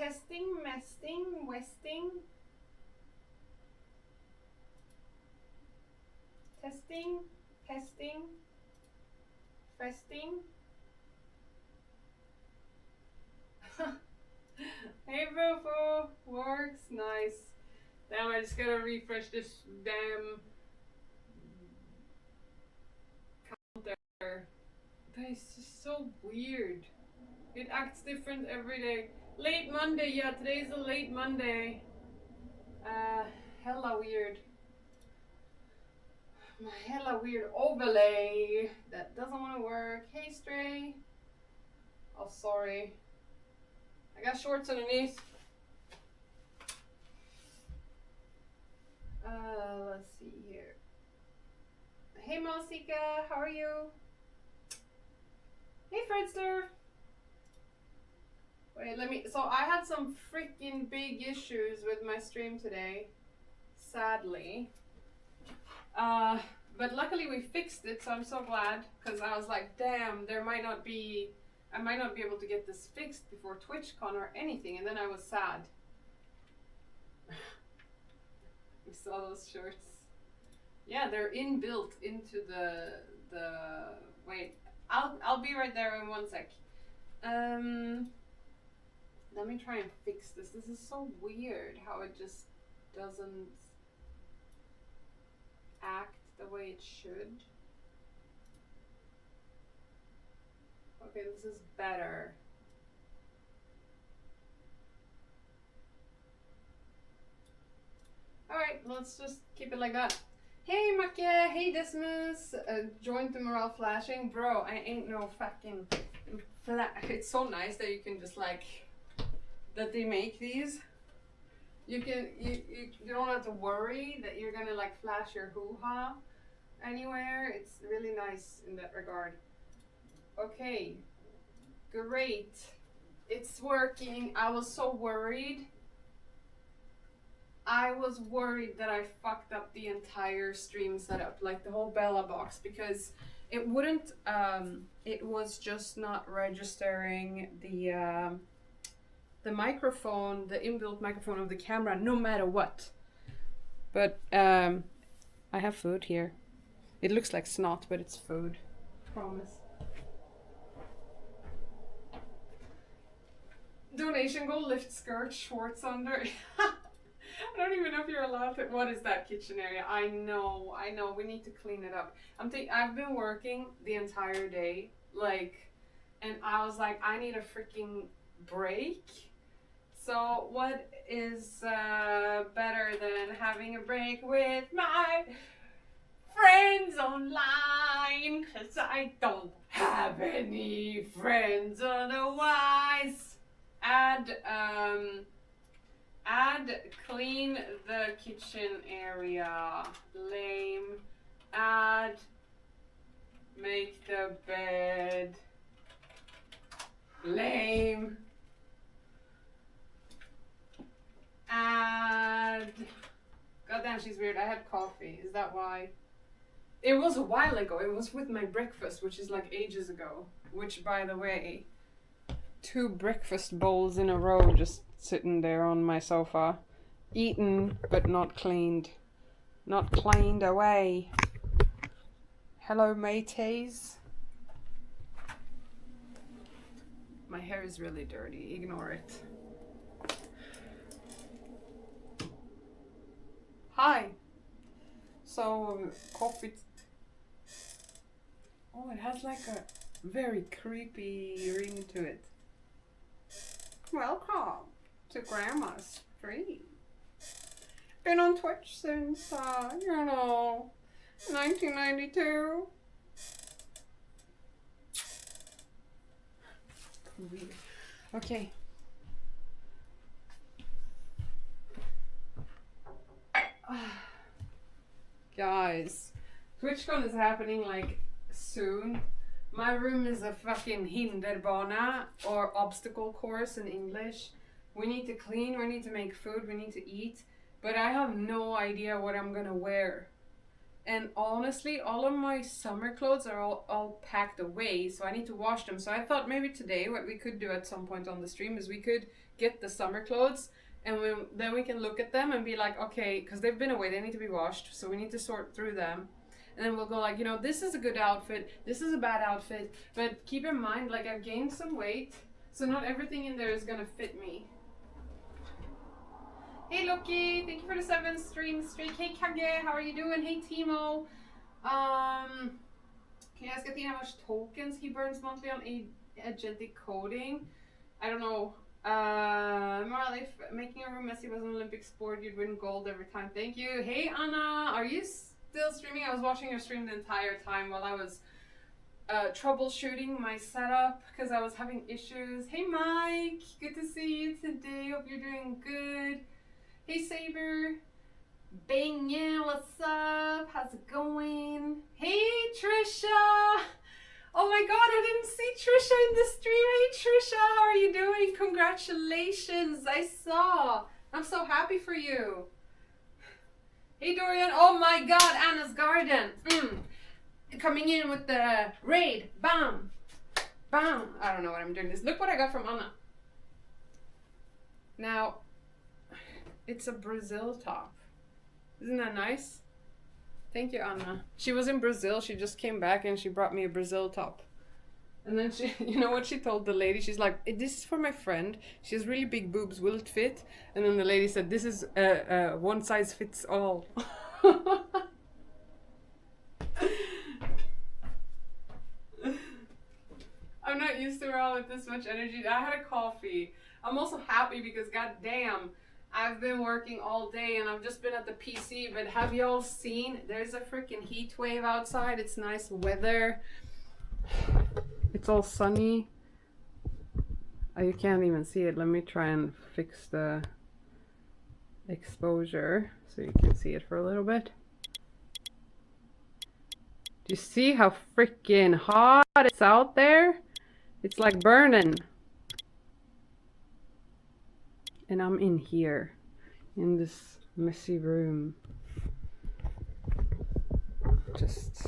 Testing, mesting, westing. Testing, pesting, festing. Hey Fofo, works, nice. Damn, I just gotta refresh this damn counter. That is just so weird. It acts different every day. Late Monday, yeah, today's a late Monday. Hella weird. Hella weird overlay that doesn't want to work. Hey Stray. Oh, sorry. I got shorts underneath. Let's see here. Hey Malsika, how are you? Hey Fredster. Wait, so I had some freaking big issues with my stream today, sadly. But luckily we fixed it, so I'm so glad, because I was like, damn, I might not be able to get this fixed before TwitchCon or anything, and then I was sad. We saw those shorts. Yeah, they're inbuilt into the wait, I'll be right there in 1 sec. Let me try and fix this. This is so weird how it just doesn't act the way it should. Okay, this is better. Alright, let's just keep it like that. Hey Makia, hey Dismas, joined the morale flashing. Bro, I ain't no fucking it's so nice that you can just like, that they make these. You don't have to worry that you're gonna like flash your hoo-ha anywhere. It's really nice in that regard. Okay, great. It's working. I was so worried. I was worried that I fucked up the entire stream setup, like the whole Bella box, because it wouldn't, it was just not registering the microphone, the inbuilt microphone of the camera, no matter what. But I have food here. It looks like snot, but it's food. Promise. Donation goal, lift skirt, shorts under. I don't even know if you're allowed to. What is that kitchen area? I know. We need to clean it up. I've been working the entire day, like, and I was like, I need a freaking break. So what is better than having a break with my friends online? 'Cause I don't have any friends otherwise. Add clean the kitchen area. Lame. Add make the bed. Lame. Add. Goddamn, she's weird. I had coffee. Is that why? It was a while ago. It was with my breakfast, which is like ages ago. Which, by the way, 2 breakfast bowls in a row just sitting there on my sofa. Eaten, but not cleaned. Not cleaned away. Hello, mateys. My hair is really dirty. Ignore it. Hi. So, coffee. Oh, it has like a very creepy ring to it. Welcome to Grandma's Stream. Been on Twitch since, 1992. Weird. Okay. Guys, TwitchCon is happening like soon. My room is a fucking hinderbana or obstacle course in English. We need to clean, we need to make food, we need to eat, but I have no idea what I'm gonna wear. And honestly, all of my summer clothes are all packed away, so I need to wash them. So I thought maybe today what we could do at some point on the stream is we could get the summer clothes, and then we can look at them and be like, okay, because they've been away, they need to be washed, so we need to sort through them. And then we'll go like, this is a good outfit, this is a bad outfit, but keep in mind, like, I've gained some weight, so not everything in there is gonna fit me. Hey Loki, thank you for the 7 stream streak. Hey Kage, how are you doing? Hey Timo. Can you ask Athena how much tokens he burns monthly on agentic coding? I don't know. Morale, if making a room messy was an Olympic sport, you'd win gold every time. Thank you. Hey Anna, are you still streaming? I was watching your stream the entire time while I was troubleshooting my setup because I was having issues. Hey Mike, good to see you today. Hope you're doing good. Hey Saber. Bang, yeah, what's up? How's it going? Hey Trisha. Oh my god, I didn't see Trisha in the stream. Hey Trisha, how are you doing? Congratulations, I saw. I'm so happy for you. Hey Dorian, oh my god, Anna's Garden. Coming in with the raid. Bam. Bam. I don't know what I'm doing this. Look what I got from Anna. Now, it's a Brazil top. Isn't that nice? Thank you, Anna. She was in Brazil. She just came back and she brought me a Brazil top. And then she, you know what she told the lady? She's like, this is for my friend. She has really big boobs. Will it fit? And then the lady said, this is one size fits all. I'm not used to her all with this much energy. I had a coffee. I'm also happy because goddamn, I've been working all day and I've just been at the PC, but have y'all seen? There's a freaking heat wave outside. It's nice weather. It's all sunny. Oh, you can't even see it. Let me try and fix the exposure so you can see it for a little bit. Do you see how freaking hot it's out there? It's like burning. And I'm in here, in this messy room. Just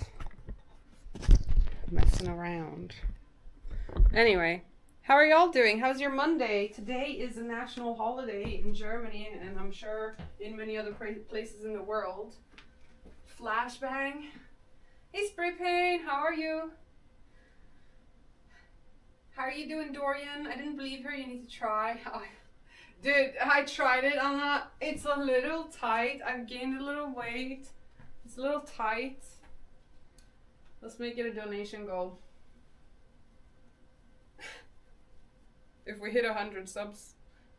messing around. Anyway, how are y'all doing? How's your Monday? Today is a national holiday in Germany, and I'm sure in many other places in the world. Flashbang. Hey Spray Paint, how are you? How are you doing, Dorian? I didn't believe her. You need to try. Dude, I tried it. It's a little tight. I've gained a little weight. It's a little tight. Let's make it a donation goal. If we hit 100 subs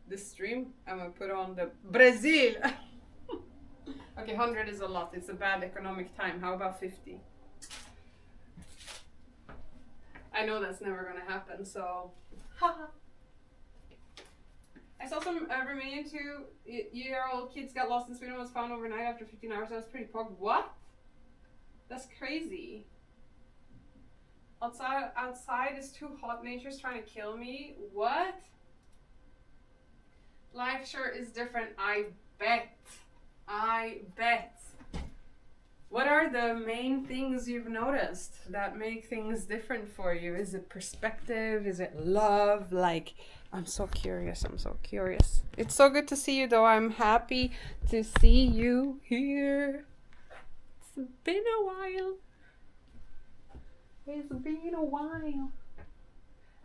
this stream, I'm gonna put on the Brazil. Okay, 100 is a lot. It's a bad economic time. How about 50? I know that's never gonna happen, so haha. I saw some Romanian 2-year-old kids got lost in Sweden and was found overnight after 15 hours. That was pretty pog. What? That's crazy. Outside is too hot. Nature's trying to kill me. What? Life sure is different. I bet. What are the main things you've noticed that make things different for you? Is it perspective? Is it love? Like, I'm so curious. It's so good to see you, though. I'm happy to see you here. It's been a while.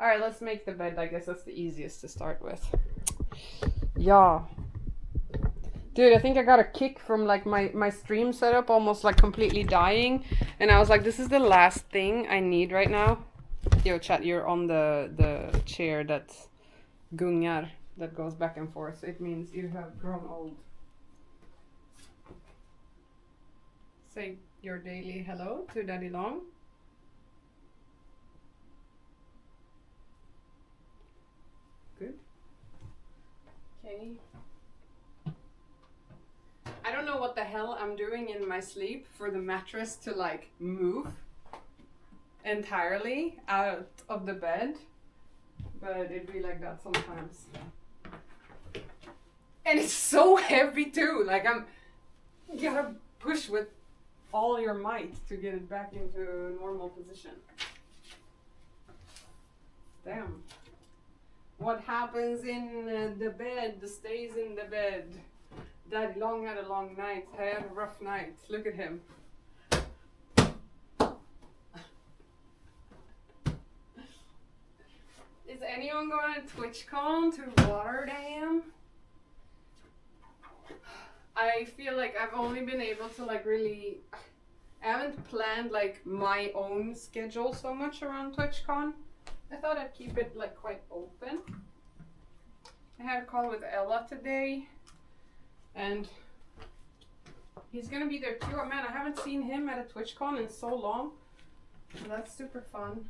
Alright, let's make the bed. I guess that's the easiest to start with. Yeah. Dude, I think I got a kick from like my stream setup almost like completely dying. And I was like, this is the last thing I need right now. Yo, chat, you're on the chair that's gungar, that goes back and forth. It means you have grown old. Say your daily hello to Daddy Long. Good. Okay. I don't know what the hell I'm doing in my sleep for the mattress to like move entirely out of the bed, but it'd be like that sometimes. And it's so heavy too, like I'm gotta push with all your might to get it back into a normal position. Damn. What happens in the bed stays in the bed. Daddy Long had a long night. I had a rough night. Look at him. Is anyone going to TwitchCon to Rotterdam? I feel like I've only been able to like really, I haven't planned like my own schedule so much around TwitchCon. I thought I'd keep it like quite open. I had a call with Ella today and he's gonna be there too. Oh, man, I haven't seen him at a TwitchCon in so long. So that's super fun.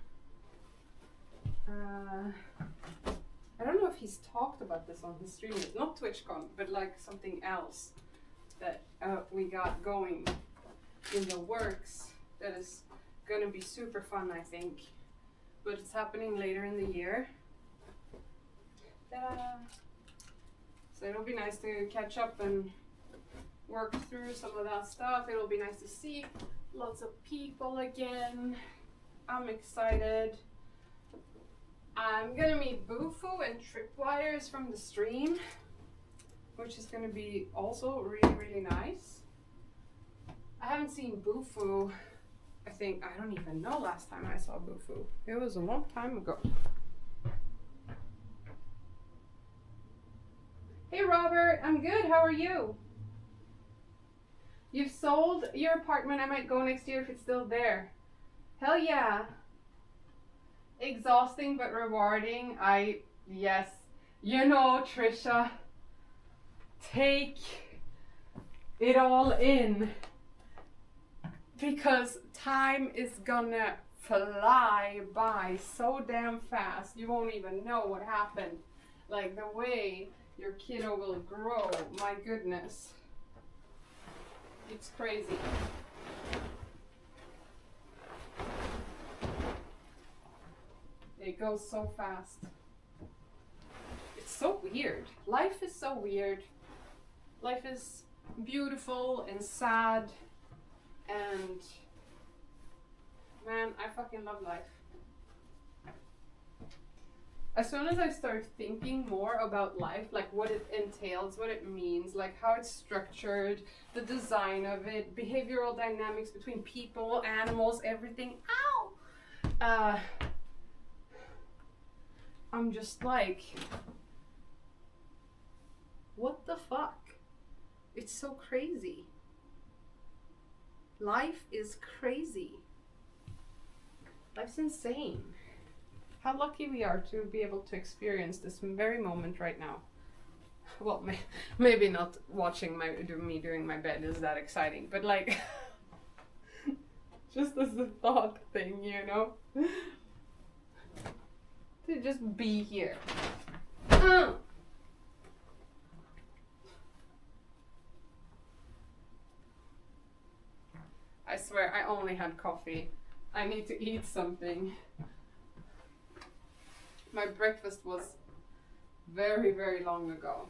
I don't know if he's talked about this on his stream. It's not TwitchCon, but like something else that we got going in the works that is gonna be super fun, I think. But it's happening later in the year. Ta-da! So it'll be nice to catch up and work through some of that stuff. It'll be nice to see lots of people again. I'm excited. I'm gonna meet Bufu and Tripwires from the stream, which is gonna be also really, really nice. I haven't seen Bufu, I don't even know last time I saw Bufu. It was a long time ago. Hey Robert, I'm good, how are you? You've sold your apartment, I might go next year if it's still there. Hell yeah. Exhausting but rewarding. Yes. You know, Trisha, take it all in because time is gonna fly by so damn fast. You won't even know what happened. Like the way your kiddo will grow. My goodness. It's crazy. It goes so fast. It's so weird. Life is so weird. Life is beautiful and sad. And man, I fucking love life. As soon as I start thinking more about life, like what it entails, what it means, like how it's structured, the design of it, behavioral dynamics between people, animals, everything. Ow! I'm just like, what the fuck? It's so crazy. Life is crazy. Life's insane. How lucky we are to be able to experience this very moment right now. Well, maybe not watching me doing my bed is that exciting, but like, just as a thought thing, you know? To just be here. I swear, I only had coffee. I need to eat something. My breakfast was very, very long ago.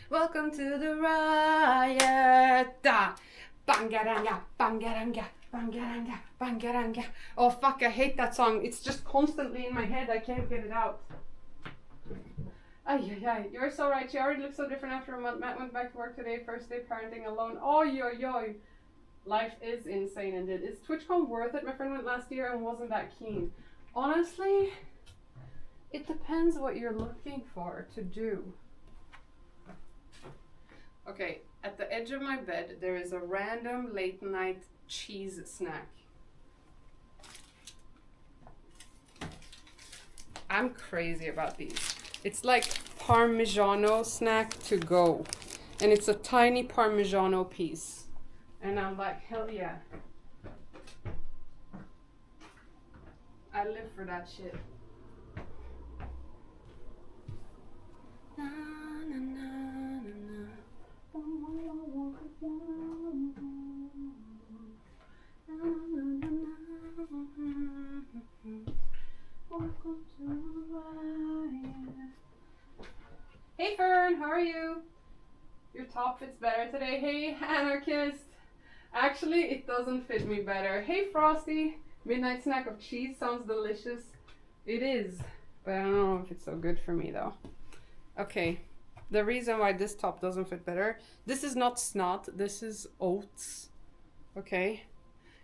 Welcome to the riot. Bangaranga, bangaranga, bangaranga, bangaranga. Oh fuck, I hate that song. It's just constantly in my head. I can't get it out. Ay, ay, ay. You're so right. She already looks so different after a month. Matt went back to work today. First day parenting alone. Oh, yo, yo. Life is insane indeed. Is TwitchCon worth it? My friend went last year and wasn't that keen. Honestly, it depends what you're looking for to do. Okay, at the edge of my bed, there is a random late night cheese snack. I'm crazy about these. It's like Parmigiano snack to go. And it's a tiny Parmigiano piece. And I'm like, hell yeah. I live for that shit. Na, na, na, na, na. are you? Your top fits better today. Hey, anarchist. Actually, it doesn't fit me better. Hey, Frosty. Midnight snack of cheese sounds delicious. It is, but I don't know if it's so good for me though. Okay, the reason why this top doesn't fit better, this is not snot, this is oats. Okay,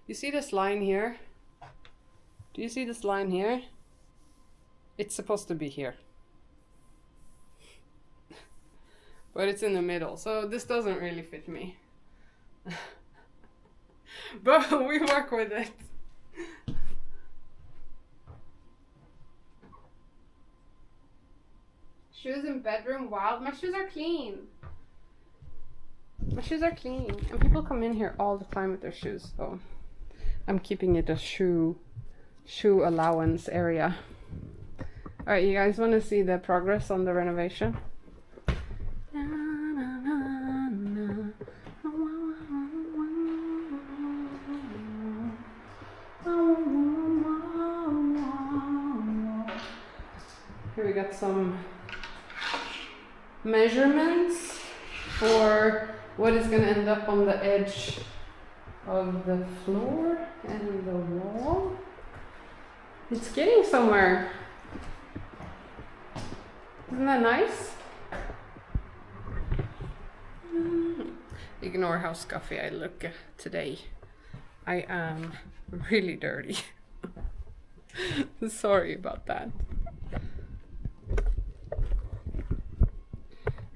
you see this line here? Do you see this line here? It's supposed to be here. But it's in the middle, so this doesn't really fit me. But we work with it. Shoes in bedroom, wild. My shoes are clean. My shoes are clean. And people come in here all the time with their shoes, so I'm keeping it a shoe allowance area. Alright, you guys want to see the progress on the renovation? Here we got some measurements for what is going to end up on the edge of the floor and the wall. It's getting somewhere. Isn't that nice? Ignore how scuffy I look today. I am really dirty. Sorry about that.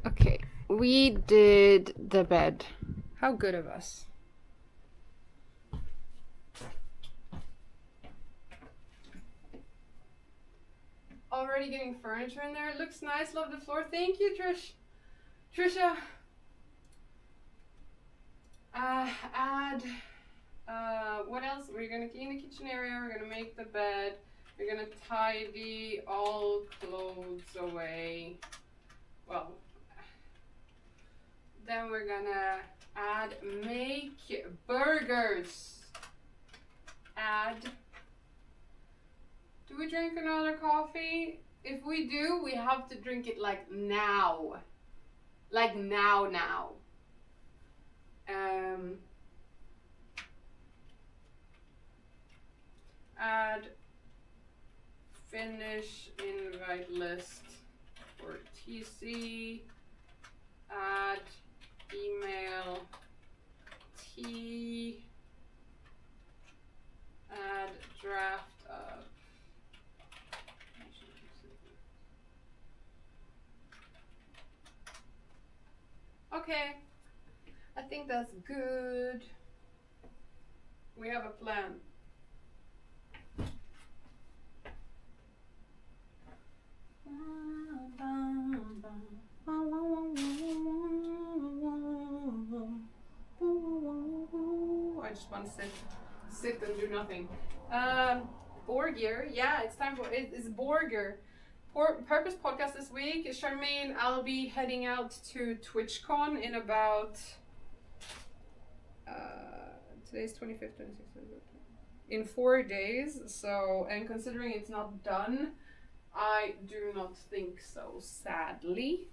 Okay, we did the bed. How good of us. Already getting furniture in there. It looks nice. Love the floor. Thank you, Trisha. What else? We're gonna clean the kitchen area. We're gonna make the bed. We're gonna tidy all clothes away. Well, then we're gonna make burgers. Do we drink another coffee? If we do, we have to drink it like now. Like now. Add finish invite list for TC. Add email T. Add draft of. Okay, I think that's good. We have a plan. I just want to sit and do nothing. Borgir, yeah, it's time for it's Borgir. Purpose podcast this week. Charmaine, I'll be heading out to TwitchCon in about today's 25th, 26th, in 4 days. So, and considering it's not done, I do not think so, sadly.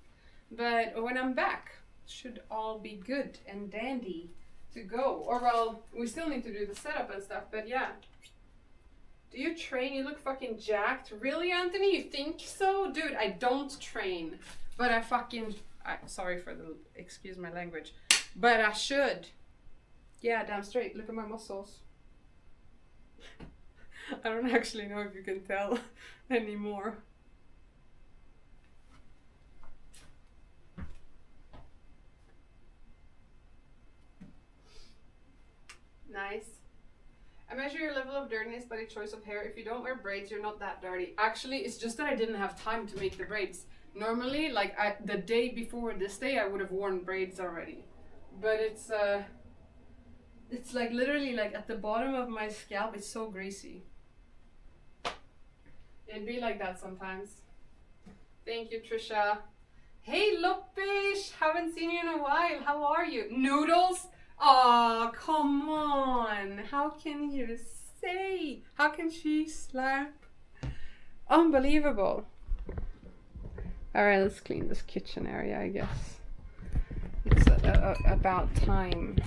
But when I'm back, should all be good and dandy to go. Or well, we still need to do the setup and stuff, but yeah. Do you train? You look fucking jacked. Really, Anthony? You think so? Dude, I don't train. But sorry for the, excuse my language. But I should. Yeah, damn straight. Look at my muscles. I don't actually know if you can tell anymore. Nice. I measure your level of dirtiness by the choice of hair. If you don't wear braids, you're not that dirty. Actually, it's just that I didn't have time to make the braids. Normally, like the day before this day, I would have worn braids already. But it's like literally like at the bottom of my scalp, it's so greasy. It'd be like that sometimes. Thank you, Trisha. Hey, Loppish! Haven't seen you in a while. How are you? Noodles? Aw, come on. How can you say? How can she slap? Unbelievable. Alright, let's clean this kitchen area, I guess. It's about time.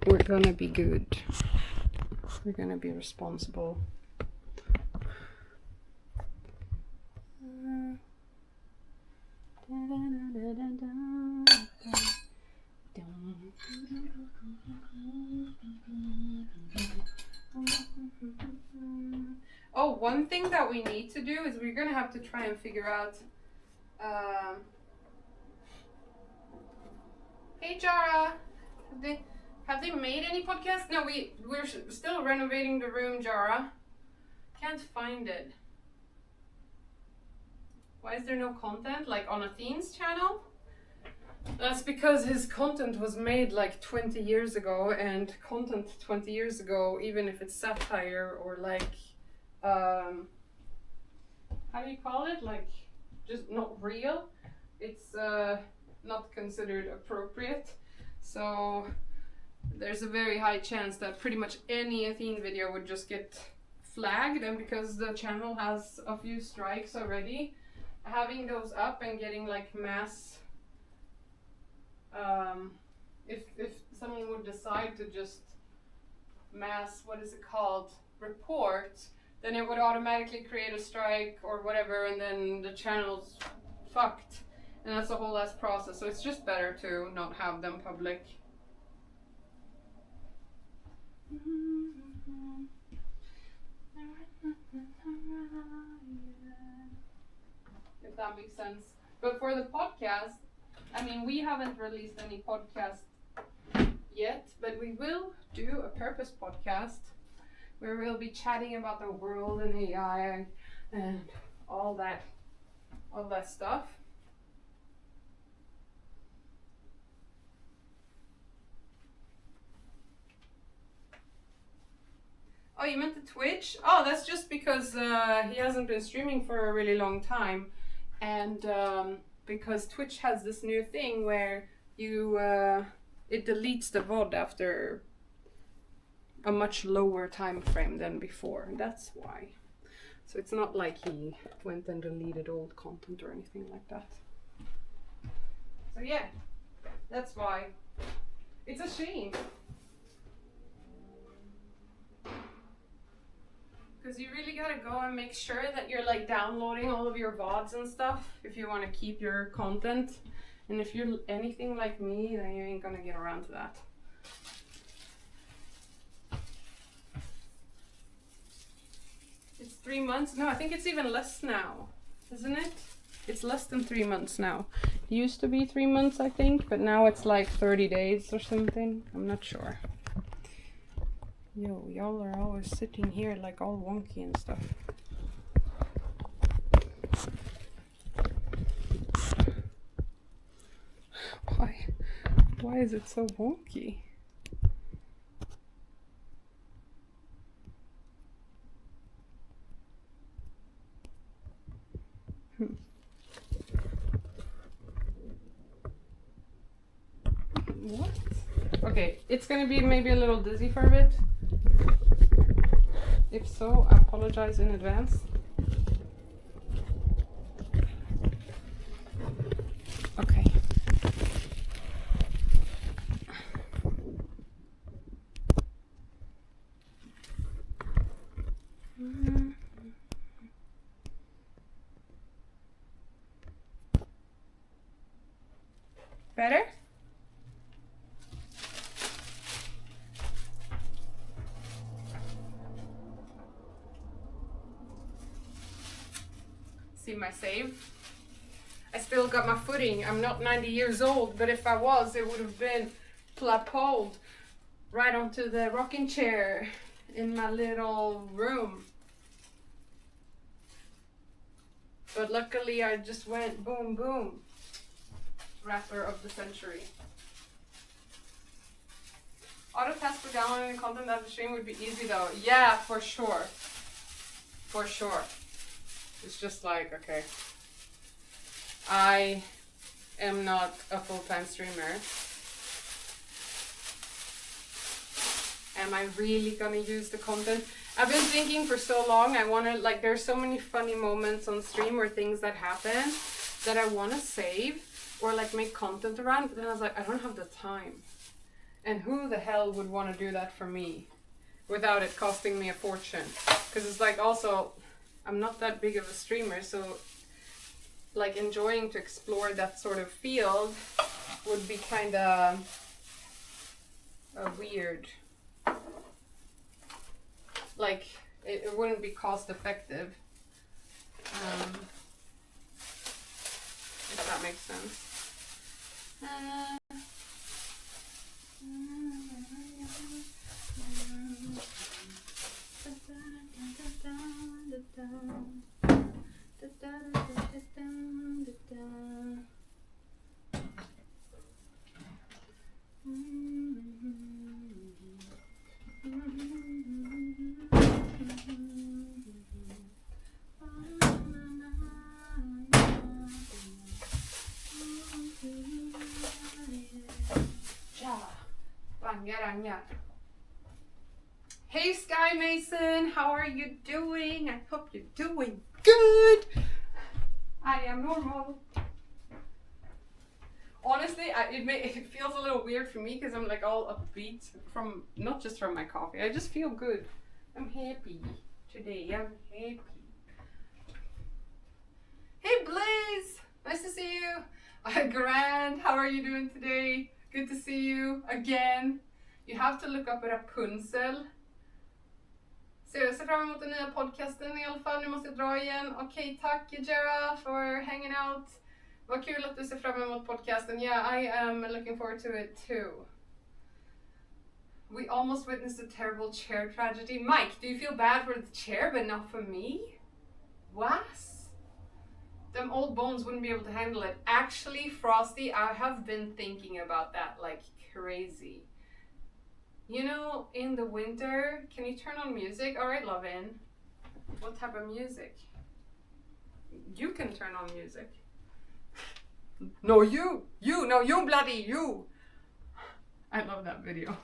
We're gonna be good. We're gonna be responsible. Oh, one thing that we need to do is we're gonna have to try and figure out. Hey Jara, have they made any podcasts? No, we're still renovating the room, Jara. Can't find it. Why is there no content like on Athene's channel? That's because his content was made like 20 years ago, and content 20 years ago, even if it's satire or like, how do you call it? Like, just not real. It's not considered appropriate. So there's a very high chance that pretty much any Athene video would just get flagged, and because the channel has a few strikes already, having those up and getting like mass, if someone would decide to just mass, what is it called, report, then it would automatically create a strike or whatever, and then the channel's fucked, and that's a whole ass process. So it's just better to not have them public. If that makes sense. But for the podcast, I mean, we haven't released any podcast yet, but we will do a purpose podcast where we'll be chatting about the world and AI and all that stuff. Oh, you meant the Twitch? Oh, that's just because he hasn't been streaming for a really long time, and because Twitch has this new thing where you it deletes the VOD after a much lower time frame than before. That's why. So it's not like he went and deleted old content or anything like that. So yeah, that's why. It's a shame. Because you really gotta go and make sure that you're like downloading all of your VODs and stuff if you want to keep your content. And if you're anything like me, then you ain't gonna get around to that. It's 3 months? No, I think it's even less now, isn't it? It's less than 3 months now. It used to be 3 months, I think, but now it's like 30 days or something. I'm not sure. Yo, y'all are always sitting here like all wonky and stuff. Why is it so wonky? What? Okay, it's gonna be maybe a little dizzy for a bit. If so, I apologize in advance. Okay. Better? See my save? I still got my footing. I'm not 90 years old, but if I was, it would have been plateaued right onto the rocking chair in my little room. But luckily I just went boom boom. Rapper of the century. Auto task for downloading the content of the stream would be easy though. Yeah, for sure. For sure. It's just like, okay, I am not a full-time streamer, Am I really gonna use the content? I've been thinking for so long, I wanna, like, there's so many funny moments on stream or things that happen that I wanna save or like make content around, but then I was like, I don't have the time. And who the hell would wanna do that for me without it costing me a fortune? Because it's like, also, I'm not that big of a streamer, so like enjoying to explore that sort of field would be kind of weird. Like, it wouldn't be cost effective. If that makes sense. Hey Sky Mason, how are you doing? I hope you're doing good. I am normal. Honestly, it feels a little weird for me because I'm like all upbeat from, not just from my coffee. I just feel good. I'm happy today. I'm happy. Hey Blaze, nice to see you. Grand, how are you doing today? Good to see you again. You have to look up Rapunzel. Så jag ser fram emot den nya podcasten i alla fall. Nu måste jag dra igen. Okej, tack Jera for hanging out. Vad kul att du ser fram emot podcasten. Yeah, I am looking forward to it too. We almost witnessed a terrible chair tragedy. Mike, do you feel bad for the chair but not for me? What? Them old bones wouldn't be able to handle it. Actually, Frosty, I have been thinking about that like crazy. You know, in the winter, can you turn on music? Alright, Lovin. What type of music? You can turn on music. No, you, bloody you. I love that video.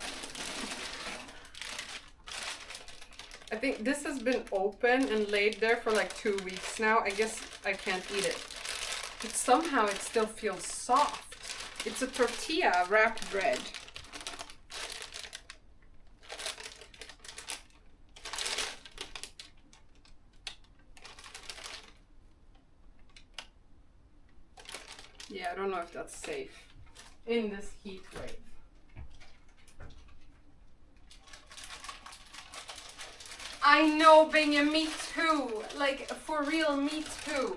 I think this has been open and laid there for like 2 weeks now. I guess I can't eat it. But somehow it still feels soft. It's a tortilla wrapped bread. Yeah, I don't know if that's safe in this heat wave. I know, Binga, me too. Like, for real, me too.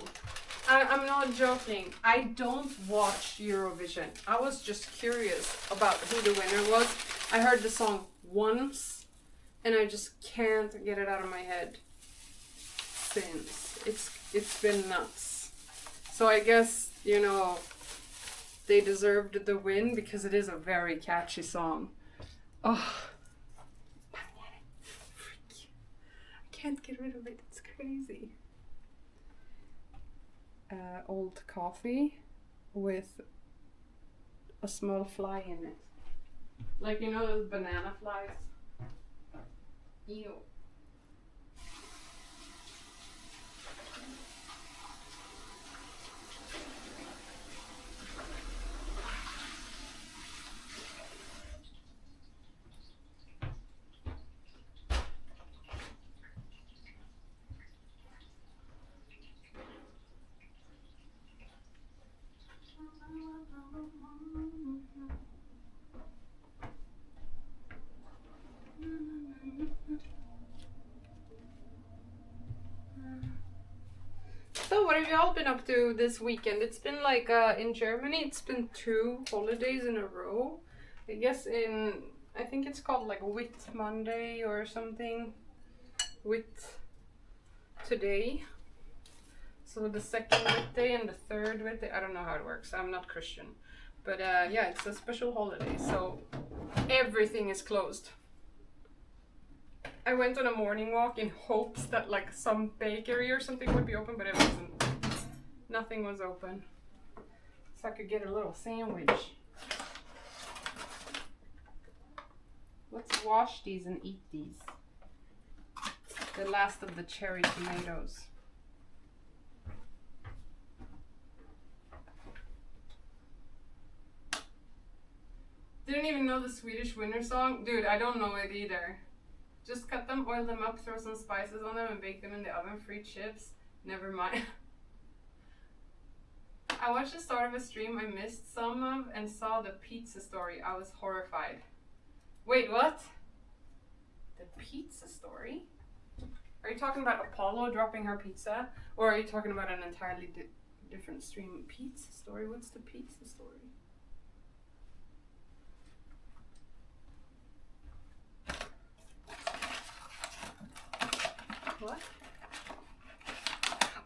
I'm not joking. I don't watch Eurovision. I was just curious about who the winner was. I heard the song once, and I just can't get it out of my head since. It's been nuts. So I guess, you know, they deserved the win because it is a very catchy song. Oh, freak. I can't get rid of it. It's crazy. Old coffee with a small fly in it. Like, you know those banana flies? Ew. So what have y'all been up to this weekend? It's been like, in Germany, it's been 2 holidays in a row. I guess I think it's called like Whit Monday or something. Whit today. So the second Whit day and the third Whit day. I don't know how it works. I'm not Christian. But yeah, it's a special holiday. So everything is closed. I went on a morning walk in hopes that like some bakery or something would be open, but it wasn't. Nothing was open. So I could get a little sandwich. Let's wash these and eat these. The last of the cherry tomatoes. Didn't even know the Swedish winter song. Dude, I don't know it either. Just cut them, oil them up, throw some spices on them, and bake them in the oven. Free chips. Never mind. I watched the start of a stream I missed some of and saw the pizza story. I was horrified. Wait, what? The pizza story? Are you talking about Apollo dropping her pizza? Or are you talking about an entirely different stream? Pizza story? What's the pizza story? What?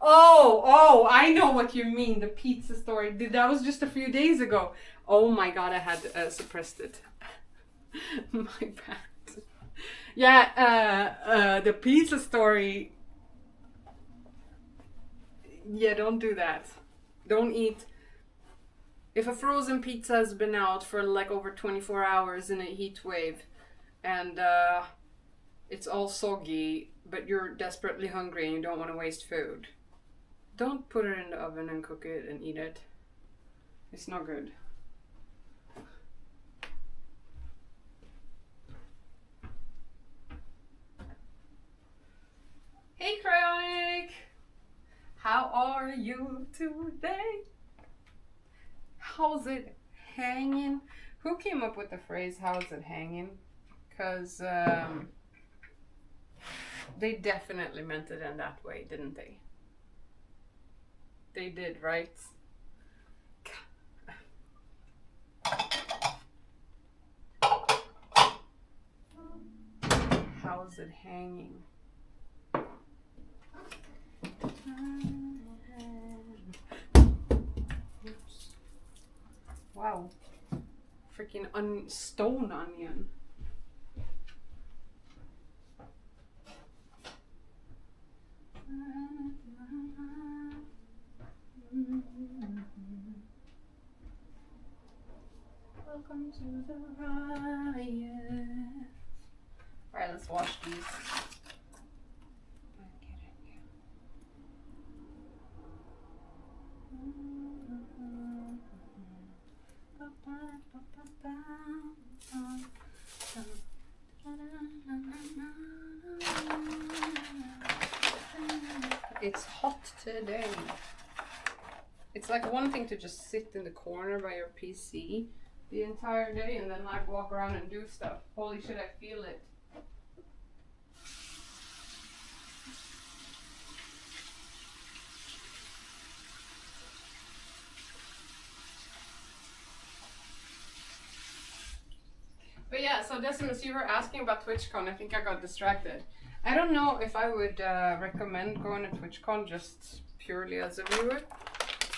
Oh, I know what you mean. The pizza story. That was just a few days ago. Oh my god, I had suppressed it. My bad. Yeah, the pizza story. Yeah, don't do that. Don't eat. If a frozen pizza has been out for like over 24 hours in a heat wave and it's all soggy, but you're desperately hungry and you don't want to waste food, don't put it in the oven and cook it and eat it. It's not good. Hey Cryonic! How are you today? How's it hanging? Who came up with the phrase, how's it hanging? Because they definitely meant it in that way, didn't they? They did, right? How's it hanging? Oops. Wow. Freaking stone onion. Welcome to the riot. Alright, let's wash these. It's hot today. It's like one thing to just sit in the corner by your PC the entire day and then like walk around and do stuff. Holy shit, I feel it. But yeah, so Decimus, you were asking about TwitchCon. I think I got distracted. I don't know if I would recommend going to TwitchCon just purely as a viewer.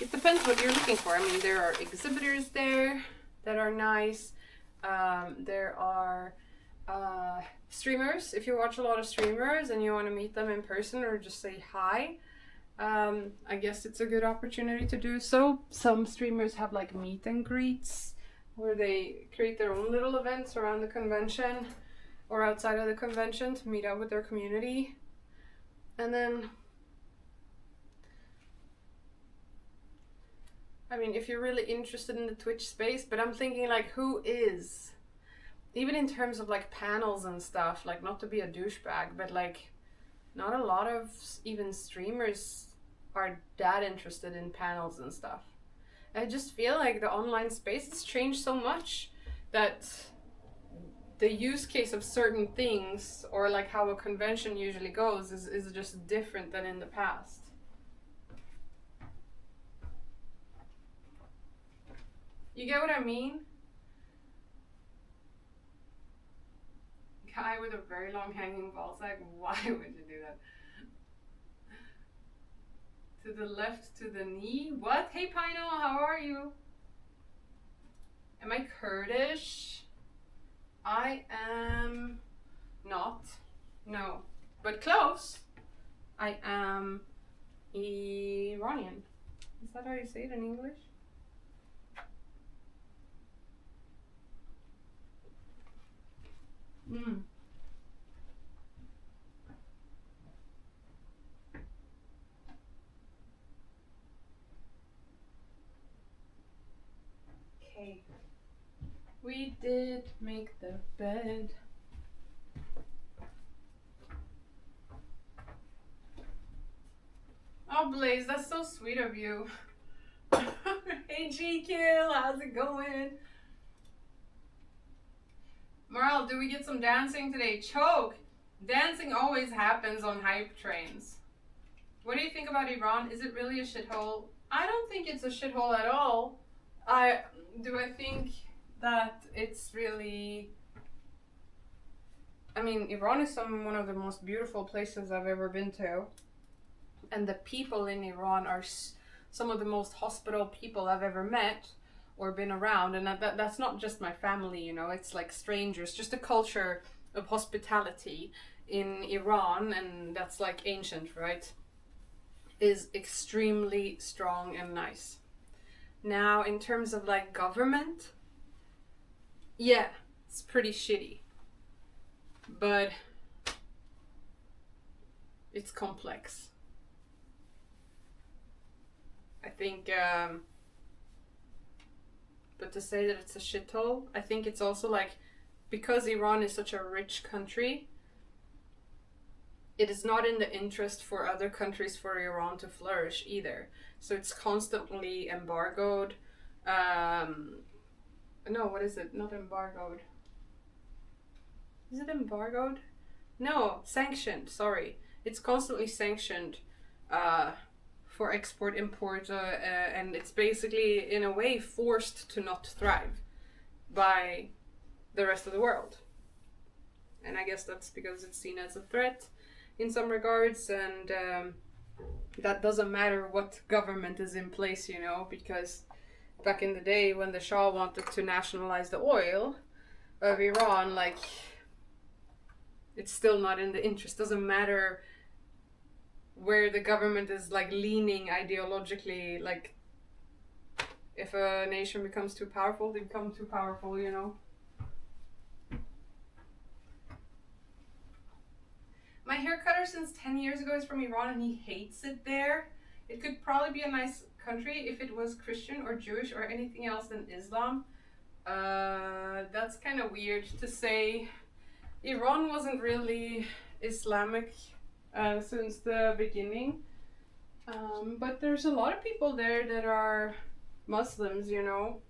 It depends what you're looking for. I mean, there are exhibitors there that are nice. There are streamers. If you watch a lot of streamers and you want to meet them in person or just say hi, I guess it's a good opportunity to do so. Some streamers have like meet and greets where they create their own little events around the convention or outside of the convention to meet up with their community. And then, I mean, if you're really interested in the Twitch space, but I'm thinking like, who is? Even in terms of like panels and stuff, like not to be a douchebag, but like not a lot of even streamers are that interested in panels and stuff. I just feel like the online space has changed so much that the use case of certain things or like how a convention usually goes is just different than in the past. You get what I mean? Guy with a very long hanging ball sack, why would you do that? To the left, to the knee? What? Hey Pino, how are you? Am I Kurdish? I am not. No. But close. I am Iranian. Is that how you say it in English? Mm. Okay. We did make the bed. Oh, Blaze, that's so sweet of you. Hey, GQ, how's it going? Marl, do we get some dancing today? Choke! Dancing always happens on hype trains. What do you think about Iran? Is it really a shithole? I don't think it's a shithole at all. I think that it's really... I mean, Iran is one of the most beautiful places I've ever been to. And the people in Iran are some of the most hospitable people I've ever met or been around. And that's not just my family, you know, it's like strangers. Just the culture of hospitality in Iran, and that's like ancient, right, is extremely strong and nice. Now, in terms of like government, yeah, it's pretty shitty. But it's complex. I think, but to say that it's a shithole, I think it's also like, because Iran is such a rich country, it is not in the interest for other countries for Iran to flourish either. So it's constantly embargoed. No, what is it? Not embargoed. Is it embargoed? No, sanctioned, sorry. It's constantly sanctioned for export, import, and it's basically, in a way, forced to not thrive by the rest of the world. And I guess that's because it's seen as a threat in some regards, and that doesn't matter what government is in place, you know, because back in the day when the Shah wanted to nationalize the oil of Iran, like, it's still not in the interest. Doesn't matter where the government is like leaning ideologically. Like, if a nation becomes too powerful, they become too powerful, you know. My hair cutter since 10 years ago is from Iran and he hates it there. It could probably be a nice country if it was Christian or Jewish or anything else than Islam. That's kind of weird to say. Iran wasn't really Islamic since the beginning. But there's a lot of people there that are Muslims, you know.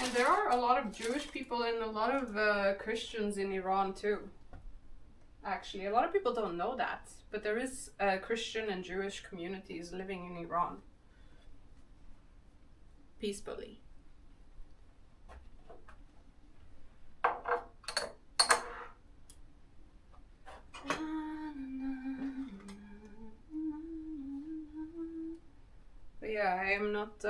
And there are a lot of Jewish people and a lot of Christians in Iran too. Actually, a lot of people don't know that, but there is Christian and Jewish communities living in Iran peacefully. But yeah, I am not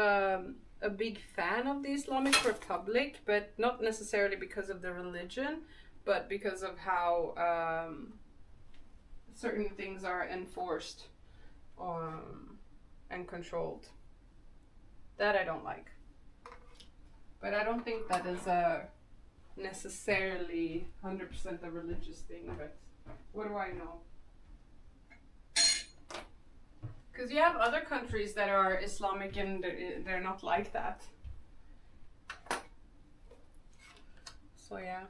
a big fan of the Islamic Republic, but not necessarily because of the religion, but because of how certain things are enforced and controlled. That I don't like. But I don't think that is necessarily 100% a religious thing, but what do I know? Because you have other countries that are Islamic and they're not like that. So yeah.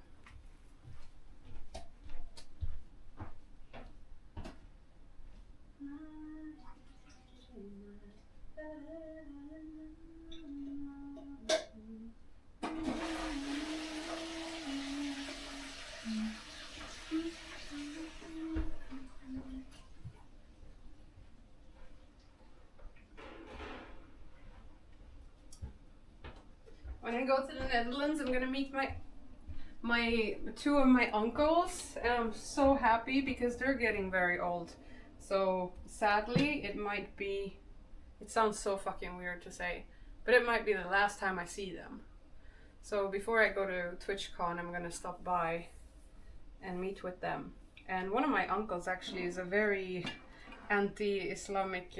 When I go to the Netherlands, I'm gonna meet my two of my uncles, and I'm so happy because they're getting very old. So sadly, it sounds so fucking weird to say, but it might be the last time I see them. So before I go to TwitchCon, I'm gonna stop by and meet with them. And one of my uncles actually is a very anti-Islamic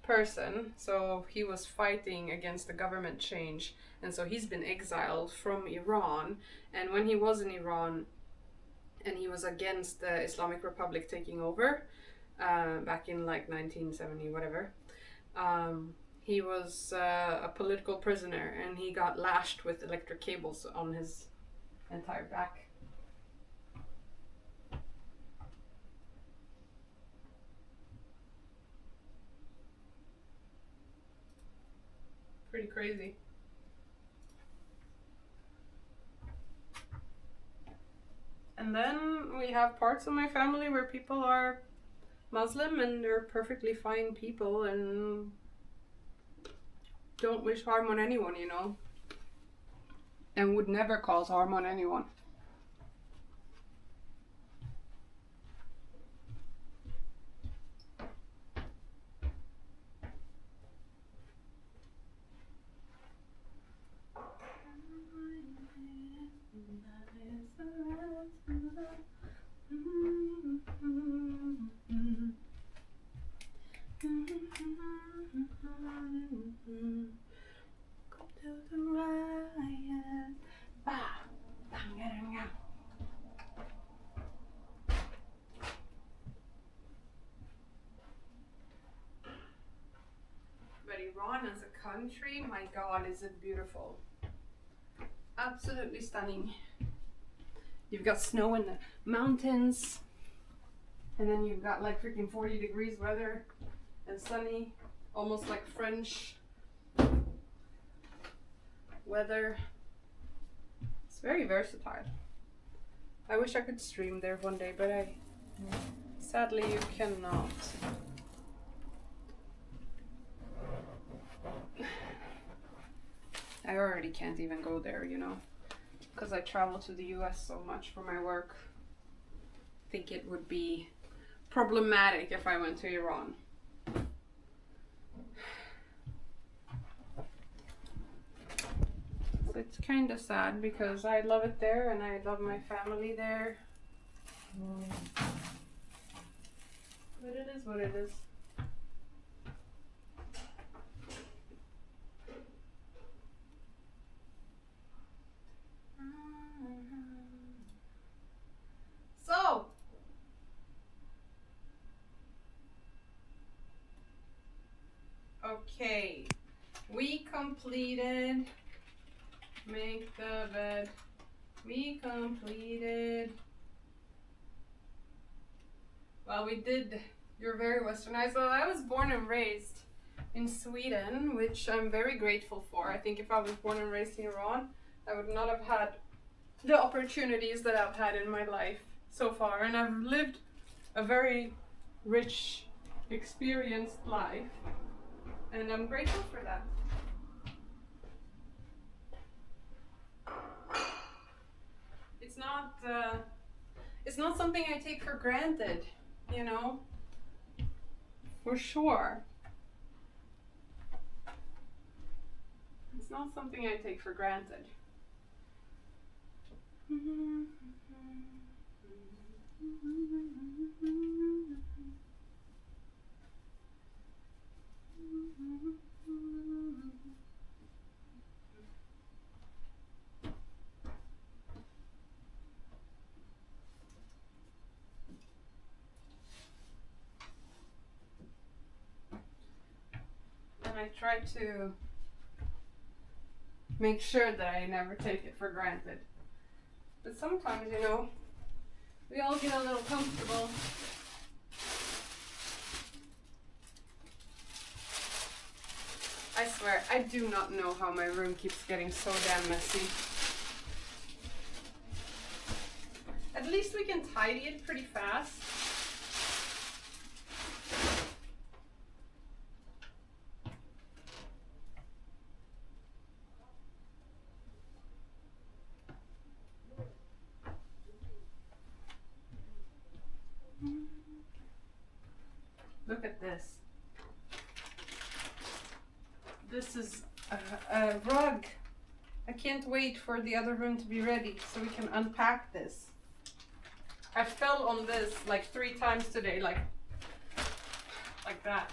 person. So he was fighting against the government change, and so he's been exiled from Iran. And when he was in Iran and he was against the Islamic Republic taking over back in like 1970 whatever, he was a political prisoner, and he got lashed with electric cables on his entire back. Pretty crazy. And then we have parts of my family where people are Muslim and they're perfectly fine people and don't wish harm on anyone, you know, and would never cause harm on anyone. But Iran as a country, my God, is it beautiful. Absolutely stunning. You've got snow in the mountains, and then you've got like freaking 40 degrees weather and sunny, almost like French weather. It's very versatile. I wish I could stream there one day, but sadly you cannot. I already can't even go there, you know, because I travel to the US so much for my work. I think it would be problematic if I went to Iran. So it's kind of sad because I love it there and I love my family there. But it is what it is. So, okay, we completed, make the bed, we completed, well, we did You're Very Westernized. Well, I was born and raised in Sweden, which I'm very grateful for. I think if I was born and raised in Iran, I would not have had the opportunities that I've had in my life so far, and I've lived a very rich, experienced life, and I'm grateful for that. It's not something I take for granted, you know, for sure. It's not something I take for granted. And I try to make sure that I never take it for granted. But sometimes, you know, we all get a little comfortable. I swear, I do not know how my room keeps getting so damn messy. At least we can tidy it pretty fast. Look at this. This is a rug. I can't wait for the other room to be ready so we can unpack this. I fell on this like 3 times today, like that.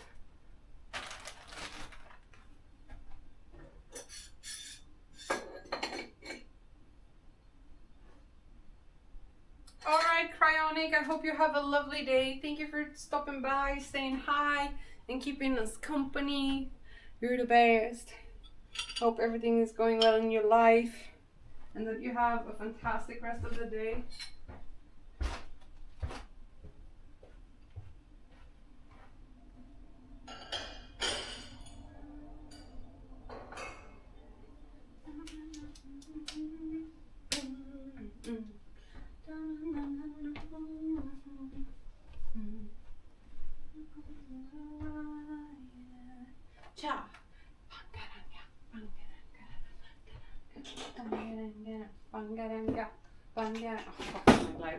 Cryonic. I hope you have a lovely day. Thank you for stopping by, saying hi, and keeping us company. You're the best. Hope everything is going well in your life, and that you have a fantastic rest of the day.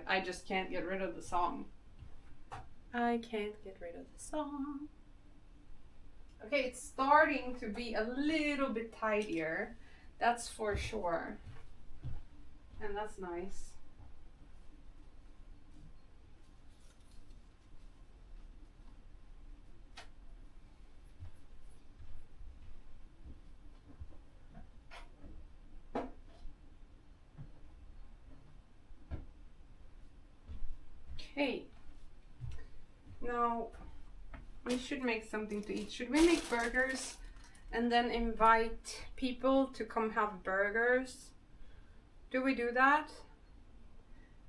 I just can't get rid of the song. I can't get rid of the song. Okay, it's starting to be a little bit tidier. That's for sure. And that's nice. Okay. Now, we should make something to eat. Should we make burgers and then invite people to come have burgers? Do we do that?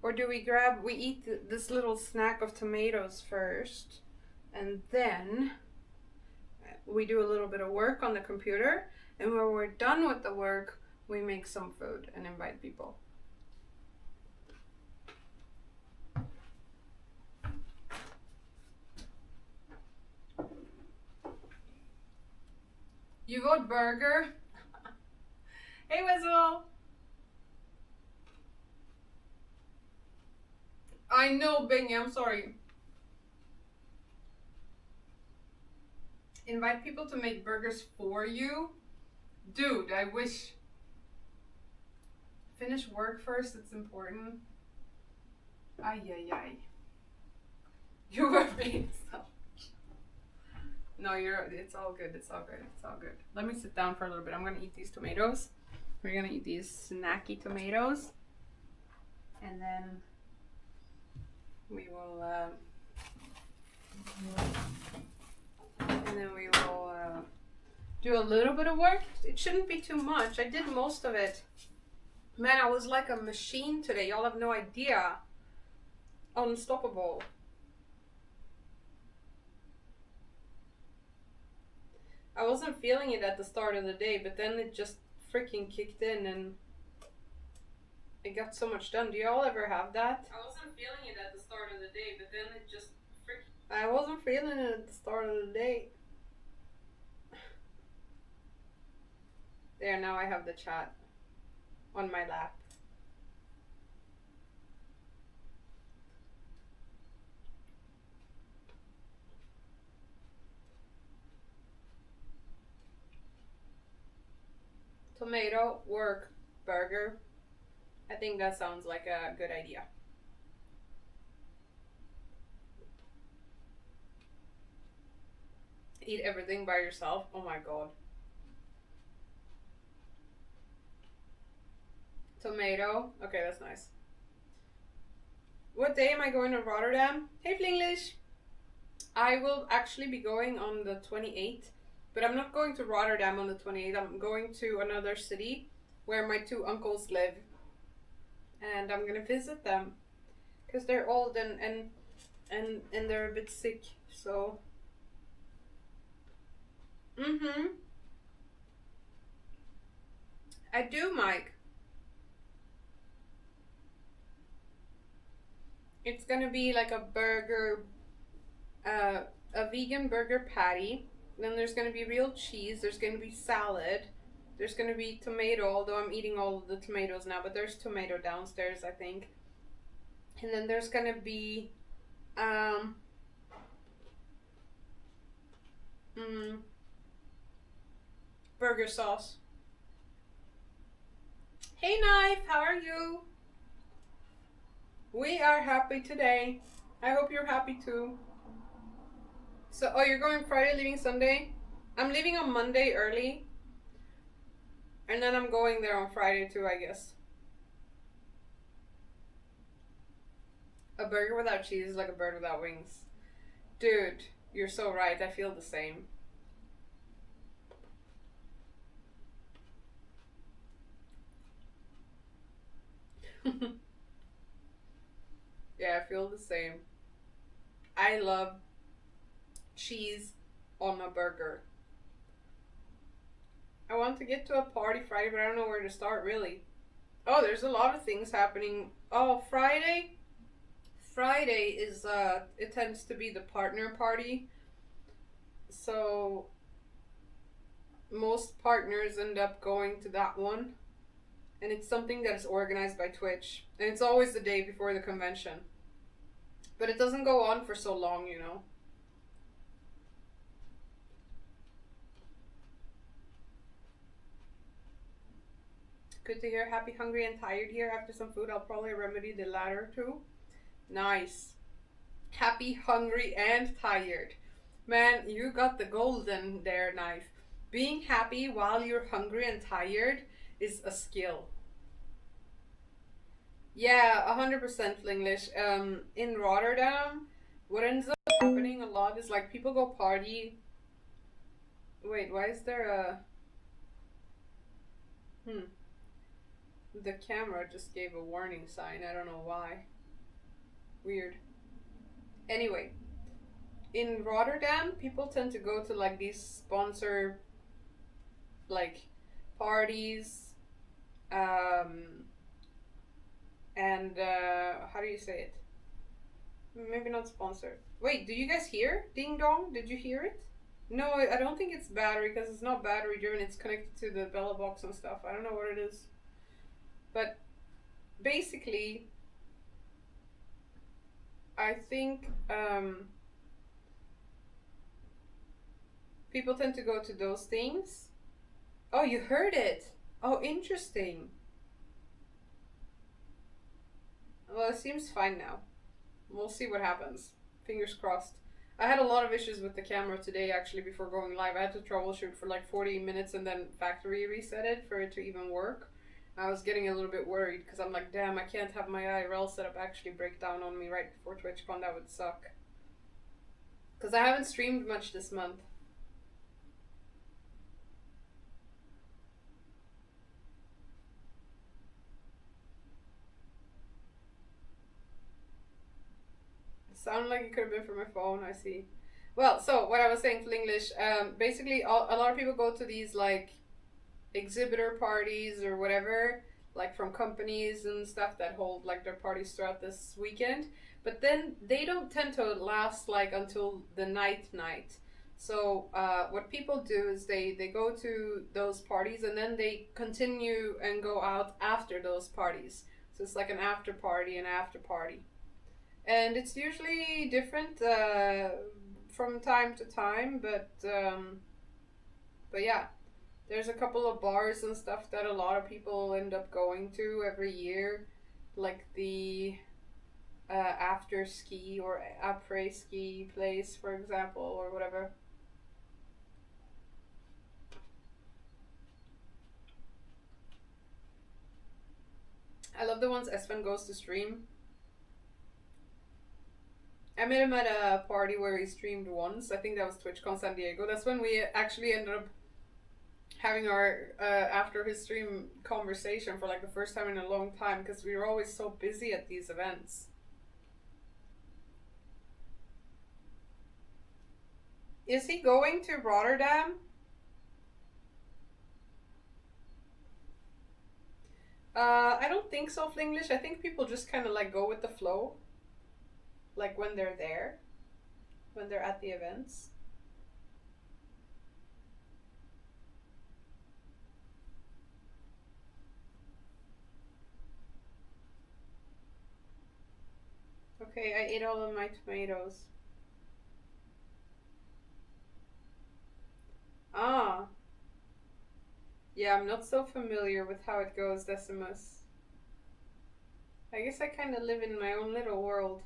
Or do we eat this little snack of tomatoes first, and then we do a little bit of work on the computer, and when we're done with the work, we make some food and invite people. You vote burger? Hey, Wessel! I know, Bingy, I'm sorry. Invite people to make burgers for you? Dude, I wish. Finish work first, it's important. Ay, ay, ay. You were being selfish. No, it's all good, it's all good, it's all good. Let me sit down for a little bit. I'm gonna eat these tomatoes. We're gonna eat these snacky tomatoes. And then we will, do a little bit of work. It shouldn't be too much. I did most of it. Man, I was like a machine today. Y'all have no idea. Unstoppable. I wasn't feeling it at the start of the day, but then it just freaking kicked in and it got so much done. Do y'all ever have that? I wasn't feeling it at the start of the day, but then it just freaking... I wasn't feeling it at the start of the day. There, now I have the chat on my lap. Tomato, work, burger. I think that sounds like a good idea. Eat everything by yourself? Oh my god. Tomato. Okay, that's nice. What day am I going to Rotterdam? Hey Flinglish! I will actually be going on the 28th, but I'm not going to Rotterdam on the 28th. I'm going to another city where my two uncles live. And I'm gonna visit them because they're old and they're a bit sick, so I do, Mike. It's gonna be like a burger, a vegan burger patty. Then there's gonna be real cheese. There's gonna be salad. There's gonna be tomato, although I'm eating all of the tomatoes now, but there's tomato downstairs, I think. And then there's gonna be burger sauce. Hey Knife, how are you? We are happy today. I hope you're happy too. So, oh, you're going Friday, leaving Sunday? I'm leaving on Monday early. And then I'm going there on Friday too, I guess. A burger without cheese is like a bird without wings. Dude, you're so right. I feel the same. Yeah, I feel the same. I love cheese on a burger. I want to get to a party Friday, but I don't know where to start really. Oh, there's a lot of things happening. Oh, Friday? Friday is it tends to be the partner party. So most partners end up going to that one. And it's something that is organized by Twitch. And it's always the day before the convention. But it doesn't go on for so long, you know. Good to hear. Happy, hungry, and tired here. After some food, I'll probably remedy the latter too. Nice. Happy, hungry, and tired. Man, you got the golden there, Knife. Being happy while you're hungry and tired is a skill. Yeah, 100% Flinglish. In Rotterdam, what ends up happening a lot is like people go party. Wait, why is there a. The camera just gave a warning sign. I don't know why. Weird. Anyway, in Rotterdam, people tend to go to like these sponsor like parties, and how do you say it? Maybe not sponsored. Wait, do you guys hear? Ding dong? Did you hear it? No, I don't think it's battery because it's not battery driven. It's connected to the Bella box and stuff. I don't know what it is. But basically, I think people tend to go to those things. Oh, you heard it. Oh, interesting. Well, it seems fine now. We'll see what happens. Fingers crossed. I had a lot of issues with the camera today actually before going live. I had to troubleshoot for like 40 minutes and then factory reset it for it to even work. I was getting a little bit worried because I'm like, damn, I can't have my IRL setup actually break down on me right before TwitchCon. That would suck. Because I haven't streamed much this month. Sounded like it could have been from my phone, I see. Well, so what I was saying for English, basically a lot of people go to these like exhibitor parties or whatever, like from companies and stuff that hold like their parties throughout this weekend. But then they don't tend to last like until the night. So what people do is they go to those parties and then they continue and go out after those parties. So it's like an after party and after party. And it's usually different from time to time, but yeah, there's a couple of bars and stuff that a lot of people end up going to every year, like the after ski or après ski place, for example, or whatever. I love the ones Espen goes to stream. I met him at a party where he streamed once. I think that was TwitchCon San Diego. That's when we actually ended up having our after his stream conversation for like the first time in a long time because we were always so busy at these events. Is he going to Rotterdam? I don't think so, Flinglish. I think people just kind of like go with the flow. Like when they're there, when they're at the events. Okay, I ate all of my tomatoes. Ah. Yeah, I'm not so familiar with how it goes, Decimus. I guess I kind of live in my own little world.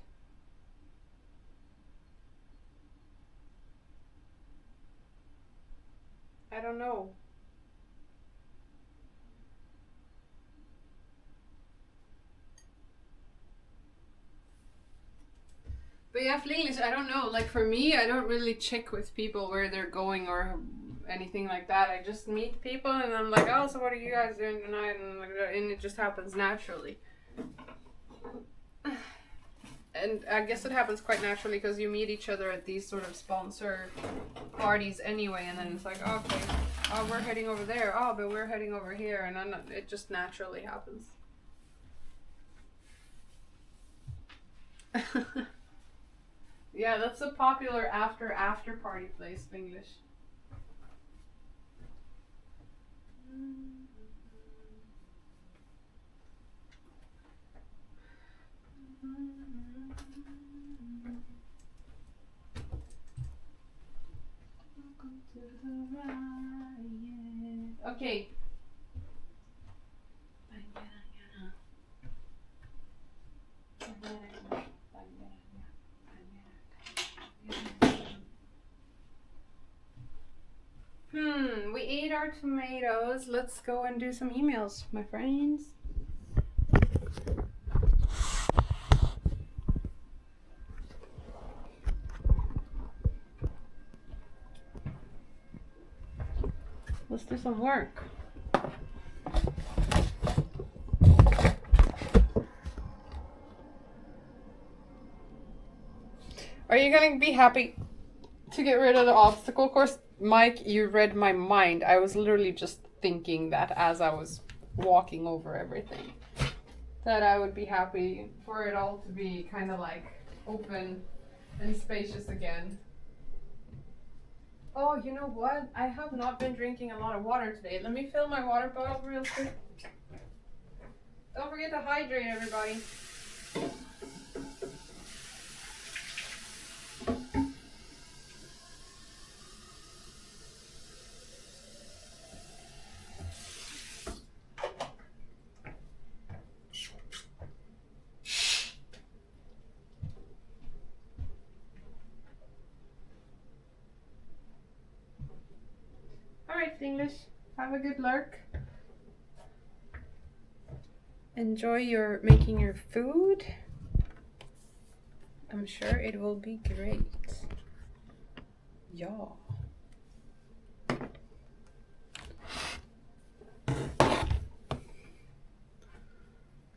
I don't know. But yeah, English, I don't know. Like for me, I don't really check with people where they're going or anything like that. I just meet people and I'm like, oh, so what are you guys doing tonight? And it just happens naturally. And I guess it happens quite naturally because you meet each other at these sort of sponsor parties anyway, and then it's like, oh, okay, oh, we're heading over there. Oh, but we're heading over here, and then it just naturally happens. Yeah, that's a popular after party place, English. Okay. We ate our tomatoes. Let's go and do some emails, my friends. Let's do some work. Are you gonna be happy to get rid of the obstacle course? Mike, you read my mind. I was literally just thinking that as I was walking over everything. That I would be happy for it all to be kind of like open and spacious again. Oh, you know what? I have not been drinking a lot of water today. Let me fill my water bottle real quick. Don't forget to hydrate, everybody. Alright, English. Have a good lurk. Enjoy your making your food. I'm sure it will be great. Yeah.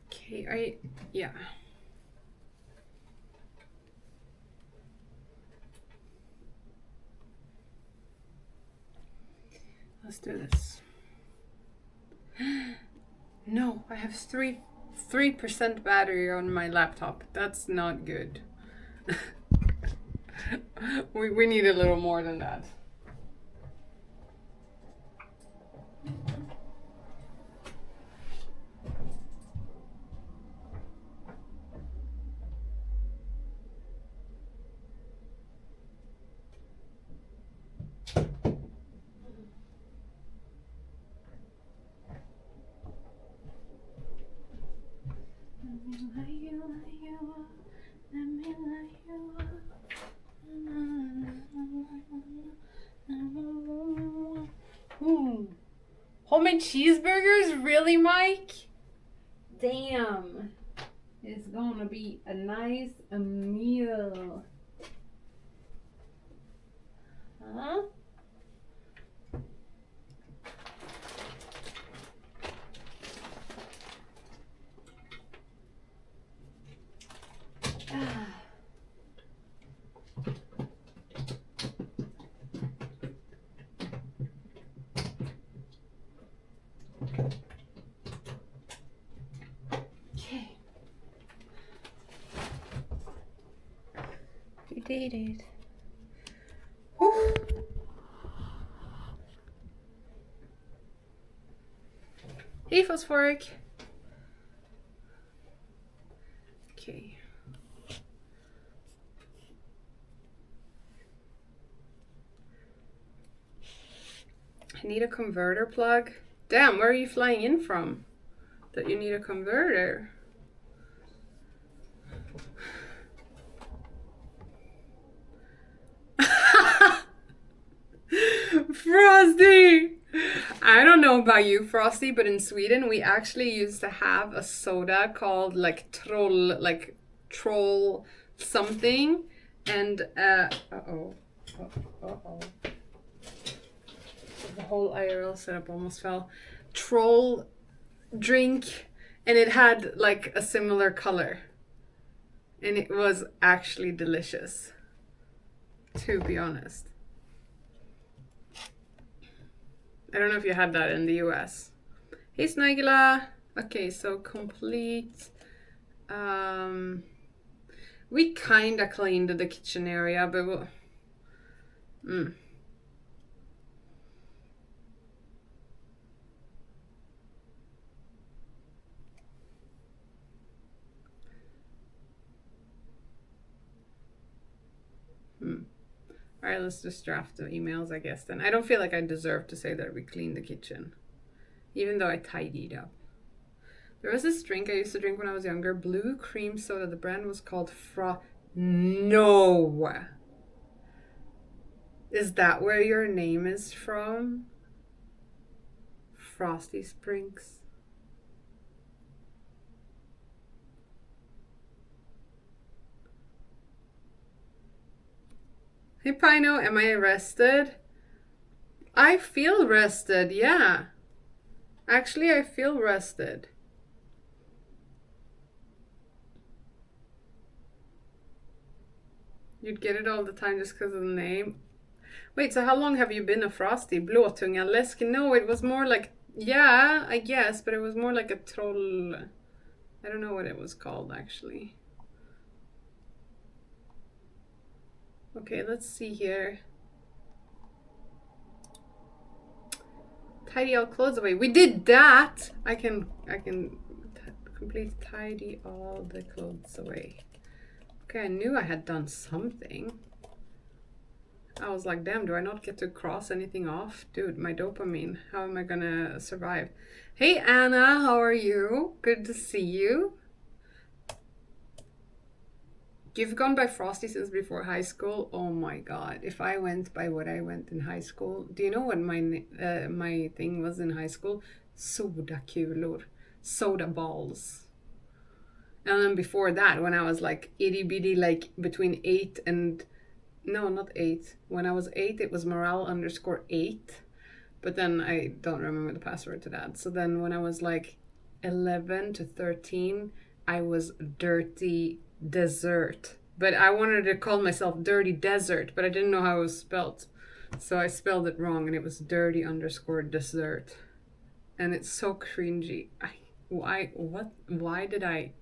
Okay, yeah. Let's do this. No, I have 3% battery on my laptop. That's not good. we need a little more than that. Homemade cheeseburgers? Really, Mike? Damn. It's gonna be a nice meal. Huh? Okay. You did it. Whew. Hey, Phosphoric. Okay. I need a converter plug. Damn, where are you flying in from? That you need a converter. Frosty! I don't know about you, Frosty, but in Sweden we actually used to have a soda called like troll something, and the whole IRL setup almost fell. Troll drink, and it had like a similar color, and it was actually delicious, to be honest. I don't know if you had that in the US. Hey Snagila. Okay, so complete. We kinda cleaned the kitchen area, but Alright, let's just draft the emails, I guess, then. I don't feel like I deserve to say that we cleaned the kitchen, even though I tidied up. There was this drink I used to drink when I was younger, blue cream soda. The brand was called No! Is that where your name is from? Frosty Springs. Hey Pino, am I rested? I feel rested, yeah. Actually, I feel rested. You'd get it all the time just because of the name. Wait, so how long have you been a Frosty? Blåtunga, läsk? No, it was more like, yeah, I guess, but it was more like a troll. I don't know what it was called, actually. Okay, let's see here. Tidy all clothes away. We did that! I can complete tidy all the clothes away. Okay, I knew I had done something. I was like, damn, do I not get to cross anything off? Dude, my dopamine. How am I gonna survive? Hey, Anna, how are you? Good to see you. You've gone by Frosty since before high school? Oh my god. If I went by what I went in high school. Do you know what my thing was in high school? Sodakulor. Soda balls. And then before that, when I was like itty bitty, like between 8 and... No, not 8. When I was 8, it was morale_8. But then I don't remember the password to that. So then when I was like 11 to 13, I was dirty dessert. But I wanted to call myself dirty desert, but I didn't know how it was spelled. So I spelled it wrong, and it was dirty_dessert. And it's so cringy. Why did I...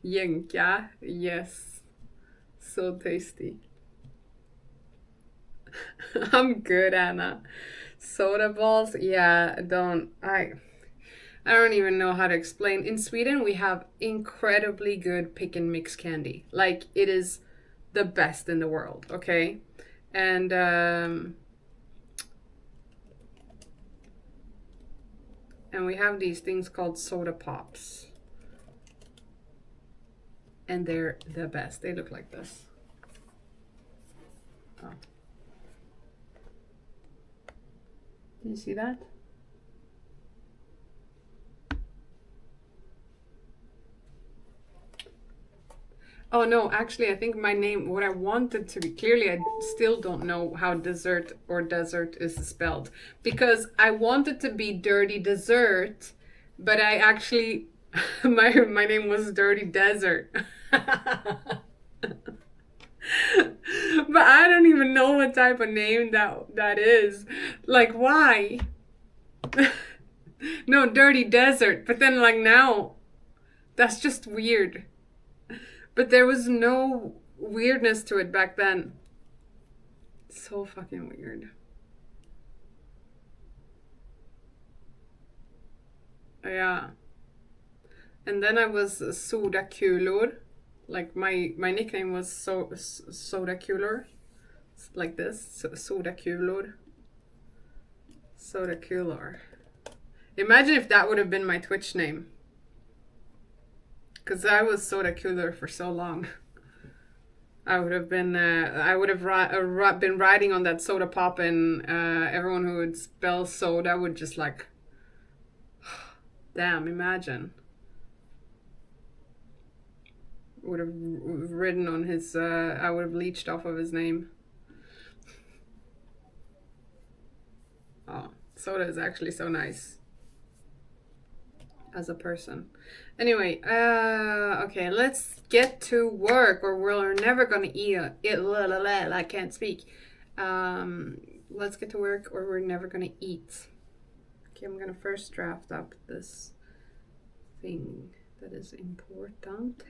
Jänka, yes. So tasty. I'm good, Anna. Soda balls, yeah, I don't even know how to explain. In Sweden, we have incredibly good pick and mix candy. Like, it is the best in the world, okay? And we have these things called soda pops. And they're the best. They look like this. Oh. Can you see that? Oh no, actually I think my name, what I wanted to be, clearly I still don't know how dessert or desert is spelled. Because I wanted to be dirty dessert, but I actually, my name was Dirty Desert. But I don't even know what type of name that is. Like, why? No, Dirty Desert. But then, like, now, that's just weird. But there was no weirdness to it back then. So fucking weird. Yeah. And then I was Sodakulor. Like my nickname was Sodakulor. Like this. Sodakulor. Sodakulor. Imagine if that would have been my Twitch name. Because I was Sodakulor for so long. I would have been been riding on that soda pop, and everyone who would spell soda would just like, damn, imagine. would have written on his. I would have leached off of his name. Oh, Soda is actually so nice as a person. Anyway, okay, let's get to work, or we're never gonna eat it. I can't speak. Let's get to work, or we're never gonna eat. Okay, I'm gonna first draft up this thing that is important.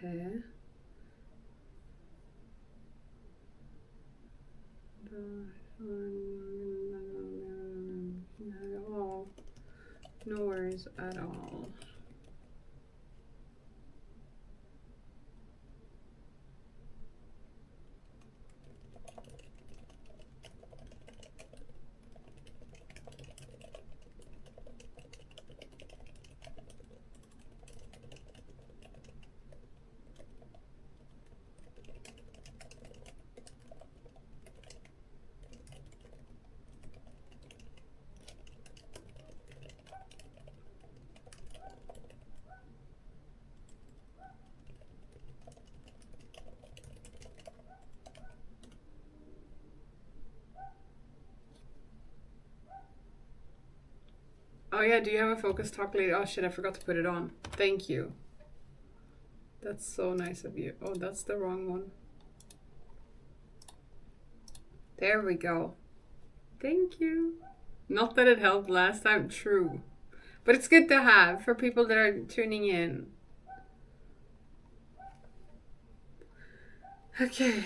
No worries at all. Oh yeah, do you have a focus talk later? Oh shit, I forgot to put it on. Thank you. That's so nice of you. Oh, that's the wrong one. There we go. Thank you. Not that it helped last time, true. But it's good to have for people that are tuning in. Okay.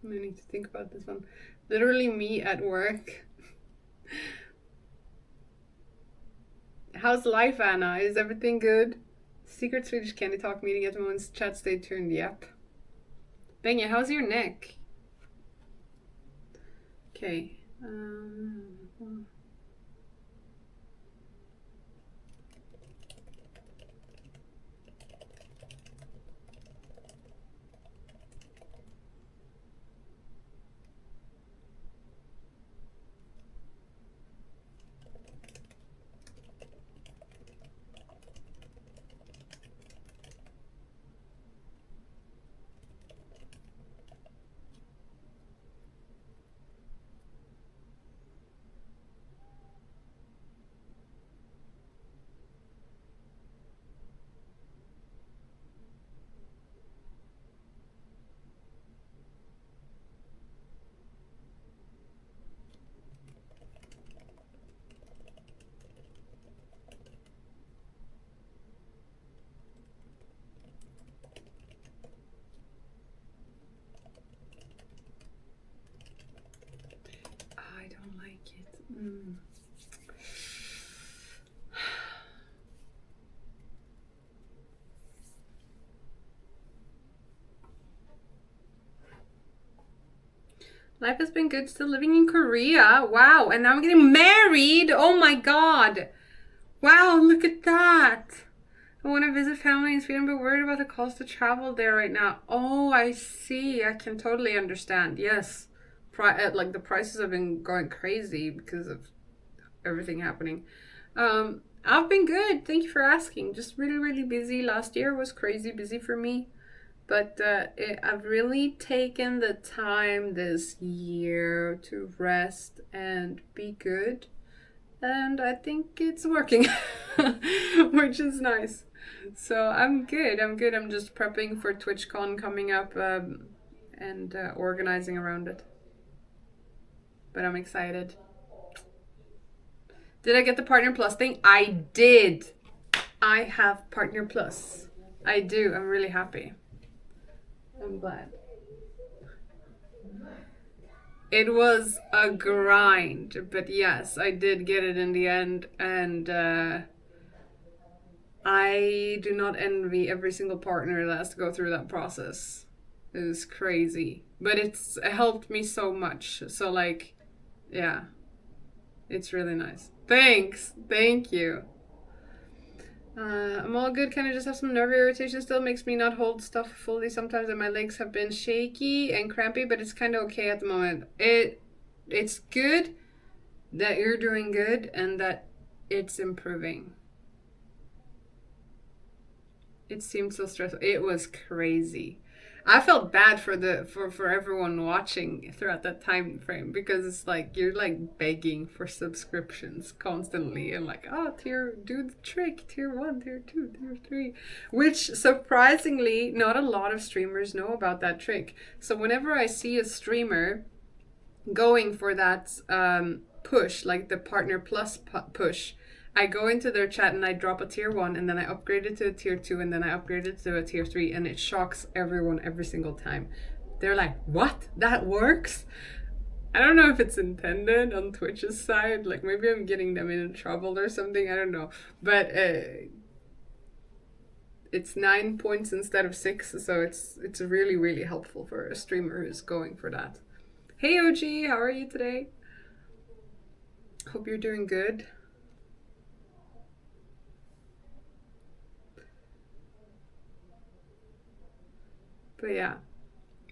I need to think about this one. Literally me at work. How's life, Anna? Is everything good? Secret Swedish Candy Talk meeting at the moment. Chat stay tuned. Yep. Benja, how's your neck? Okay. I don't like it. Life has been good, still living in Korea. Wow, and now I'm getting married. Oh my god. Wow, look at that. I want to visit family in Sweden, but worried about the cost to travel there right now. Oh, I see. I can totally understand. Yes. Like the prices have been going crazy because of everything happening. I've been good. Thank you for asking. Just really, really busy. Last year was crazy busy for me. But I've really taken the time this year to rest and be good. And I think it's working, which is nice. So I'm good. I'm good. I'm just prepping for TwitchCon coming up and organizing around it. But I'm excited. Did I get the Partner Plus thing? I did. I have Partner Plus. I do. I'm really happy. I'm glad. It was a grind, but yes, I did get it in the end, and I do not envy every single partner that has to go through that process. It was crazy, but it helped me so much. So like, yeah, it's really nice. Thanks, thank you. I'm all good. Kind of just have some nerve irritation still. Makes me not hold stuff fully sometimes, and my legs have been shaky and crampy, but it's kind of okay at the moment. It's good that you're doing good and that it's improving. It seemed so stressful. It was crazy. I felt bad for everyone watching throughout that time frame because it's like you're like begging for subscriptions constantly and like, oh, do the trick, tier 1, tier 2, tier 3, which surprisingly not a lot of streamers know about that trick. So whenever I see a streamer going for that push, like the Partner Plus push, I go into their chat and I drop a tier 1 and then I upgrade it to a tier 2 and then I upgrade it to a tier 3 and it shocks everyone every single time. They're like, what? That works? I don't know if it's intended on Twitch's side. Like maybe I'm getting them in trouble or something. I don't know. But it's 9 points instead of 6. So it's really, really helpful for a streamer who's going for that. Hey OG, how are you today? Hope you're doing good. But yeah.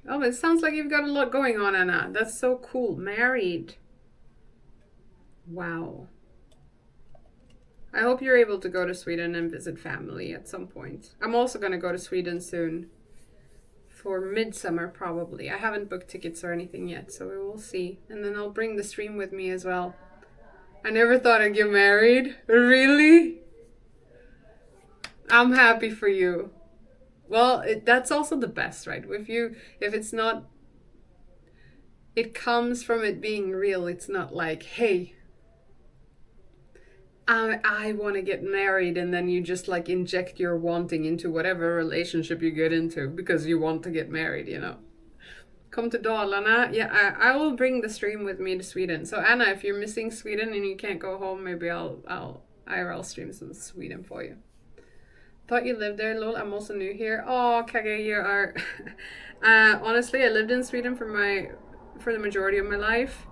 Oh, it sounds like you've got a lot going on, Anna. That's so cool. Married. Wow. I hope you're able to go to Sweden and visit family at some point. I'm also going to go to Sweden soon. For midsummer, probably. I haven't booked tickets or anything yet, so we will see. And then I'll bring the stream with me as well. I never thought I'd get married. Really? I'm happy for you. Well, that's also the best, right? If it's not, it comes from it being real. It's not like, hey, I want to get married, and then you just like inject your wanting into whatever relationship you get into because you want to get married, you know. Come to Dalarna. Yeah, I will bring the stream with me to Sweden. So Anna, if you're missing Sweden and you can't go home, maybe I'll IRL stream some Sweden for you. Thought you lived there, lol. I'm also new here. Oh, Kage, you are. Honestly, I lived in Sweden for the majority of my life,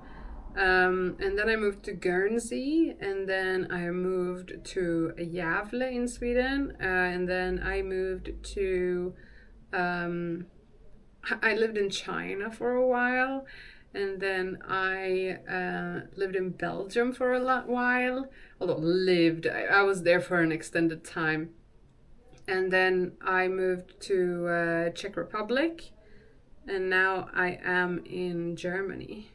and then I moved to Guernsey, and then I moved to Gävle in Sweden, and then I moved to. I lived in China for a while, and then I lived in Belgium for a while. Although lived, I was there for an extended time. And then I moved to Czech Republic, and now I am in Germany.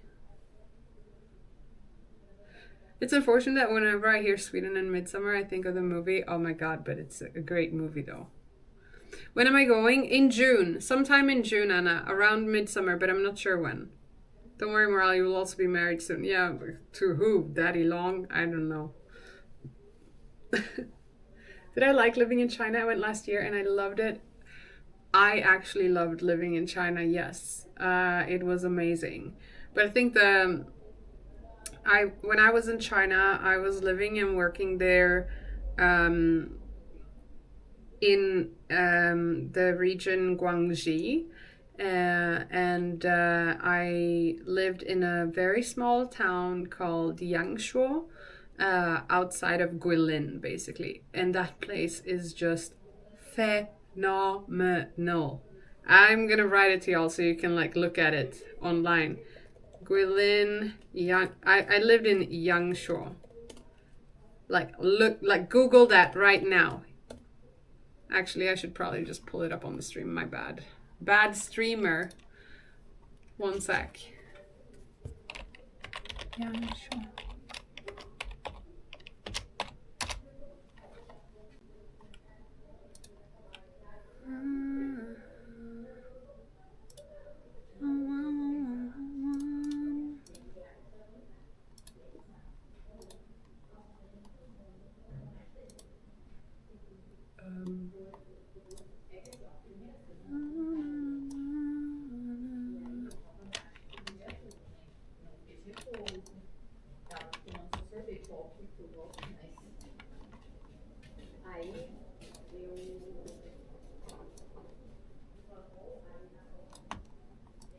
It's unfortunate that whenever I hear Sweden and Midsummer, I think of the movie. Oh my god, but it's a great movie though. When am I going? In June. Sometime in June, Anna. Around Midsummer, but I'm not sure when. Don't worry, Morale, you will also be married soon. Yeah, to who? Daddy Long? I don't know. Did I like living in China? I went last year and I loved it. I actually loved living in China, yes. It was amazing. But I think when I was in China, I was living and working there in the region Guangxi. And I lived in a very small town called Yangshuo. Outside of Guilin, basically. And that place is just phenomenal. I'm gonna write it to y'all so you can like look at it online. Guilin, I lived in Yangshuo. Like Google that right now. Actually, I should probably just pull it up on the stream. My bad. Bad streamer. One sec. Yangshuo.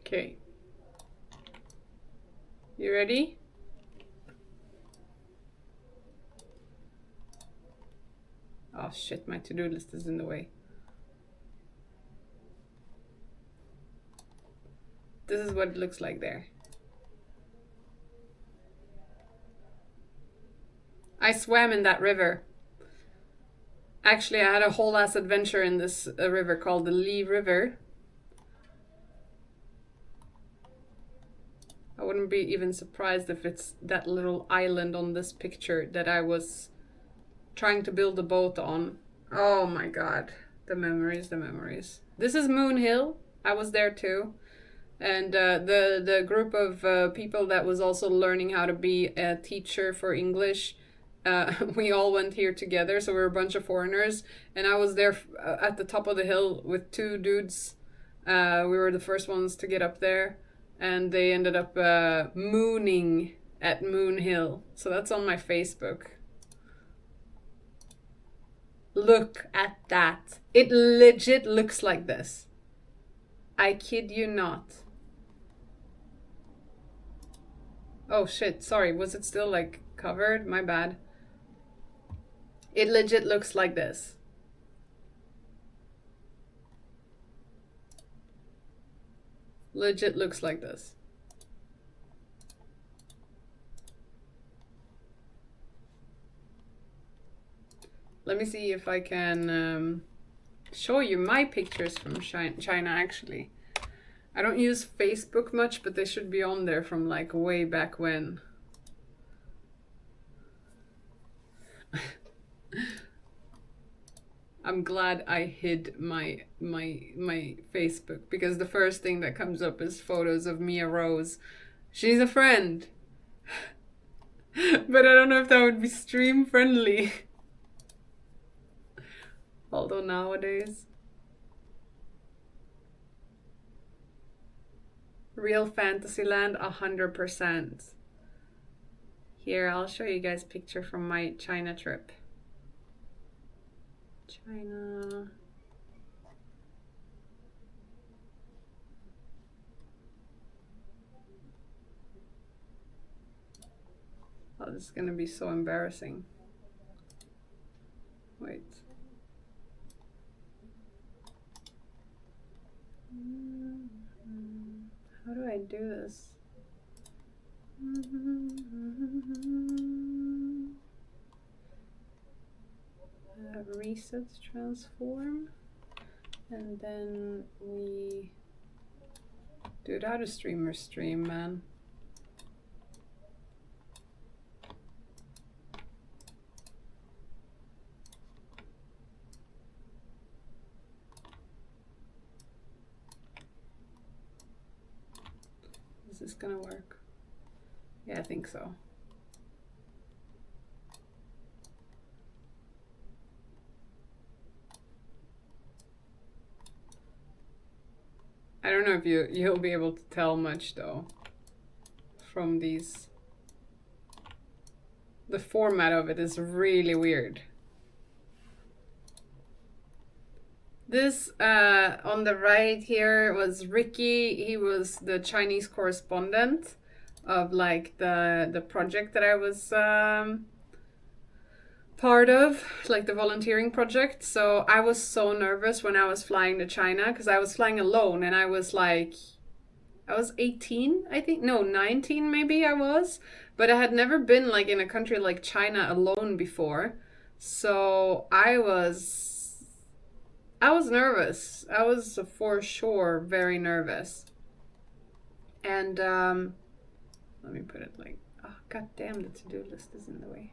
Okay. You ready? Oh shit, my to-do list is in the way. This is what it looks like there. I swam in that river. Actually, I had a whole ass adventure in this river called the Lee River. I wouldn't be even surprised if it's that little island on this picture that I was trying to build a boat on. Oh my god. The memories, the memories. This is Moon Hill. I was there too. And the group of people that was also learning how to be a teacher for English, we all went here together. So we were a bunch of foreigners. And I was there at the top of the hill with two dudes. We were the first ones to get up there. And they ended up mooning at Moon Hill. So that's on my Facebook. Look at that. It legit looks like this. I kid you not. Oh shit, sorry. Was it still like covered? My bad. It legit looks like this. Legit looks like this. Let me see if I can show you my pictures from China actually. I don't use Facebook much, but they should be on there from like way back when. I'm glad I hid my Facebook, because the first thing that comes up is photos of Mia Rose. She's a friend. But I don't know if that would be stream friendly. Although nowadays. Real Fantasyland, 100%. Here, I'll show you guys a picture from my China trip. China. Oh, this is gonna be so embarrassing. Wait. How do I do this? Reset transform, and then we do it how do streamers stream, man. Is this gonna work? Yeah, I think so. I don't know if you'll be able to tell much though from these. The format of it is really weird. This on the right here was Ricky. He was the Chinese correspondent of like the project that I was part of, like the volunteering project. So I was so nervous when I was flying to China, because I was flying alone, and I was 18, I think. No, 19 maybe I was. But I had never been like in a country like China alone before. So I was nervous. I was for sure very nervous. And let me put it like, oh god damn, the to-do list is in the way.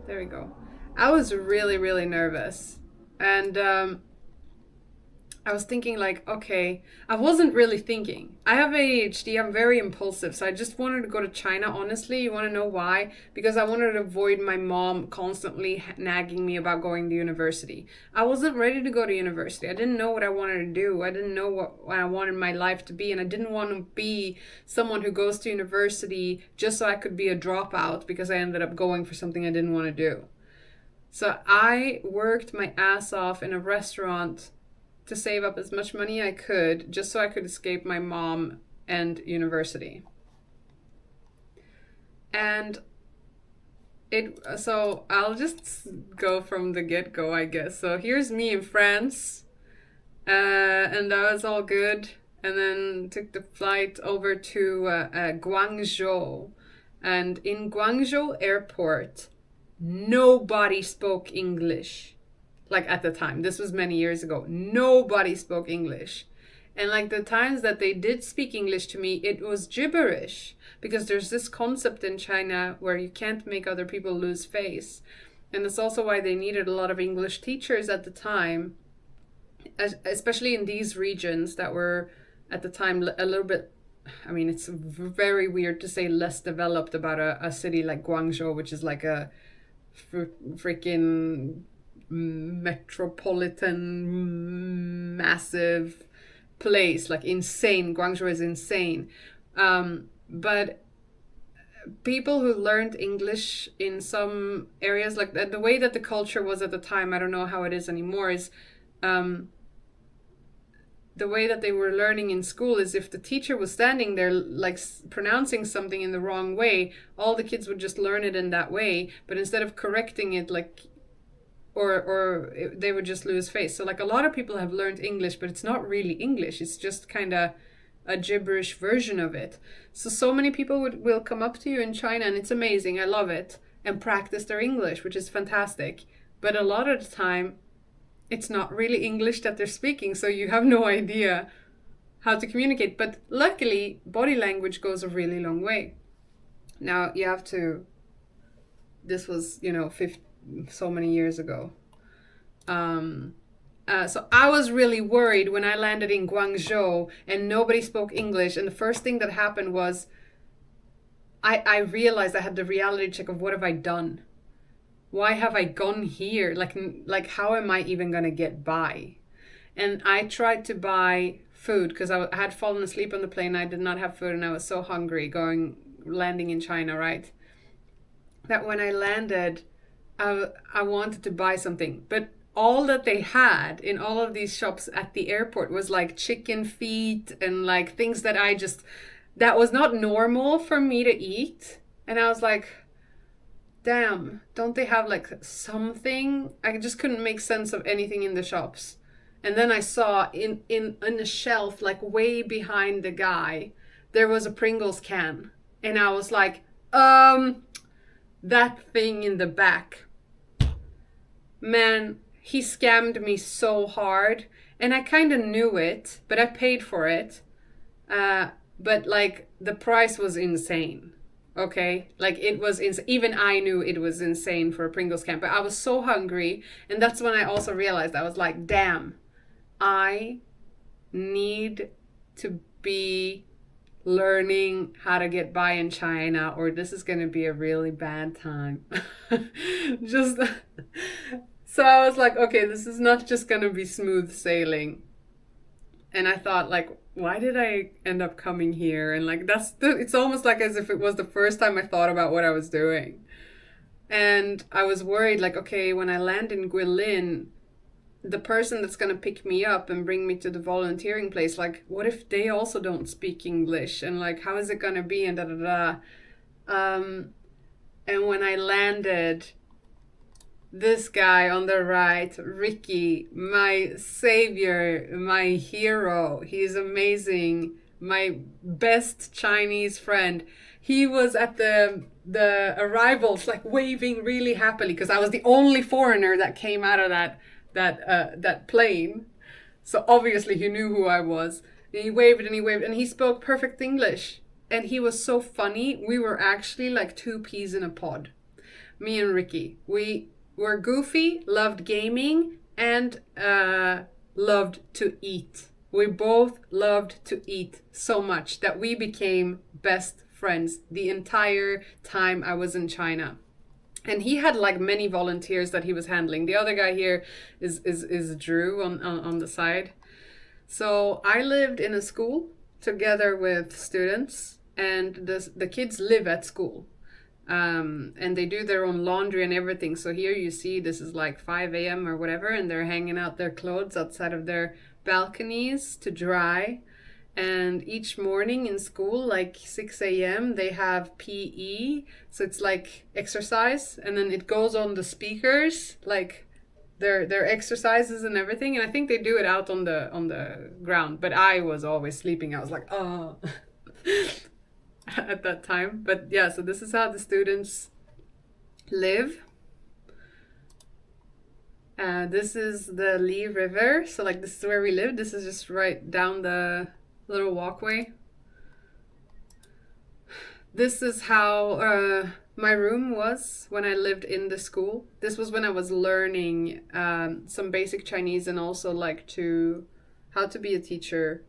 There we go. I was really, really nervous. And I was thinking like, okay, I wasn't really thinking. I have ADHD, I'm very impulsive, so I just wanted to go to China, honestly. You want to know why? Because I wanted to avoid my mom constantly nagging me about going to university. I wasn't ready to go to university. I didn't know what I wanted to do. I didn't know what I wanted my life to be, and I didn't want to be someone who goes to university just so I could be a dropout, because I ended up going for something I didn't want to do. So I worked my ass off in a restaurant to save up as much money I could just so I could escape my mom and university. And so I'll just go from the get-go, I guess. So here's me in France, and that was all good. And then took the flight over to Guangzhou. And in Guangzhou airport, nobody spoke English. Like at the time, this was many years ago, nobody spoke English. And like the times that they did speak English to me, it was gibberish. Because there's this concept in China where you can't make other people lose face. And that's also why they needed a lot of English teachers at the time, especially in these regions that were at the time a little bit, I mean, it's very weird to say less developed about a city like Guangzhou, which is like a freaking metropolitan massive place, like insane. Guangzhou is insane. But people who learned English in some areas, like the way that the culture was at the time, I don't know how it is anymore, is the way that they were learning in school is if the teacher was standing there like pronouncing something in the wrong way, all the kids would just learn it in that way, but instead of correcting it, like they would just lose face. So like a lot of people have learned English, but it's not really English, it's just kind of a gibberish version of it. So many people will come up to you in China, and it's amazing, I love it, and practice their English, which is fantastic. But a lot of the time, it's not really English that they're speaking, so you have no idea how to communicate. But luckily, body language goes a really long way. Now, you have to... This was, so many years ago. So I was really worried when I landed in Guangzhou and nobody spoke English. And the first thing that happened was I realized I had the reality check of what have I done? Why have I gone here? Like how am I even going to get by? And I tried to buy food because I had fallen asleep on the plane. I did not have food and I was so hungry landing in China, right? That when I landed, I wanted to buy something. But all that they had in all of these shops at the airport was like chicken feet and like things that was not normal for me to eat. And I was like, damn, don't they have like something? I just couldn't make sense of anything in the shops. And then I saw in a shelf, like way behind the guy, there was a Pringles can. And I was like, that thing in the back. Man, he scammed me so hard, and I kind of knew it, but I paid for it. But like the price was insane. Okay, like it was even I knew it was insane for a Pringles can, but I was so hungry, and that's when I also realized I was like, damn, I need to be learning how to get by in China, or this is going to be a really bad time. Just so I was like, okay, this is not just going to be smooth sailing. And I thought, like, why did I end up coming here? And like it's almost like as if it was the first time I thought about what I was doing. And I was worried, like, okay, when I land in Guilin, the person that's going to pick me up and bring me to the volunteering place, like, what if they also don't speak English? And like, how is it going to be? And and when I landed, this guy on the right, Ricky, my savior, my hero, he's amazing, my best Chinese friend. He was at the arrivals, like waving really happily, because I was the only foreigner that came out of that plane. So obviously he knew who I was. And he waved and he waved, and he spoke perfect English. And he was so funny. We were actually like two peas in a pod. Me and Ricky. We were goofy, loved gaming, and loved to eat. We both loved to eat so much that we became best friends the entire time I was in China. And he had like many volunteers that he was handling. The other guy here is Drew on the side. So I lived in a school together with students, and the kids live at school. And they do their own laundry and everything. So here you see this is like 5 a.m. or whatever, and they're hanging out their clothes outside of their balconies to dry. And each morning in school, like 6 a.m., they have PE. So it's like exercise. And then it goes on the speakers, like their exercises and everything. And I think they do it out on the ground. But I was always sleeping. I was like, oh, at that time. But yeah, so this is how the students live. This is the Lee River. So like this is where we live. This is just right down the little walkway. This is how my room was when I lived in the school. This was when I was learning some basic Chinese and also like how to be a teacher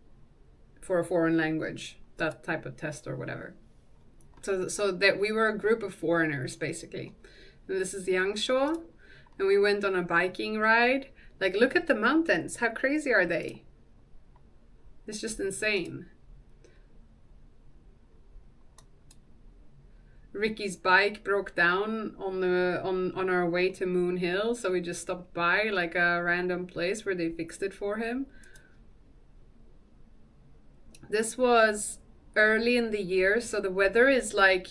for a foreign language, that type of test or whatever. So that we were a group of foreigners basically. And this is Yangshuo, and we went on a biking ride. Like, look at the mountains. How crazy are they? It's just insane. Ricky's bike broke down on our way to Moon Hill, so we just stopped by like a random place where they fixed it for him. This was early in the year, so the weather is like,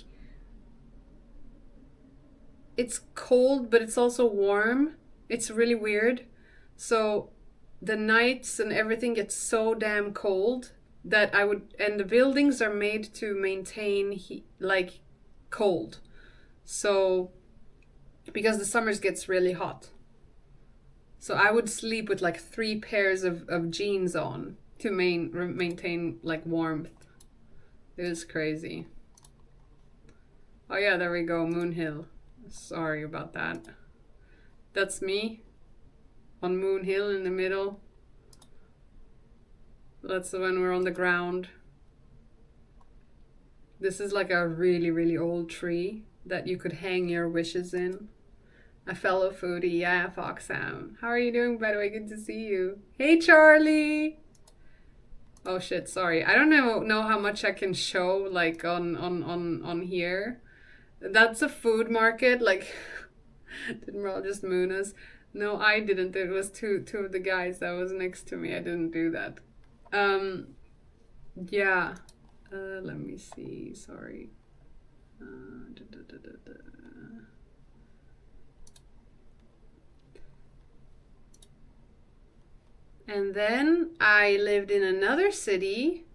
it's cold, but it's also warm. It's really weird. So the nights and everything gets so damn cold that and the buildings are made to maintain like cold. So because the summers gets really hot. So I would sleep with like 3 pairs of jeans on to maintain like warmth. It was crazy. Oh yeah, there we go, Moon Hill. Sorry about that. That's me on Moon Hill in the middle. That's when we're on the ground. This is like a really, really old tree that you could hang your wishes in. A fellow foodie, yeah, Foxhound. How are you doing, by the way? Good to see you. Hey, Charlie! Oh shit, sorry. I don't know how much I can show like on here. That's a food market, like didn't Merle just moon us? No, I didn't. It was two of the guys that was next to me. I didn't do that. Yeah. Let me see. Sorry. And then I lived in another city,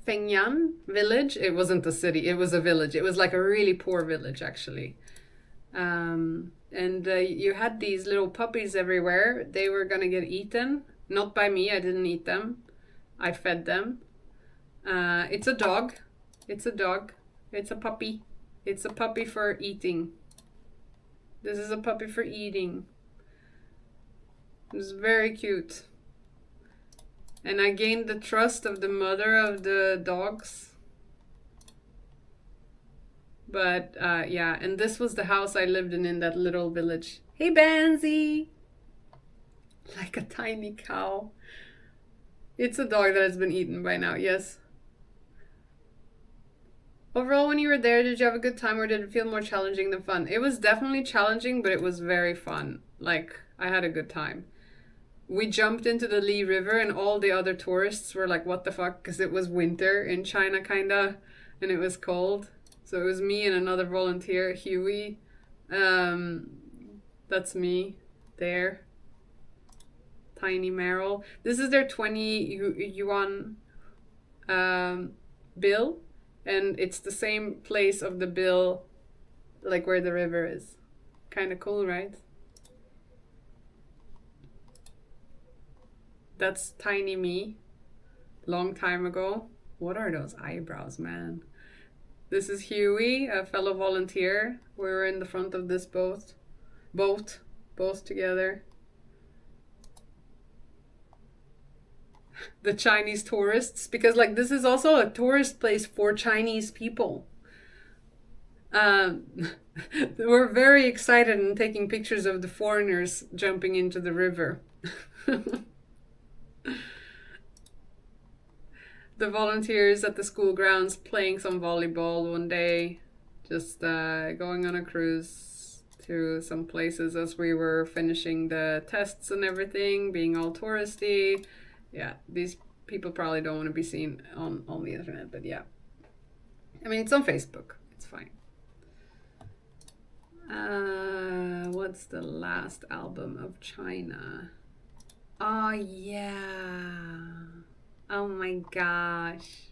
Fengyan village. It wasn't a city, it was a village. It was like a really poor village, actually. And you had these little puppies everywhere. They were gonna get eaten. Not by me, I didn't eat them. I fed them. It's a dog. It's a dog. It's a puppy. It's a puppy for eating. This is a puppy for eating. It's very cute. And I gained the trust of the mother of the dogs. But yeah, and this was the house I lived in that little village. Hey, Banzi! Like a tiny cow. It's a dog that has been eaten by now, yes. Overall, when you were there, did you have a good time or did it feel more challenging than fun? It was definitely challenging, but it was very fun. Like, I had a good time. We jumped into the Lee River and all the other tourists were like, what the fuck? Because it was winter in China, kinda, and it was cold. So it was me and another volunteer, Huey. That's me there. Tiny Meryl. This is their 20 yuan bill. And it's the same place of the bill, like where the river is. Kind of cool, right? That's tiny me. Long time ago. What are those eyebrows, man? This is Huey, a fellow volunteer. We were in the front of this boat. Both together. The Chinese tourists, because like this is also a tourist place for Chinese people. We're very excited and taking pictures of the foreigners jumping into the river. The volunteers at the school grounds playing some volleyball one day, just going on a cruise to some places as we were finishing the tests and everything, being all touristy. Yeah, these people probably don't want to be seen on the internet, but yeah. I mean, it's on Facebook. It's fine. What's the last album of China? Oh, yeah. Oh my gosh.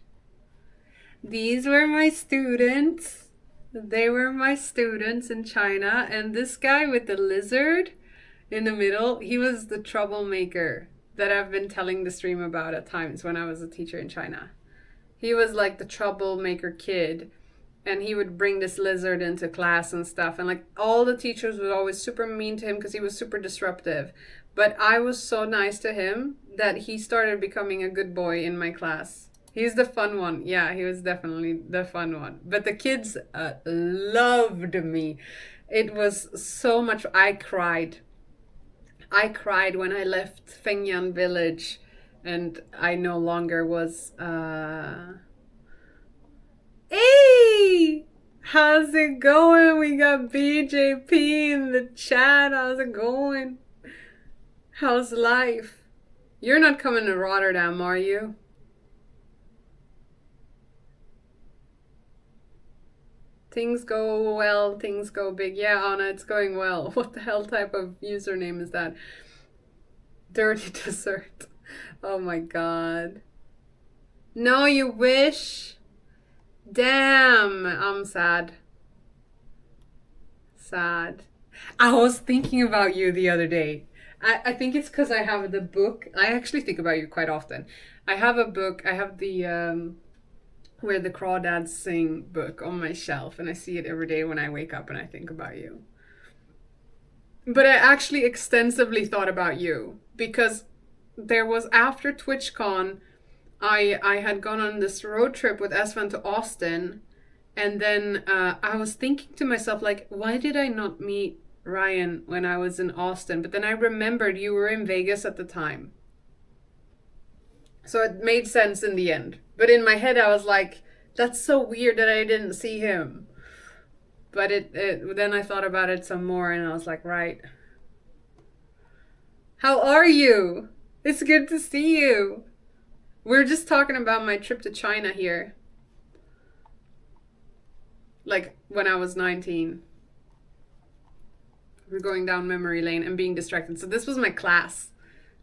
These were my students. They were my students in China. And this guy with the lizard in the middle, he was the troublemaker that I've been telling the stream about at times when I was a teacher in China. He was like the troublemaker kid. And he would bring this lizard into class and stuff. And like all the teachers were always super mean to him because he was super disruptive. But I was so nice to him that he started becoming a good boy in my class. He's the fun one. Yeah, he was definitely the fun one. But the kids loved me. It was so much. I cried. I cried when I left Fengyan village and I no longer was... Hey! How's it going? We got BJP in the chat. How's it going? How's life? You're not coming to Rotterdam, are you? Things go well, things go big. Yeah, Anna, it's going well. What the hell type of username is that? Dirty dessert. Oh my god. No, you wish. Damn, I'm sad. Sad. I was thinking about you the other day. I think it's because I have the book. I actually think about you quite often. I have a book. I have the Where the Crawdads Sing book on my shelf. And I see it every day when I wake up and I think about you. But I actually extensively thought about you. Because there was after TwitchCon... I had gone on this road trip with Esvan to Austin, and then I was thinking to myself, like, why did I not meet Ryan when I was in Austin? But then I remembered you were in Vegas at the time. So it made sense in the end. But in my head, I was like, that's so weird that I didn't see him. But then I thought about it some more, and I was like, right. How are you? It's good to see you. We're just talking about my trip to China here. Like when I was 19. We're going down memory lane and being distracted. So this was my class.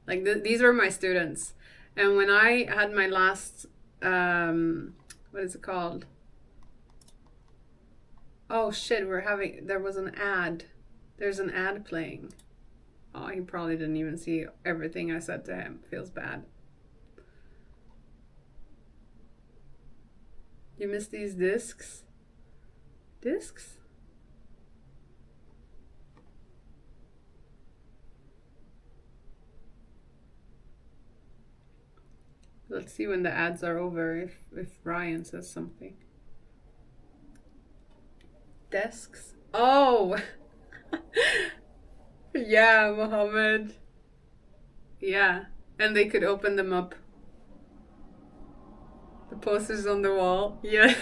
Like these were my students. And when I had my last, what is it called? Oh shit, there was an ad. There's an ad playing. Oh, he probably didn't even see everything I said to him. Feels bad. You miss these discs? Discs? Let's see when the ads are over if Ryan says something. Desks? Oh! Yeah, Mohammed. Yeah, and they could open them up. The posters on the wall. Yeah.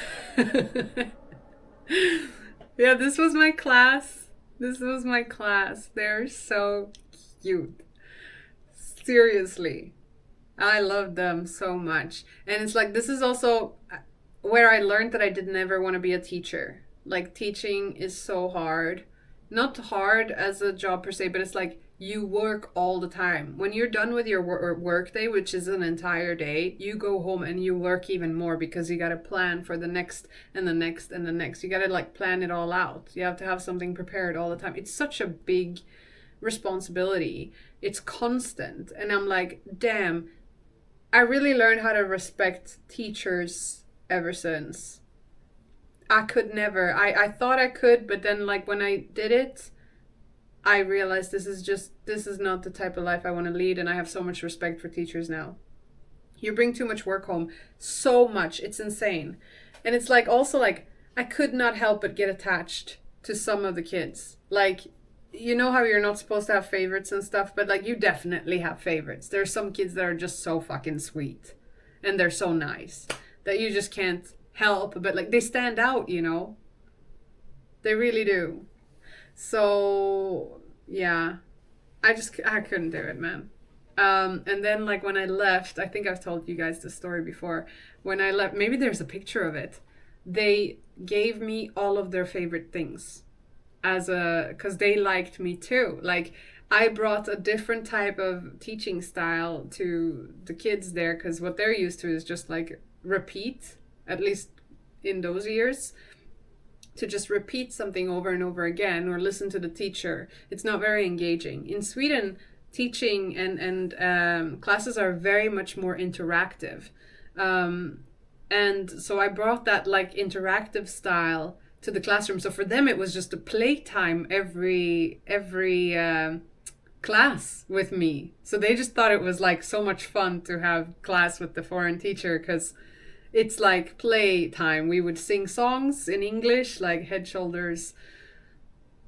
Yeah, this was my class. This was my class. They're so cute. Seriously. I love them so much. And it's like, this is also where I learned that I did never want to be a teacher. Like, teaching is so hard. Not hard as a job per se, but it's like, you work all the time. When you're done with your work day, which is an entire day, you go home and you work even more because you got to plan for the next and the next and the next. You got to like plan it all out. You have to have something prepared all the time. It's such a big responsibility. It's constant. And I'm like, damn, I really learned how to respect teachers ever since. I could never. I thought I could, but then like when I did it, I realized this is not the type of life I want to lead, and I have so much respect for teachers now. You bring too much work home. So much. It's insane. And it's like also like I could not help but get attached to some of the kids. Like, you know how you're not supposed to have favorites and stuff, but like you definitely have favorites. There's some kids that are just so fucking sweet and they're so nice that you just can't help but like they stand out, you know? They really do. So yeah, I couldn't do it, man. And then like when I left, I think I've told you guys the story before. When I left, maybe there's a picture of it. They gave me all of their favorite things as a because they liked me too. Like I brought a different type of teaching style to the kids there because what they're used to is just like repeat, at least in those years, to just repeat something over and over again or listen to the teacher. It's not very engaging. In Sweden, teaching and classes are very much more interactive. And so I brought that like interactive style to the classroom. So for them, it was just a playtime every class with me. So they just thought it was like so much fun to have class with the foreign teacher because it's like playtime. We would sing songs in English, like head, shoulders,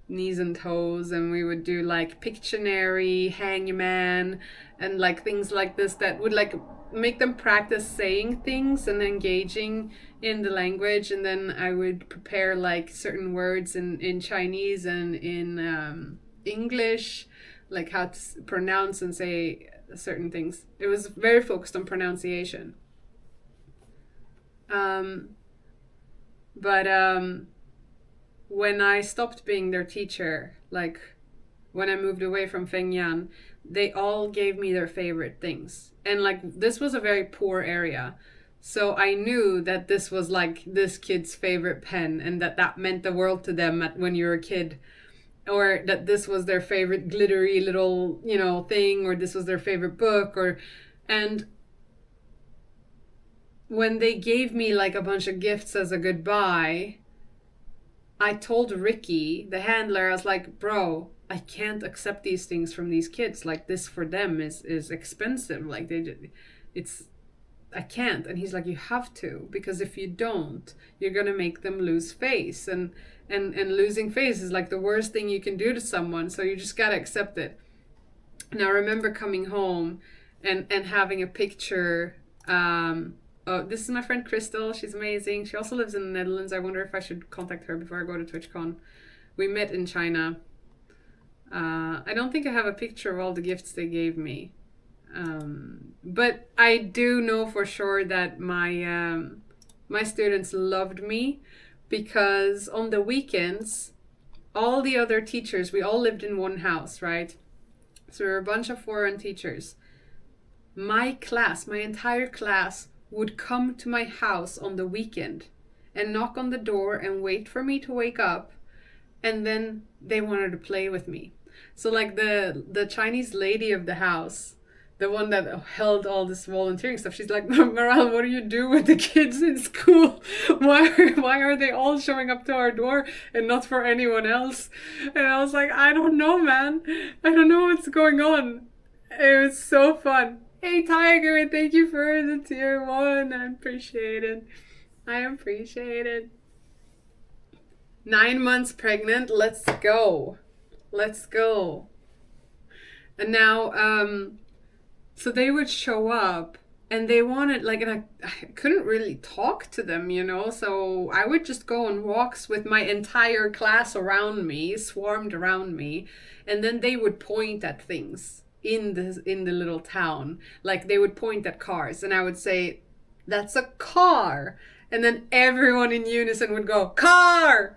knees and toes, and we would do like Pictionary, Hangman, and like things like this that would like make them practice saying things and engaging in the language. And then I would prepare like certain words in Chinese and in English, like how to pronounce and say certain things. It was very focused on pronunciation. But when I stopped being their teacher, like when I moved away from Fengyan, they all gave me their favorite things. And like this was a very poor area. So I knew that this was like this kid's favorite pen and that meant the world to them when you were a kid. Or that this was their favorite glittery little, thing, or this was their favorite book, and when they gave me like a bunch of gifts as a goodbye, I told Ricky, the handler, I was like, bro, I can't accept these things from these kids. Like this for them is expensive. Like I can't. And he's like, you have to, because if you don't, you're gonna make them lose face. And losing face is like the worst thing you can do to someone. So you just gotta accept it. And I remember coming home and having a picture. Oh, this is my friend Crystal. She's amazing. She also lives in the Netherlands. I wonder if I should contact her before I go to TwitchCon. We met in China. I don't think I have a picture of all the gifts they gave me. But I do know for sure that my students loved me because on the weekends, all the other teachers, we all lived in one house, right? So we were a bunch of foreign teachers. My entire class would come to my house on the weekend and knock on the door and wait for me to wake up, and then they wanted to play with me. So like the Chinese lady of the house, the one that held all this volunteering stuff, she's like, Maral, what do you do with the kids in school? Why are they all showing up to our door and not for anyone else? And I was like, I don't know, man. I don't know what's going on. It was so fun. Hey Tiger, thank you for the tier 1. I appreciate it. 9 months pregnant. Let's go. And now, so they would show up and they wanted and I couldn't really talk to them, so I would just go on walks with my entire class around me, swarmed around me, and then they would point at things in the little town. Like they would point at cars and I would say, that's a car, and then everyone in unison would go, car.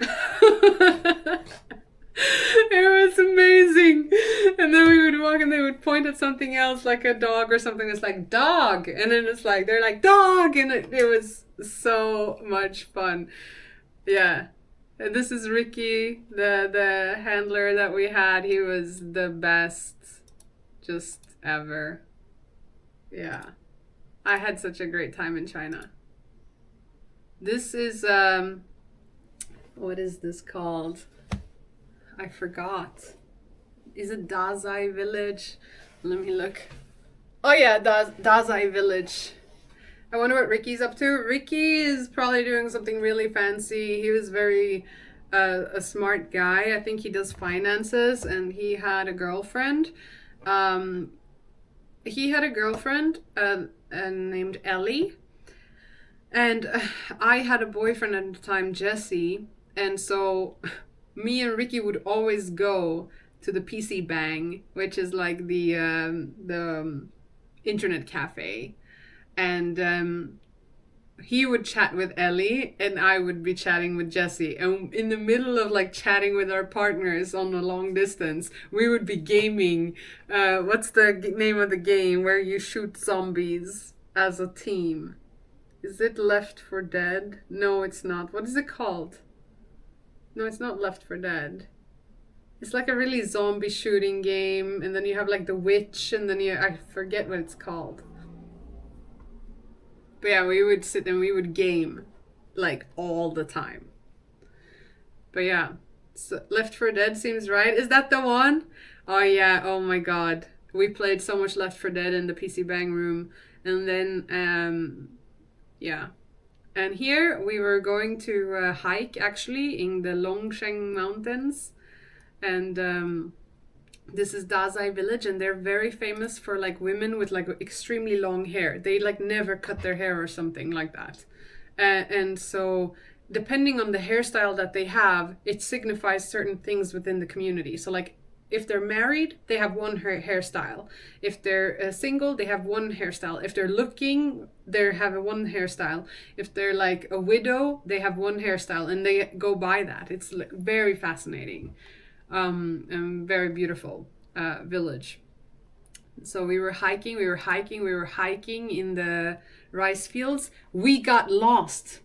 It was amazing. And then we would walk and they would point at something else, like a dog or something that's like dog, and then it's like they're like dog, and it was so much fun. Yeah. And this is Ricky, the handler that we had. He was the best just ever. Yeah. I had such a great time in China. This is what is this called? I forgot. Is it Dazai Village? Let me look. Oh yeah, Dazai Village. I wonder what Ricky's up to. Ricky is probably doing something really fancy. He was very a smart guy. I think he does finances, and he had a girlfriend. He had a girlfriend named Ellie, and I had a boyfriend at the time, Jesse, and so me and Ricky would always go to the PC Bang, which is like the internet cafe, and he would chat with Ellie and I would be chatting with Jesse, and in the middle of like chatting with our partners on a long distance, we would be gaming. What's the name of the game where you shoot zombies as a team? Is it Left 4 Dead? No, it's not. What is it called? No, it's not Left 4 Dead. It's like a really zombie shooting game, and then you have like the witch, and then I forget what it's called. But yeah, we would sit and we would game like all the time. But yeah, so Left 4 Dead seems right. Is that the one? Oh yeah, oh my god. We played so much Left 4 Dead in the PC Bang room. And then, yeah. And here we were going to hike actually in the Longsheng Mountains. And this is Dazai village, and they're very famous for like women with like extremely long hair. They like never cut their hair or something like that. And so depending on the hairstyle that they have, it signifies certain things within the community. So like if they're married, they have one hairstyle. If they're single, they have one hairstyle. If they're looking, they have one hairstyle. If they're like a widow, they have one hairstyle, and they go by that. It's very fascinating. And very beautiful village. So we were hiking in the rice fields. We got lost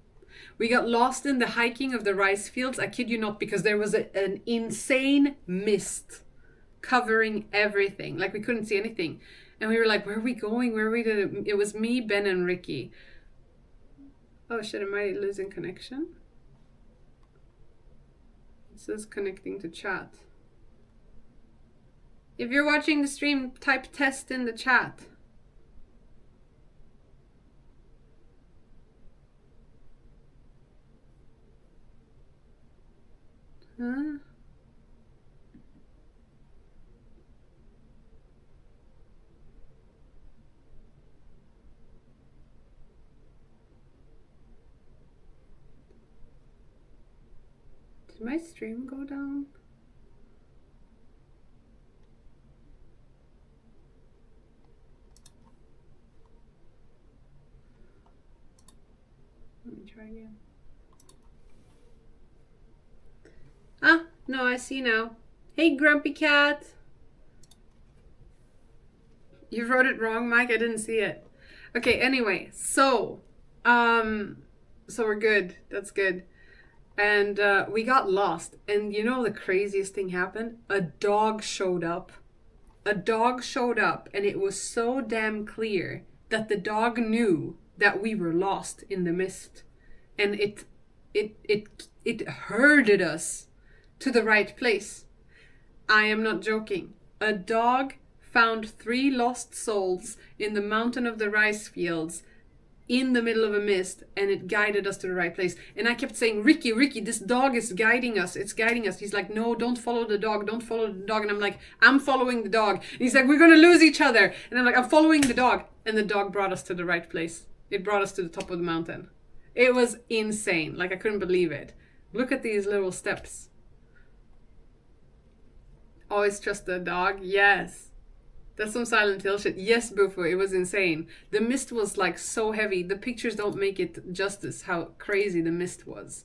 in the hiking of the rice fields. I kid you not, because there was an insane mist covering everything. Like we couldn't see anything, and we were like, where are we going? It was me, Ben, and Ricky. Oh shit, am I losing connection? It says connecting to chat. If you're watching the stream, type test in the chat. Huh? Did my stream go down? Let me try again. Ah, no, I see now. Hey, Grumpy Cat. You wrote it wrong, Mike. I didn't see it. Okay, anyway, so we're good. That's good. And we got lost. And you know the craziest thing happened? A dog showed up. A dog showed up, and it was so damn clear that the dog knew that we were lost in the mist. And it herded us to the right place. I am not joking. A dog found 3 lost souls in the mountain of the rice fields in the middle of a mist, and it guided us to the right place. And I kept saying, Ricky, this dog is guiding us. It's guiding us. He's like, no, don't follow the dog. Don't follow the dog. And I'm like, I'm following the dog. And he's like, we're going to lose each other. And I'm like, I'm following the dog. And the dog brought us to the right place. It brought us to the top of the mountain. It was insane. Like, I couldn't believe it. Look at these little steps. Always trust the dog. Yes. That's some Silent Hill shit. Yes, Bufo, it was insane. The mist was like so heavy. The pictures don't make it justice how crazy the mist was.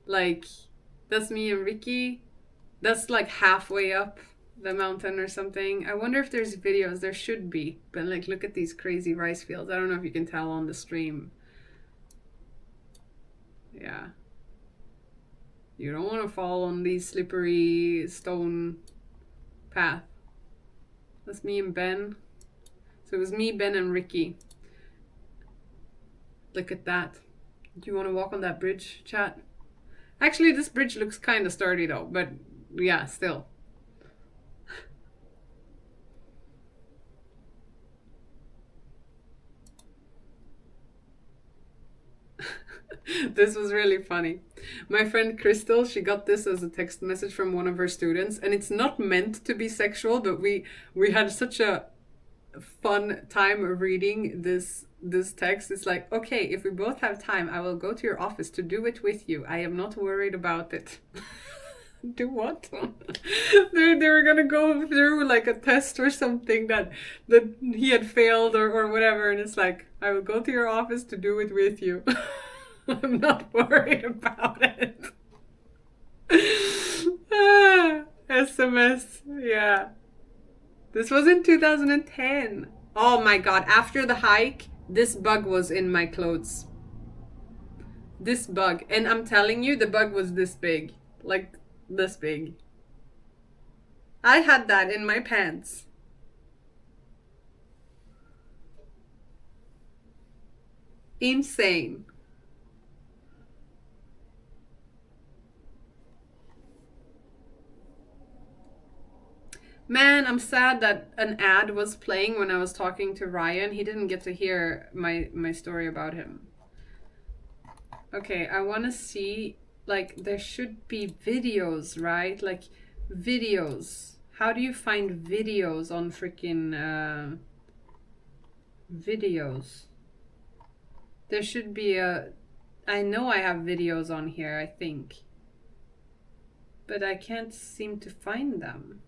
Like, that's me and Ricky. That's like halfway up the mountain or something. I wonder if there's videos. There should be. But like, look at these crazy rice fields. I don't know if you can tell on the stream. Yeah. You don't want to fall on these slippery stone path. That's me and Ben. So it was me, Ben, and Ricky. Look at that. Do you want to walk on that bridge, chat? Actually, this bridge looks kind of sturdy though, but yeah, still. This was really funny. My friend Crystal, she got this as a text message from one of her students, and it's not meant to be sexual, but we had such a fun time reading this text. It's like, okay, if we both have time, I will go to your office to do it with you. I am not worried about it. Do what? They were gonna go through like a test or something that he had failed or whatever, and it's like, I will go to your office to do it with you. I'm not worried about it. SMS, yeah. This was in 2010. Oh my god, after the hike, this bug was in my clothes. This bug. And I'm telling you, the bug was this big. Like, this big. I had that in my pants. Insane. Man, I'm sad that an ad was playing when I was talking to Ryan. He didn't get to hear my story about him. Okay, I want to see, like, there should be videos, right? Like, videos. How do you find videos on freaking videos? There should be a... I know I have videos on here, I think. But I can't seem to find them.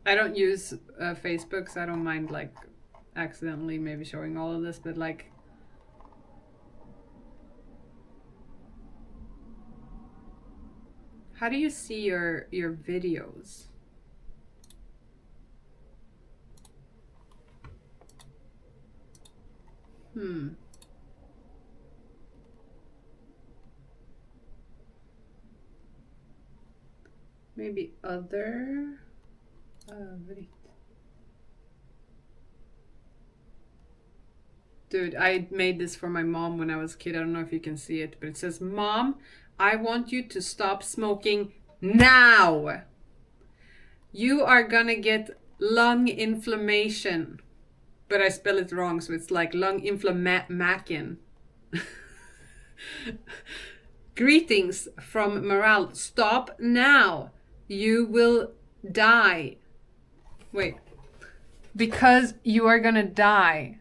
I don't use Facebook, so I don't mind, like, accidentally maybe showing all of this, but, like... How do you see your videos? Maybe other... Dude, I made this for my mom when I was a kid. I don't know if you can see it, but it says, Mom, I want you to stop smoking now. You are gonna get lung inflammation. But I spell it wrong, so it's like lung inflammation. Greetings from Morale. Stop now. You will die. Wait. Because you are gonna die.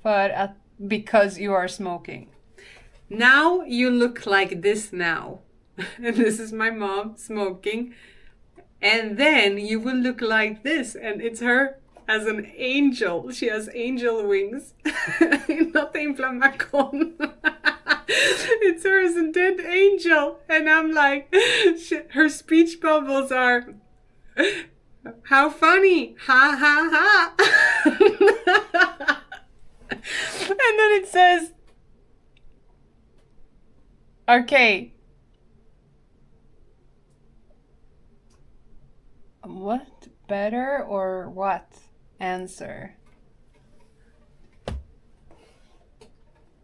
But because you are smoking. Now you look like this now. And this is my mom smoking. And then you will look like this. And it's her as an angel. She has angel wings. Not the inflammation. It's her as a dead angel. And I'm like, her speech bubbles are, how funny. Ha ha ha. And then it says, okay. What? Better or what? Answer.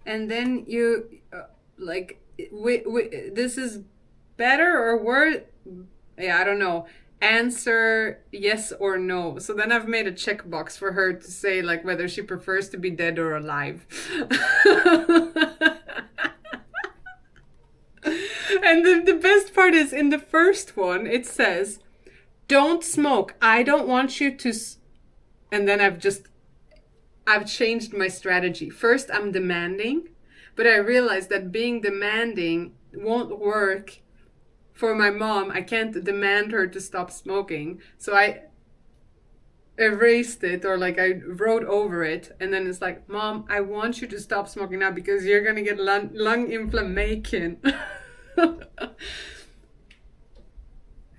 And then you, like, this is better or worse? Yeah, I don't know. Answer yes or no. So then I've made a checkbox for her to say, like, whether she prefers to be dead or alive. And the best part is, in the first one, it says, don't smoke. I don't want you to... And then I've changed my strategy. First, I'm demanding, but I realized that being demanding won't work for my mom. I can't demand her to stop smoking. So I erased it, or like I wrote over it, and then it's like, Mom, I want you to stop smoking now because you're gonna get lung inflammation.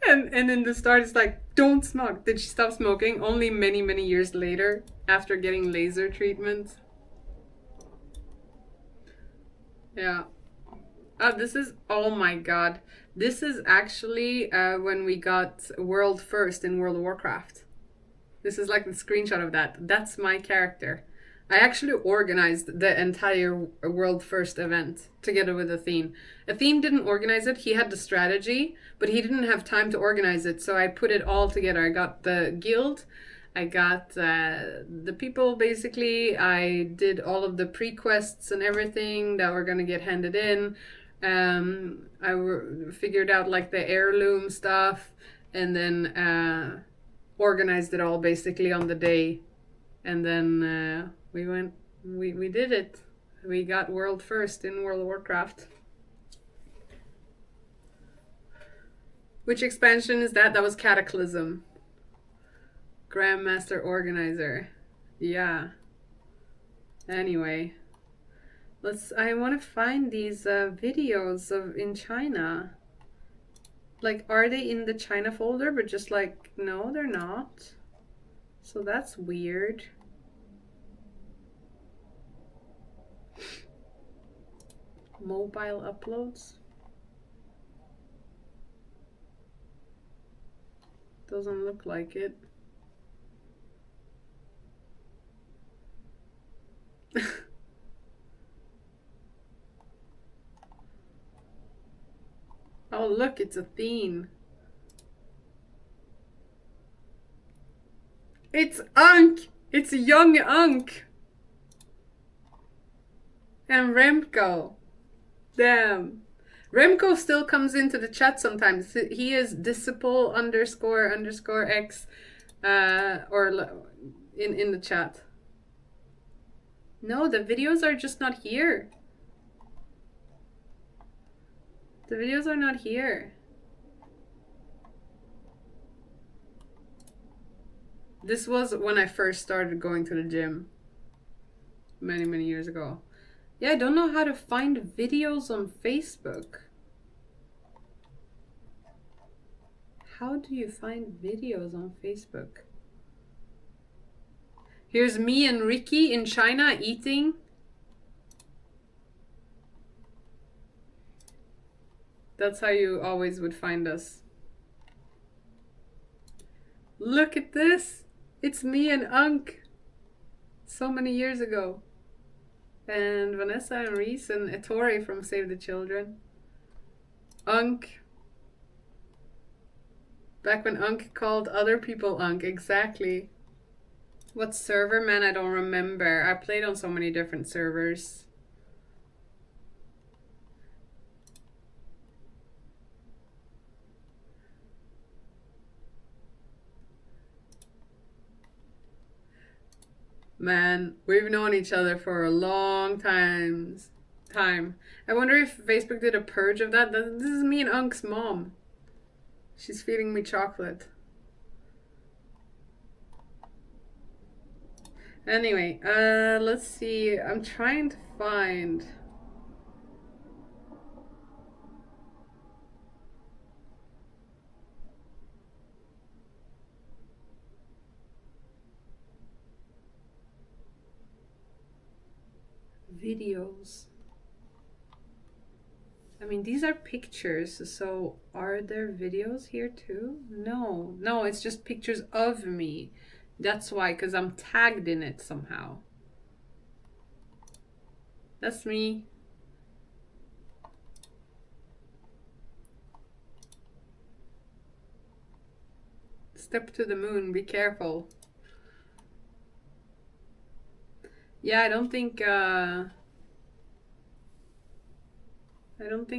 And in the start, it's like, don't smoke. Did she stop smoking? Only many, many years later, after getting laser treatment. Yeah. This is, oh my god. This is actually when we got world first in World of Warcraft. This is like the screenshot of that. That's my character. I actually organized the entire world first event together with Athene. Athene didn't organize it. He had the strategy, but he didn't have time to organize it. So I put it all together. I got the guild. I got the people, basically. I did all of the pre-quests and everything that were going to get handed in. I figured out like the heirloom stuff, and then organized it all basically on the day And then we did it. We got world first in World of Warcraft. Which expansion is that? That was Cataclysm. Grandmaster Organizer. Yeah. Anyway. I want to find these videos of in China. Like, are they in the China folder? But just like, no, they're not. So that's weird. Mobile uploads. Doesn't look like it. Oh, look, it's a theme. It's Ankh! It's young Ankh! And Remco. Damn. Remco still comes into the chat sometimes. He is disciple _ X or in the chat. No, the videos are just not here. The videos are not here. This was when I first started going to the gym. Many, many years ago. Yeah, I don't know how to find videos on Facebook. How do you find videos on Facebook? Here's me and Ricky in China eating. That's how you always would find us. Look at this. It's me and Ankh. So many years ago. And Vanessa and Reese and Ettore from Save the Children. Ankh. Back when Ankh called other people Ankh. Exactly. What server? Man, I don't remember. I played on so many different servers. Man, we've known each other for a long time. I wonder if Facebook did a purge of that. This is me and Unkh's mom. She's feeding me chocolate. Anyway, let's see. I'm trying to find... videos. I mean, these are pictures, so are there videos here too? No, it's just pictures of me. That's why, because I'm tagged in it somehow. That's me. Step to the moon, be careful. Yeah, I don't think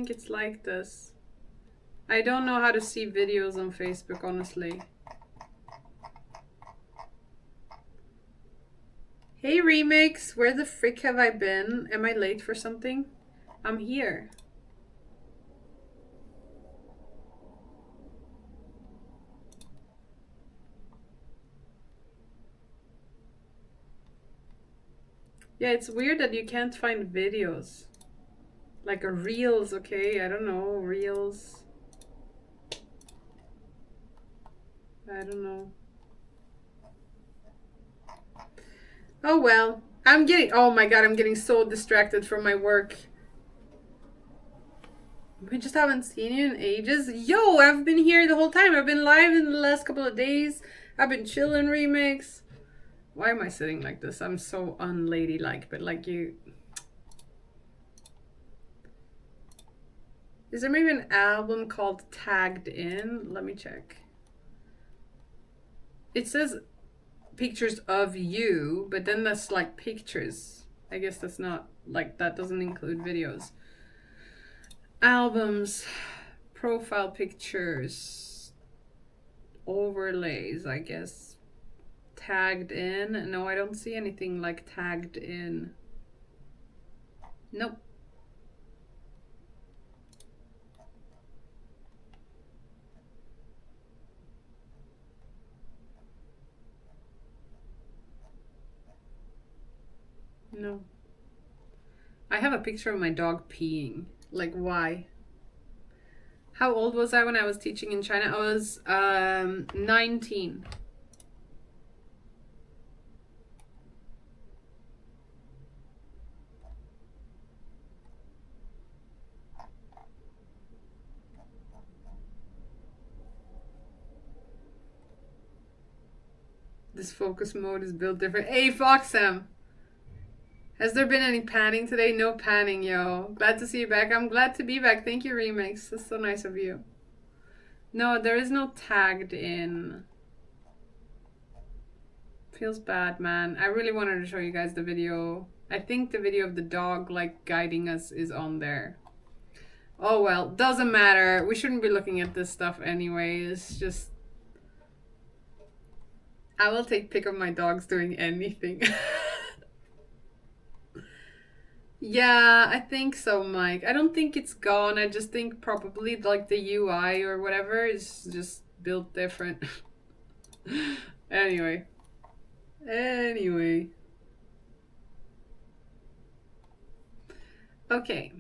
it's like this. I don't know how to see videos on Facebook, honestly. Hey Remix, where the frick have I been? Am I late for something? I'm here. Yeah, it's weird that you can't find videos. Like a reels, okay? I don't know, reels. I don't know. Oh well. Oh my god, I'm getting so distracted from my work. We just haven't seen you in ages. Yo, I've been here the whole time. I've been live in the last couple of days. I've been chilling, Remix. Why am I sitting like this? I'm so unladylike, but like you... Is there maybe an album called Tagged In? Let me check. It says pictures of you, but then that's like pictures. I guess that's not, like, that doesn't include videos. Albums, profile pictures, overlays, I guess. tagged in. No, I don't see anything like tagged in. Nope. No. I have a picture of my dog peeing. Like, why? How old was I when I was teaching in China? I was 19. This focus mode is built different. Hey, Foxam! Has there been any panning today? No panning, yo. Glad to see you back. I'm glad to be back. Thank you, Remix. That's so nice of you. No, there is no tagged in. Feels bad, man. I really wanted to show you guys the video. I think the video of the dog, like, guiding us is on there. Oh, well. Doesn't matter. We shouldn't be looking at this stuff anyway. It's just... I will take pic of my dogs doing anything. Yeah, I think so, Mike. I don't think it's gone. I just think probably like the UI or whatever is just built different. Anyway. Okay.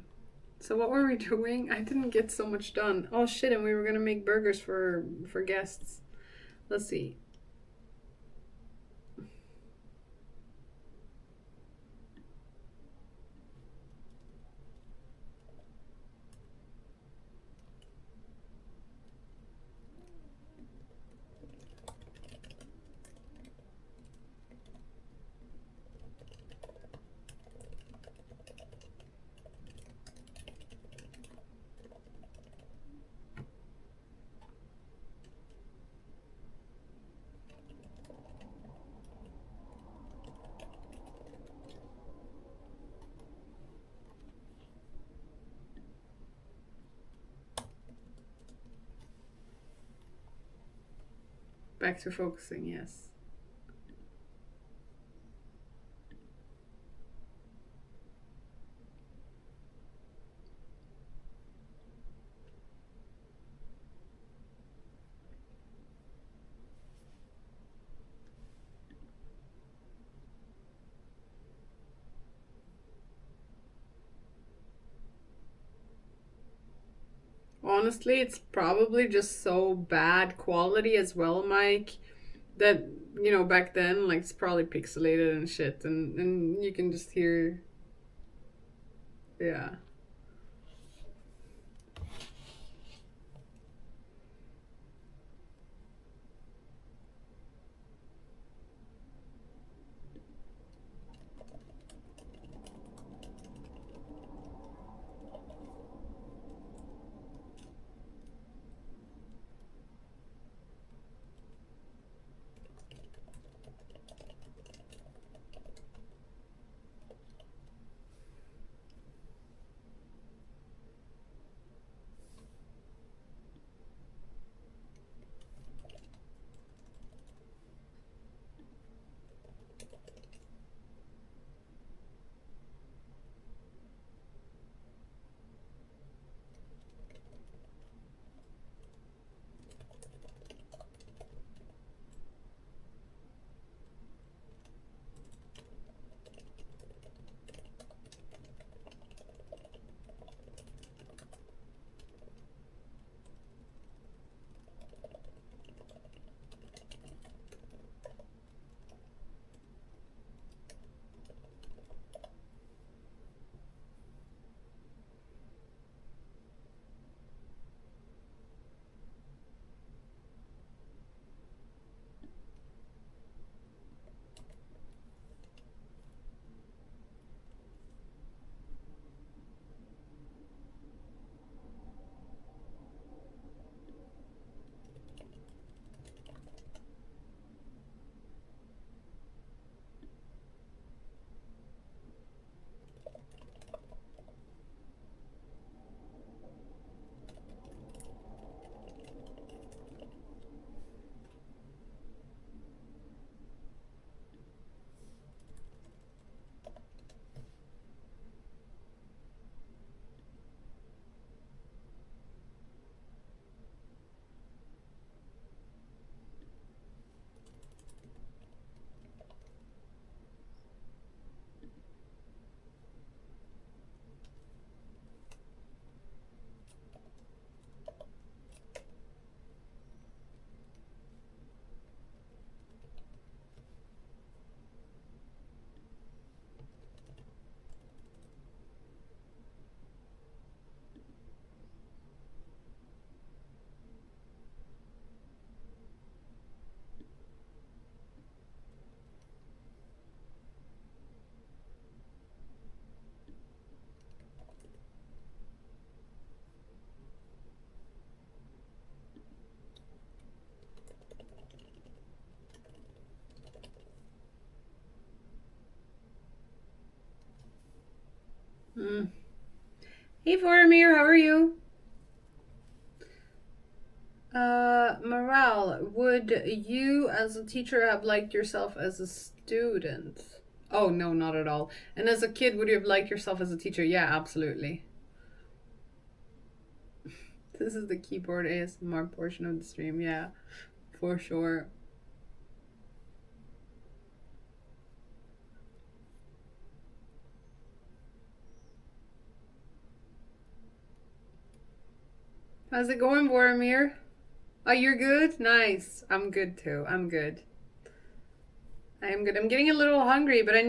So what were we doing? I didn't get so much done. Oh shit, and we were gonna make burgers for guests. Let's see. Back to focusing, yes. Honestly, it's probably just so bad quality as well, Mike, that, you know, back then, like, it's probably pixelated and shit, and you can just hear... Yeah. Hey Vormir, how are you? Morale, would you as a teacher have liked yourself as a student? Oh, no, not at all. And as a kid, would you have liked yourself as a teacher? Yeah, absolutely. This is the keyboard ASMR portion of the stream. Yeah, for sure. How's it going, Boromir? Oh, you're good? Nice. I'm good too. I'm good. I am good. I'm getting a little hungry, but I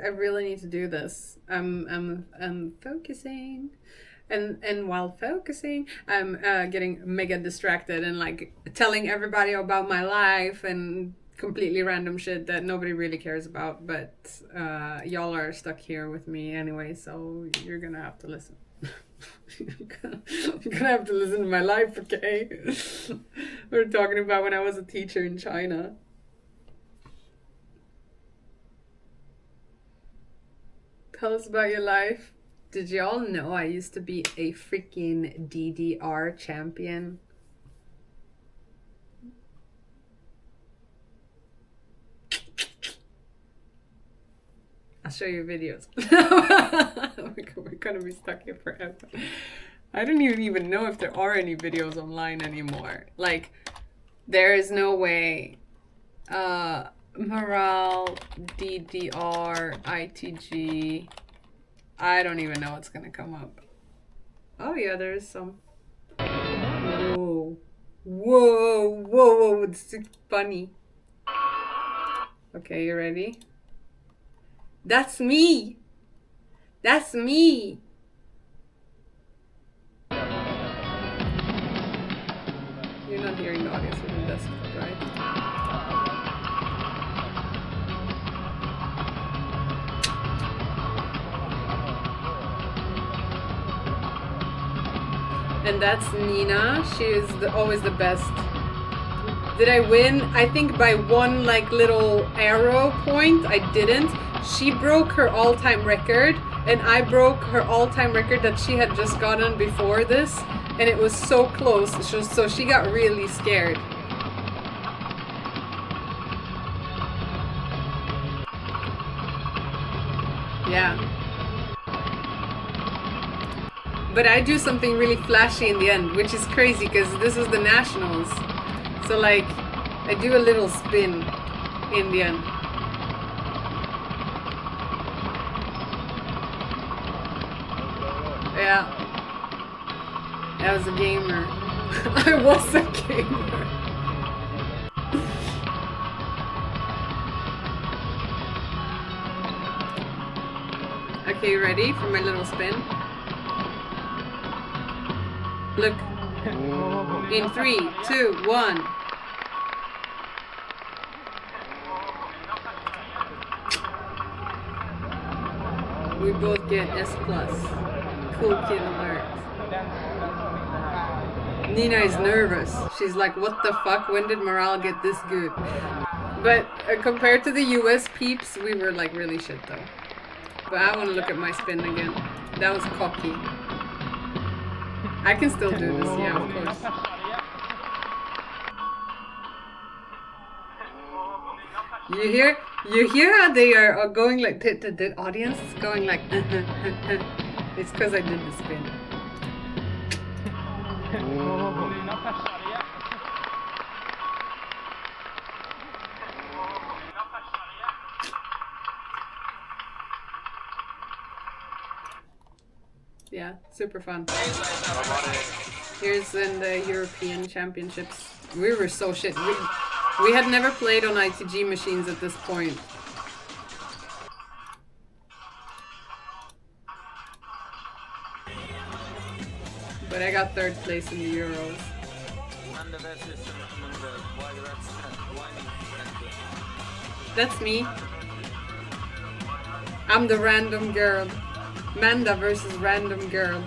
really need to do this. I'm focusing. And while focusing, I'm getting mega distracted and like telling everybody about my life and completely random shit that nobody really cares about. But y'all are stuck here with me anyway, so you're gonna have to listen. You're gonna have to listen to my life, okay? We're talking about when I was a teacher in China. Tell us about your life. Did y'all know I used to be a freaking DDR champion? I'll show you videos. We're gonna be stuck here forever. I don't even know if there are any videos online anymore. Like, there is no way. Morale, DDR, ITG. I don't even know what's gonna come up. Oh yeah, there is some. Whoa. Whoa, whoa, it's funny. Okay, you ready? That's me! That's me! You're not hearing the audience with the desktop, right? And that's Nina. She is always the best. Did I win? I think by one like little arrow point. I didn't. She broke her all-time record, and I broke her all-time record that she had just gotten before this, and it was so close. So she got really scared. Yeah. But I do something really flashy in the end, which is crazy because this is the nationals. So like, I do a little spin in the end. Yeah. I was a gamer. I was a gamer. Okay, ready for my little spin? Look. In 3, 2, 1. We both get S+. Cool kid alert. Nina is nervous. She's like, what the fuck? When did morale get this good? But compared to the US peeps, we were like really shit though. But I want to look at my spin again. That was cocky. I can still do this, yeah, of course. You hear how they are going like, the audience is going like, it's because I did the spin. Yeah, super fun. Here's in the European Championships. We were so shit. We had never played on ITG machines at this point. But I got 3rd place in the Euros. That's me. I'm the random girl. Manda versus random girl.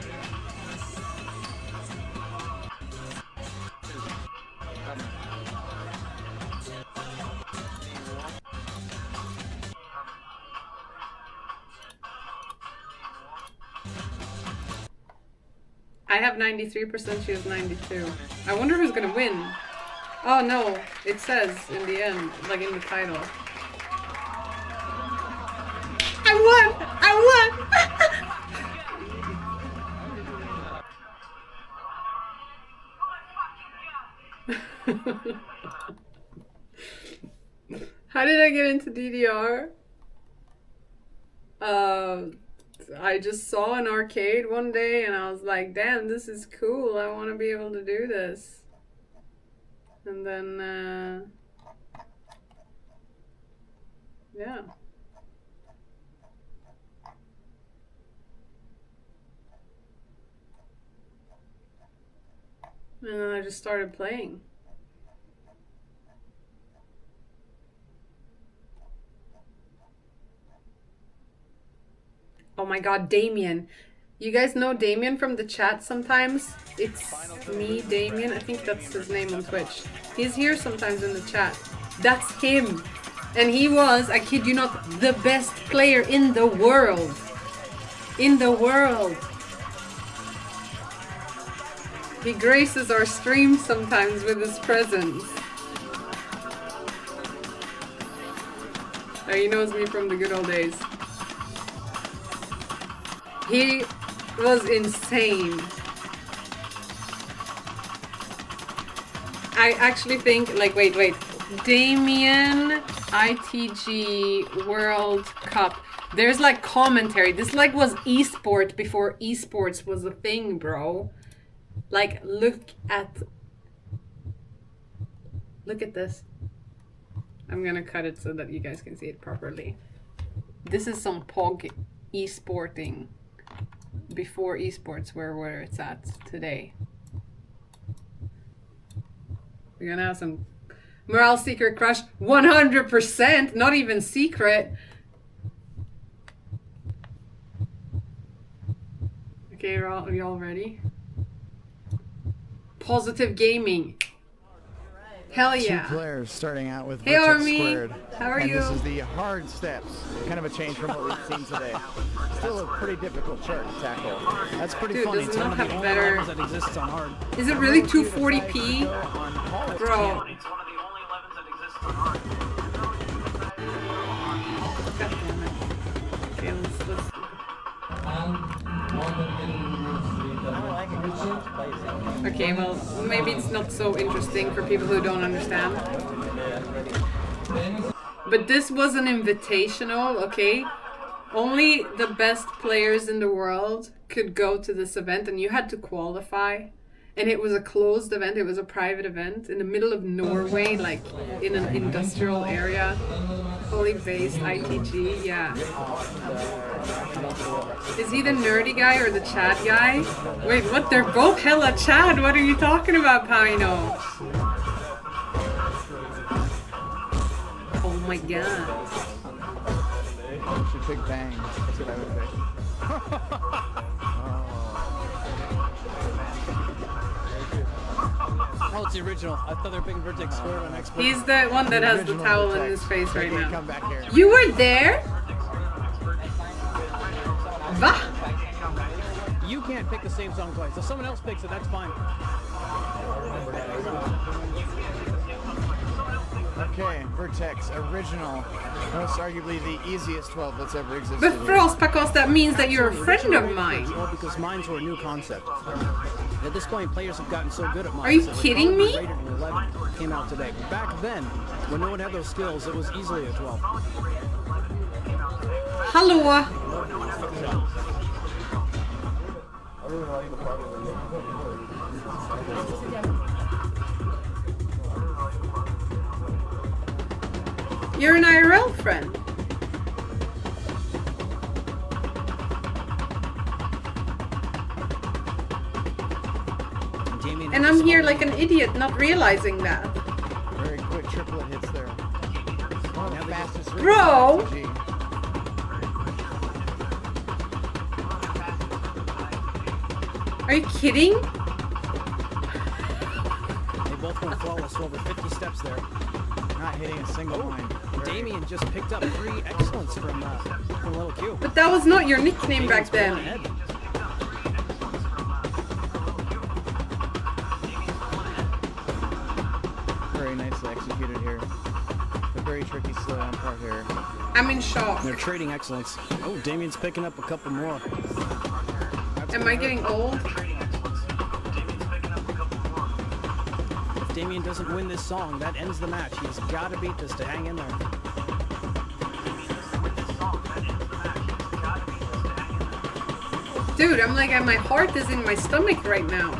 I have 93%, she has 92. I wonder who's gonna win. Oh no, it says in the end, like in the title. I won! I won! How did I get into DDR? I just saw an arcade one day and I was like, damn, this is cool. I want to be able to do this. And then, yeah. And then I just started playing. Oh my god, Damien. You guys know Damien from the chat sometimes? It's me, Damien. I think that's his name on Twitch. He's here sometimes in the chat. That's him. And he was, I kid you not, the best player in the world. In the world. He graces our streams sometimes with his presence. Oh, he knows me from the good old days. He was insane. I actually think, like, wait. Damien ITG World Cup. There's like commentary. This like was esport before esports was a thing, bro. Like, look at this. I'm gonna cut it so that you guys can see it properly. This is some POG esporting before esports were where it's at today. We're gonna have some morale secret crush. 100%, not even secret. Okay, are y'all ready? Positive gaming. Hell yeah. Two players starting out with Hey Army, squared. How are you? This is the hard steps. Kind of a change from what we've seen today. Still a pretty difficult chart to tackle. That's pretty Dude, funny. does it not have better... That exists on hard. Is it really 240p? Bro. It's one of the only 11s that exists on hard. God damn it. Okay, let's... Okay, well, maybe it's not so interesting for people who don't understand. But this was an invitational, okay? Only the best players in the world could go to this event, and you had to qualify. And it was a closed event, it was a private event in the middle of Norway, like in an industrial area. Fully based ITG, yeah. Is he the nerdy guy or the Chad guy? Wait, what? They're both hella Chad. What are you talking about, Pino? Oh my god. It's a big bang. That's what I would say. Oh, it's the original. I thought they were picking Vertex Square on expert. He's the one that has the towel in his face right now. Come back here. You were there? Va? You can't pick the same song twice. If someone else picks it, that's fine. Okay, Vertex, original. Most arguably the easiest 12 that's ever existed. But Frostpakos, that means that you're a friend of mine. Well, because mines were a new concept. At this point, players have gotten so good at mines. Are you that kidding me? rated an 11 came out today. But back then, when no one had those skills, it was easily a 12. Hello. You're an IRL friend. And I'm here like an idiot, not realizing that. Very quick triplet hits there. One of the fastest. Bro! Are you kidding? They both went flawless over 50 steps there. Not hitting a single line. Damien just picked up 3 excellence from Little Q. But that was not your nickname back then. very nicely executed here. A very tricky slow down part here. I'm in shock. They're trading excellence. Oh, Damien's picking up a couple more. Am I getting old? Trading excellence. Damien's picking up a couple more. If Damien doesn't win this song, that ends the match. He's got to beat this to hang in there. Damien doesn't win this song. That ends the match. He's gotta beat this to hang in there. Dude, I'm like, my heart is in my stomach right now.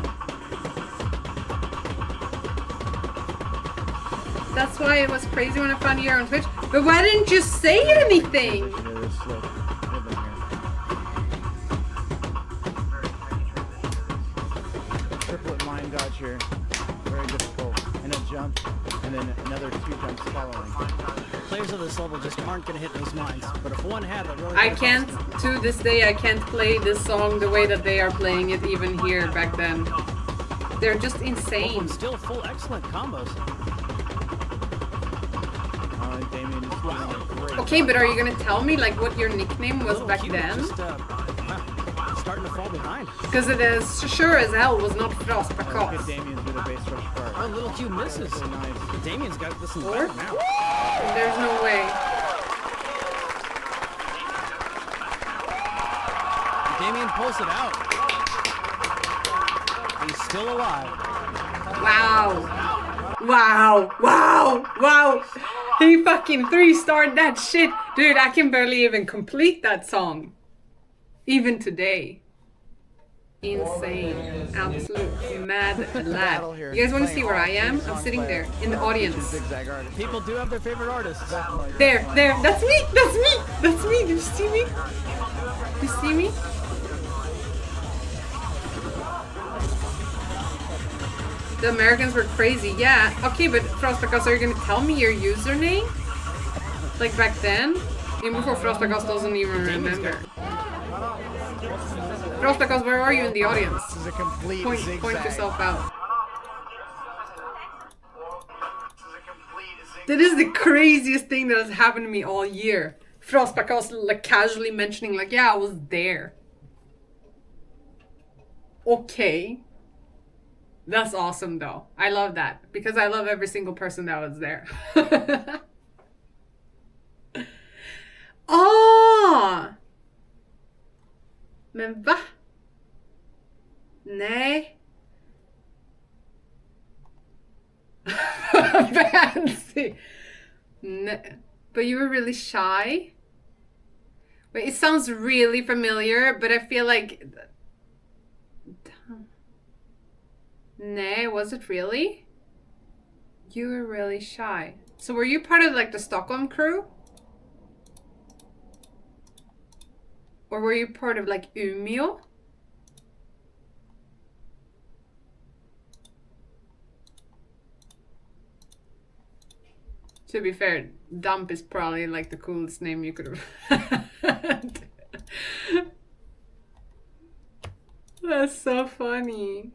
That's why it was crazy when I found you here on Twitch. But why didn't you say anything? Yeah, there's slow rhythm here. Triplet line dodge here. Very difficult. And a jump, and then another 2 jumps following. Players of this level just aren't going to hit those lines. But if one had, that really I can't, to this day, I can't play this song the way that they are playing it even here back then. They're just insane. And still full excellent combos. Damien is doing a great Okay, but are you gonna tell me like what your nickname was Little back Q then? Just, starting to fall behind. Because it is sure as hell was not Frost Look at because. Damien's with a base rush part. Oh, Little Q misses. Really nice. Damien's got this in the Or? bag now. There's no way. Damien pulls it out. He's still alive. Wow. Wow. Wow. Wow. He fucking 3-starred that shit. Dude, I can barely even complete that song. Even today. Insane. Absolute mad lad. You guys want to see where I am? I'm sitting there in the audience. Zigzag artist. People do have their favorite artists. There. That's me. That's me. That's me. Did you see me? Did you see me? The Americans were crazy. Yeah. Okay, but Frostacast, are you gonna tell me your username? Like back then? Even before Frostacast doesn't even remember. Frostacast, where are you in the audience? This is a complete Point zigzag. yourself out. This is a complete zig. That is the craziest thing that has happened to me all year. Frostacast like casually mentioning like, yeah, I was there. Okay. That's awesome though. I love that. Because I love every single person that was there. Ah! Men va? Nej. Fancy. But you were really shy? Wait, it sounds really familiar, but I feel like... Nay, was it really? You were really shy. So were you part of like the Stockholm crew? Or were you part of like Umeå? To be fair, Dump is probably like the coolest name you could have had. That's so funny.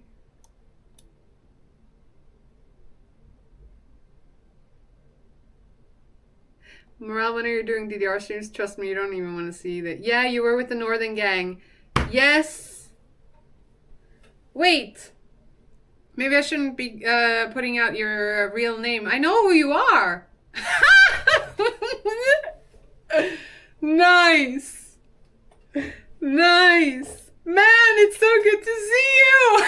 Morale, when you're doing DDR streams, trust me, you don't even want to see that. Yeah, you were with the Northern Gang. Yes. Wait. Maybe I shouldn't be putting out your real name. I know who you are. Nice. Nice. Man, it's so good to see you.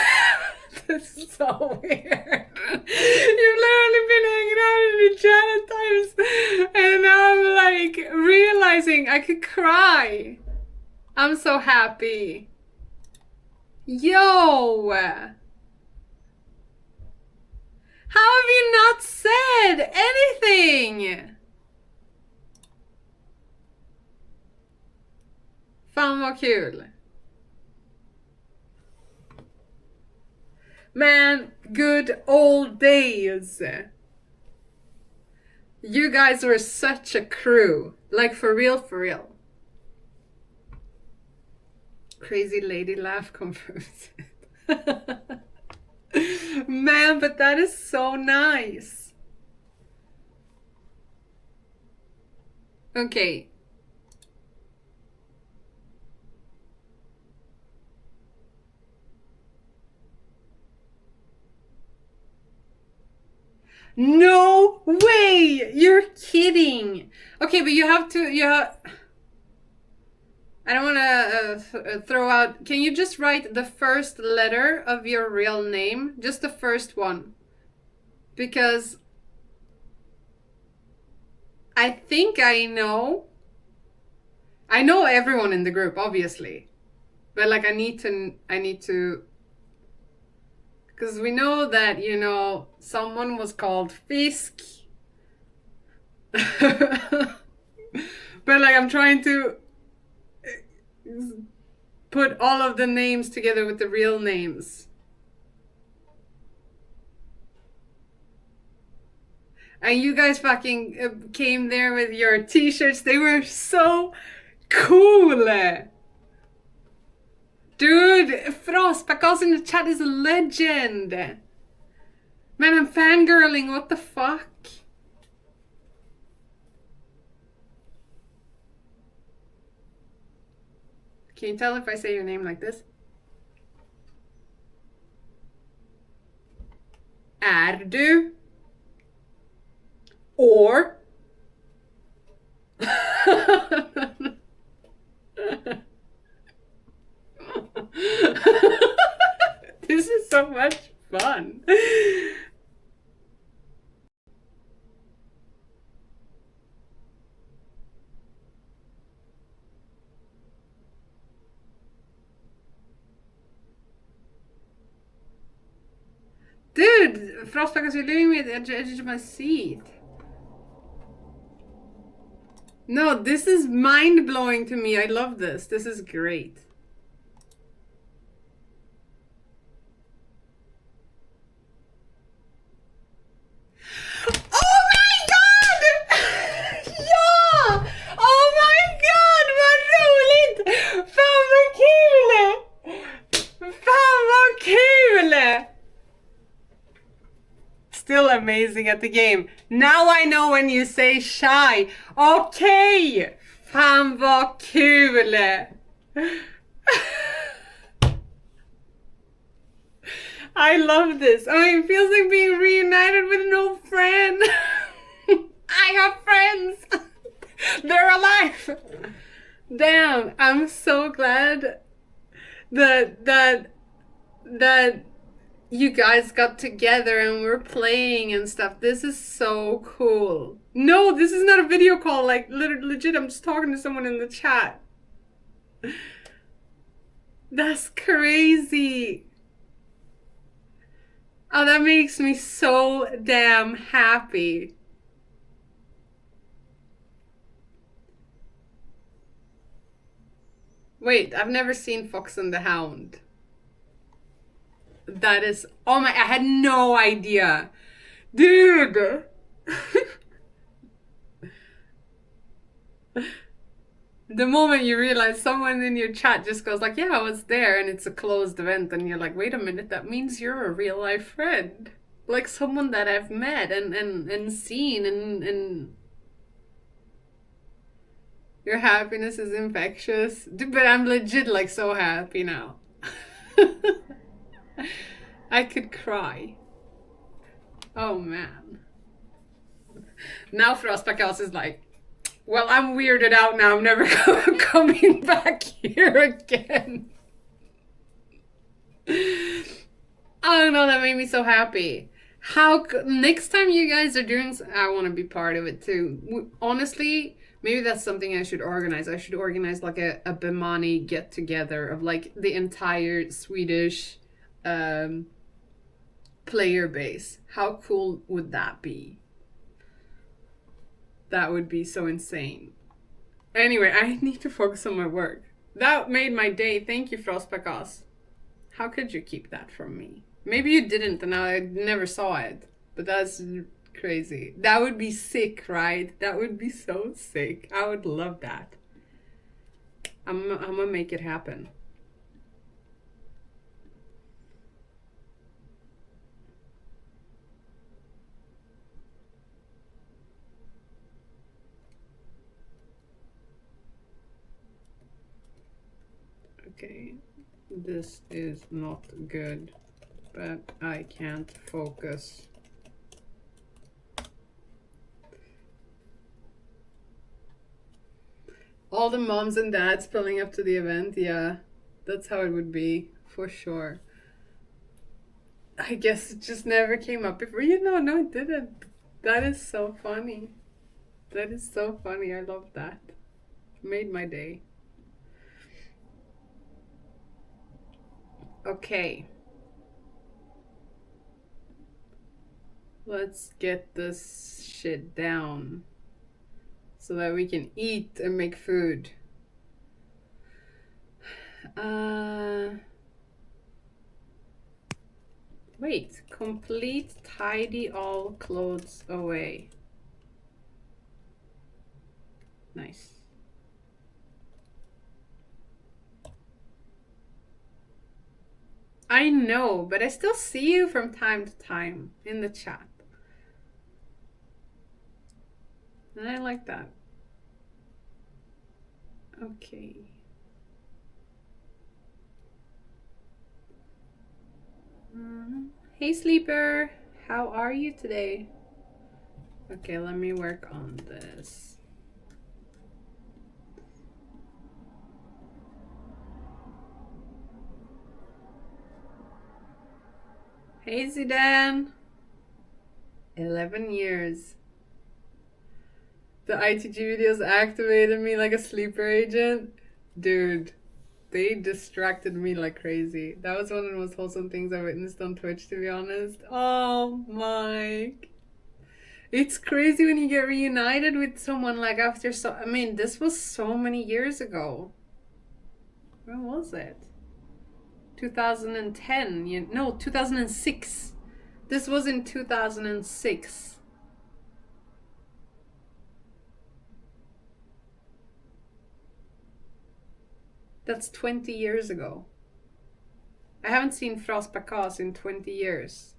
This is so weird. You've literally been hanging out in the chat at times, and now I'm like realizing I could cry. I'm so happy. Yo! How have you not said anything? Fan vad kul. Man, good old days. You guys were such a crew. Like for real, for real. Crazy lady laugh confirms it. Man, but that is so nice. Okay. No way! You're kidding. Okay, but you have to. I don't want to throw out. Can you just write the first letter of your real name? Just the first one. Because I think I know. I know everyone in the group, obviously. But like I need to because we know that, you know, someone was called Fisk. But like I'm trying to put all of the names together with the real names. And you guys fucking came there with your t-shirts. They were so cool. Dude, Frostback in the chat is a legend. Man, I'm fangirling. What the fuck? Can you tell if I say your name like this? Är du? Or? This is so much fun. Dude, Frostback is leaving me at the edge of my seat. No, this is mind-blowing to me. I love this. This is great. Oh my god! Ja! Oh my god, vad roligt! Fan vad kul! Fan vad kul! Still amazing at the game. Now I know when you say shy. Okay! Fan vad kul! I love this. Oh, it feels like being reunited with an old friend. I have friends. They're alive. Damn, I'm so glad that you guys got together and we're playing and stuff. This is so cool. No, this is not a video call. Like, legit, I'm just talking to someone in the chat. That's crazy. Oh, that makes me so damn happy. Wait, I've never seen Fox and the Hound. That is... Oh my... I had no idea. Dude! The moment you realize someone in your chat just goes like, yeah, I was there, and it's a closed event, and you're like, wait a minute, that means you're a real life friend. Like someone that I've met and seen and your happiness is infectious. But I'm legit like so happy now. I could cry. Oh man. Now Frostback House is like, well, I'm weirded out now. I'm never coming back here again. Oh no, that made me so happy. Next time you guys are doing, I want to be part of it too. Honestly, maybe that's something I should organize. I should organize like a Bemani get together of like the entire Swedish player base. How cool would that be? That would be so insane. Anyway, I need to focus on my work. That made my day. Thank you, Frostback. How could you keep that from me? Maybe you didn't and I never saw it. But that's crazy. That would be sick, right? That would be so sick. I would love that. I'm gonna make it happen. Okay, this is not good, but I can't focus. All the moms and dads pulling up to the event, yeah. That's how it would be, for sure. I guess it just never came up before. No, it didn't. That is so funny. That is so funny. I love that. Made my day. Okay. Let's get this shit down so that we can eat and make food. Wait, complete tidy all clothes away. Nice. I know, but I still see you from time to time in the chat. And I like that. Okay. Hey sleeper, how are you today? Okay, let me work on this. Hey Zidane. 11 years. The ITG videos activated me like a sleeper agent. Dude, they distracted me like crazy. That was one of the most wholesome things I witnessed on Twitch, to be honest. Oh, Mike. It's crazy when you get reunited with someone like after so... I mean, this was so many years ago. When was it? 2010. No, 2006. This was in 2006. That's 20 years ago. I haven't seen Frost Bacchus in 20 years.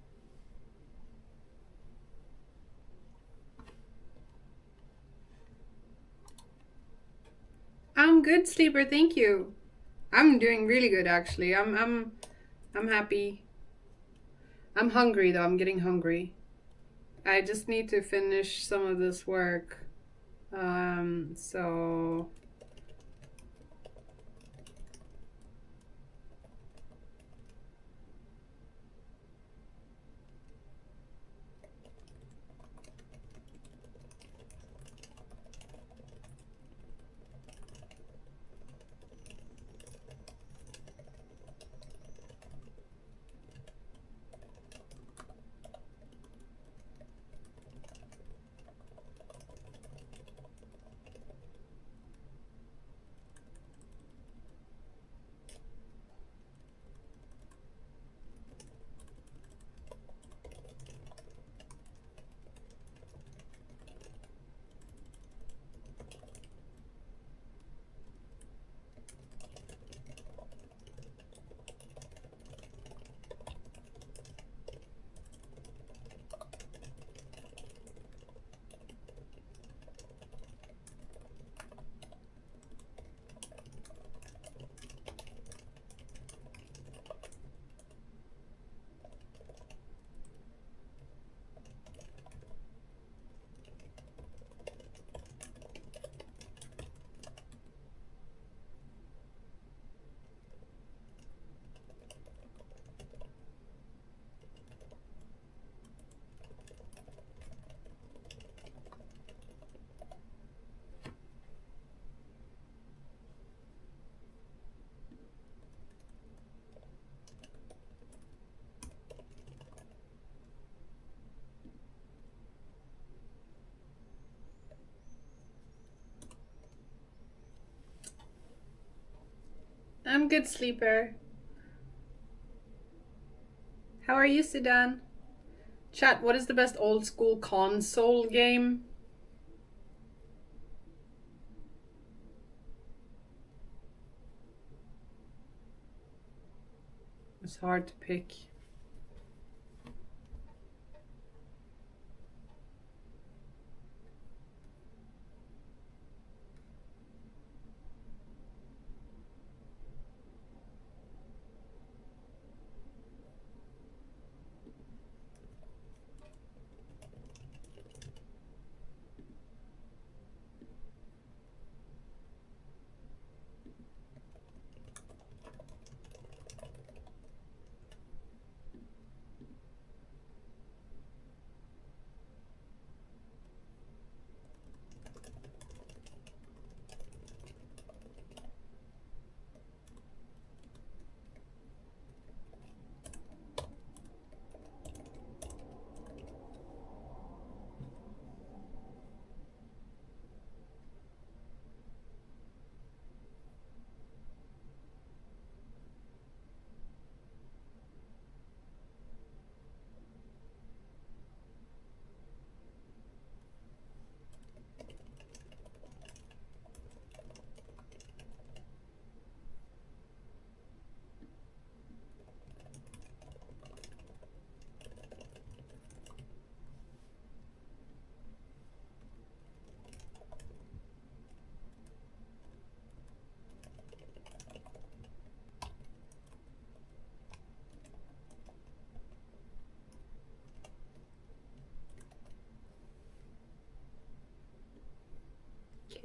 I'm good, sleeper, thank you. I'm doing really good actually. I'm happy. I'm hungry though. I'm getting hungry. I just need to finish some of this work. So I'm good, sleeper. How are you, Sidan? Chat, what is the best old school console game? It's hard to pick.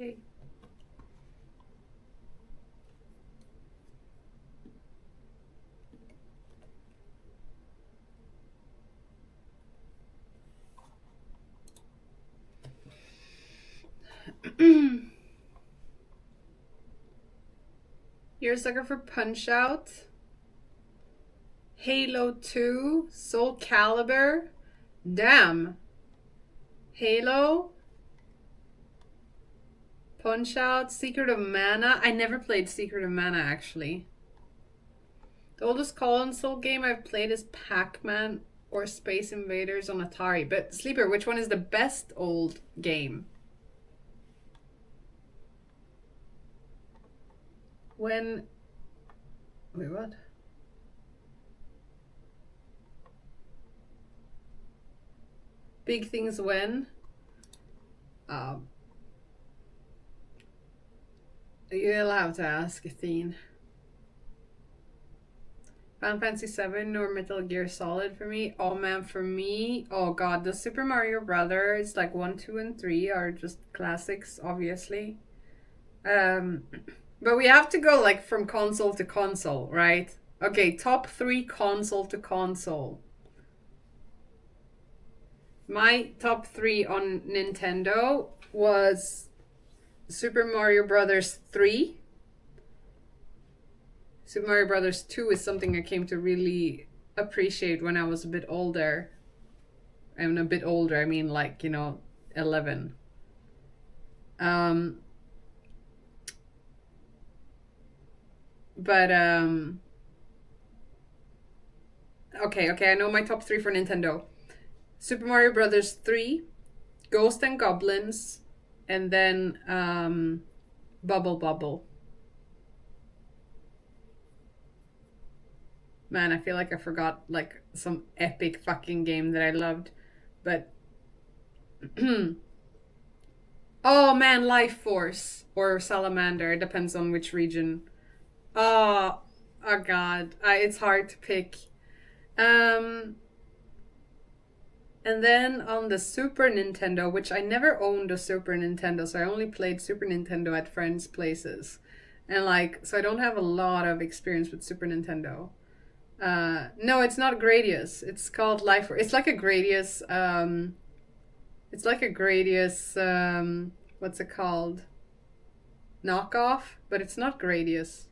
Okay. You're a sucker for Punch Out, Halo 2, Soul Calibur. Damn. Halo, Punch Out, Secret of Mana. I never played Secret of Mana actually. The oldest console game I've played is Pac-Man or Space Invaders on Atari. But Sleeper, which one is the best old game? When... Wait, what? Big things when? You'll have to ask Athene. Final Fantasy 7 or Metal Gear Solid for me? Oh man, for me, oh god, the Super Mario Brothers, like 1, 2, and 3 are just classics, obviously. But we have to go like from console to console, right? Okay, top 3 console to console. My top 3 on Nintendo was Super Mario Brothers 3. Super Mario Brothers 2 is something I came to really appreciate when I was a bit older. And a bit older, I mean like, 11. Okay, I know my top 3 for Nintendo. Super Mario Brothers 3, Ghost and Goblins, and then Bubble Bobble. Man, I feel like I forgot like some epic fucking game that I loved. But oh man, Life Force or Salamander, it depends on which region. Oh god, it's hard to pick. And then on the Super Nintendo, which I never owned a Super Nintendo, so I only played Super Nintendo at friends' places. And so I don't have a lot of experience with Super Nintendo. No, it's not Gradius. It's called Life. It's like a Gradius. What's it called? Knockoff, but it's not Gradius.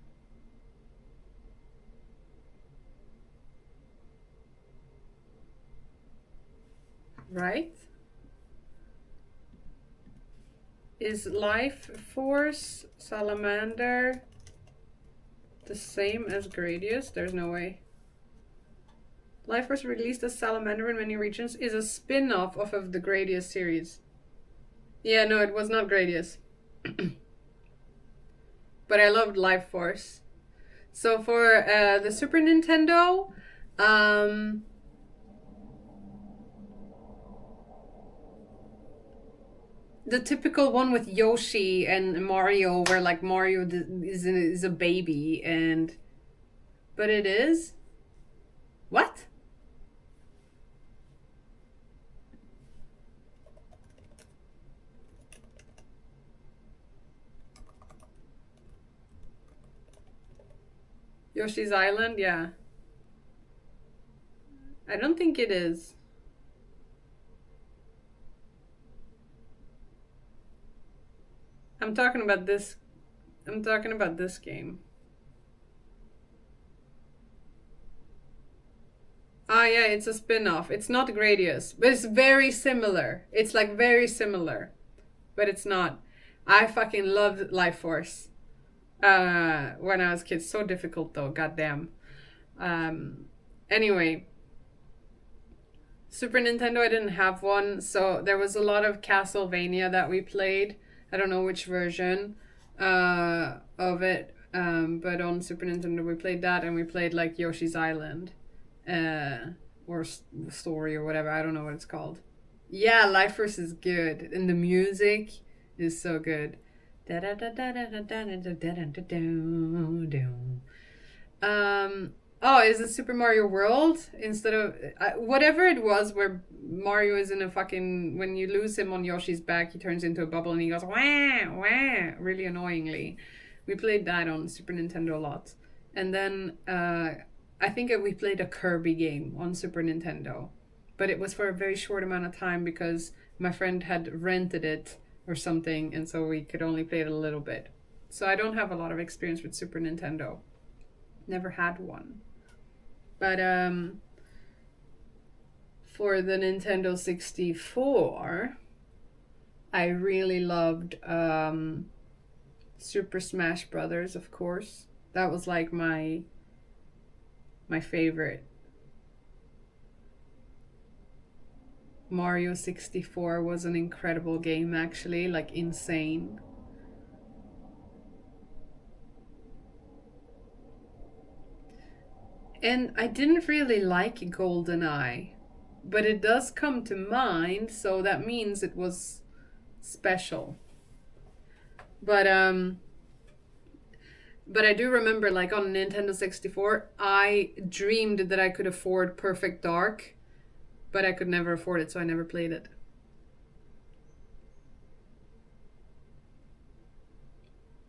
Right? Is Life Force Salamander the same as Gradius? There's no way. Life Force released as Salamander in many regions is a spin-off of the Gradius series. Yeah, no, it was not Gradius. But I loved Life Force. So for the Super Nintendo, the typical one with Yoshi and Mario, where like Mario is a baby, but it is. What? Yoshi's Island, yeah. I don't think it is. I'm talking about this game. Ah, yeah, it's a spin-off. It's not Gradius, but it's very similar. It's like very similar, but it's not. I fucking loved Life Force when I was a kid. So difficult though, goddamn. Anyway, Super Nintendo, I didn't have one, so there was a lot of Castlevania that we played. I don't know which version of it, but on Super Nintendo we played that, and we played like Yoshi's Island, or Story or whatever. I don't know what it's called. Yeah, Life Force is good, and the music is so good. Oh, is it Super Mario World instead of whatever it was where Mario is in a fucking, when you lose him on Yoshi's back, he turns into a bubble and he goes wah wah really annoyingly. We played that on Super Nintendo a lot, and then I think we played a Kirby game on Super Nintendo, but it was for a very short amount of time because my friend had rented it or something, and so we could only play it a little bit. So I don't have a lot of experience with Super Nintendo. Never had one. But for the Nintendo 64, I really loved Super Smash Brothers, of course. That was like my favorite. Mario 64 was an incredible game, actually, like insane. And I didn't really like GoldenEye, but it does come to mind, so that means it was special. But I do remember, like on Nintendo 64, I dreamed that I could afford Perfect Dark, but I could never afford it, so I never played it.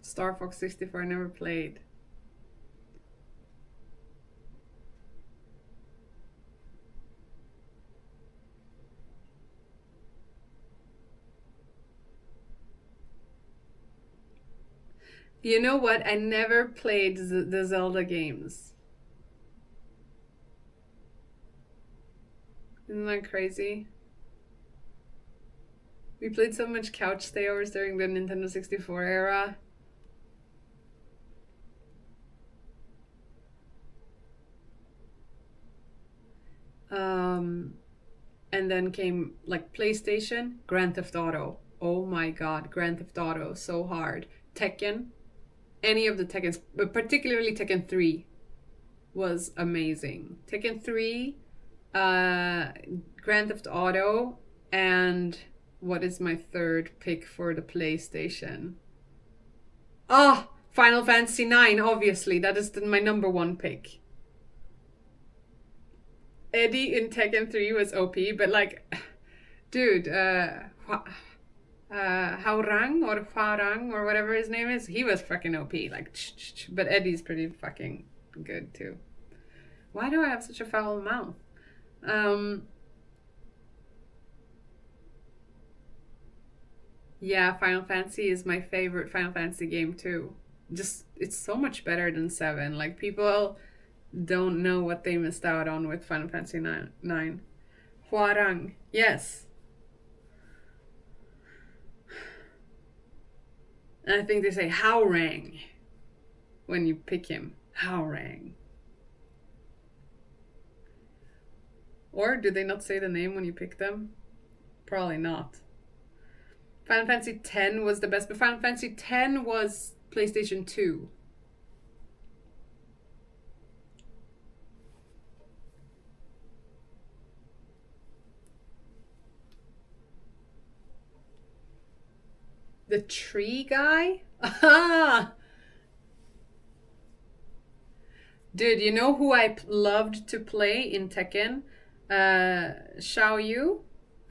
Star Fox 64 I never played. You know what? I never played the Zelda games. Isn't that crazy? We played so much couch stayovers during the Nintendo 64 era. And then came like PlayStation, Grand Theft Auto. Oh my god, Grand Theft Auto, so hard. Tekken, any of the Tekkens, but particularly Tekken 3 was amazing. Tekken 3, Grand Theft Auto, and what is my third pick for the PlayStation? Ah, Final Fantasy 9, obviously. That is my number one pick. Eddie in Tekken 3 was OP, but like, dude, Haorang or Farang or whatever his name is, he was fucking OP. Like, but Eddie's pretty fucking good too. Why do I have such a foul mouth? Yeah, Final Fantasy is my favorite Final Fantasy game too. Just, it's so much better than 7. Like, people don't know what they missed out on with Final Fantasy 9. Huarang, yes. And I think they say Haorang when you pick him. Haorang. Or do they not say the name when you pick them? Probably not. Final Fantasy X was the best, but Final Fantasy X was PlayStation 2. The tree guy? Ah! Dude, you know who I loved to play in Tekken? Xiao Yu,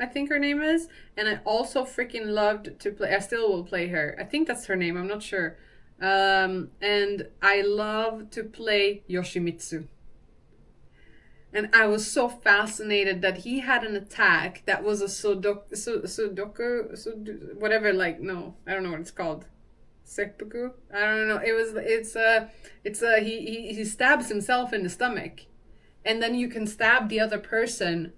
I think her name is. And I also freaking loved to play, I still will play her. I think that's her name, I'm not sure. And I love to play Yoshimitsu. And I was so fascinated that he had an attack that was a sudoku, whatever, like, no, I don't know what it's called. Seppuku? I don't know. He stabs himself in the stomach. And then you can stab the other person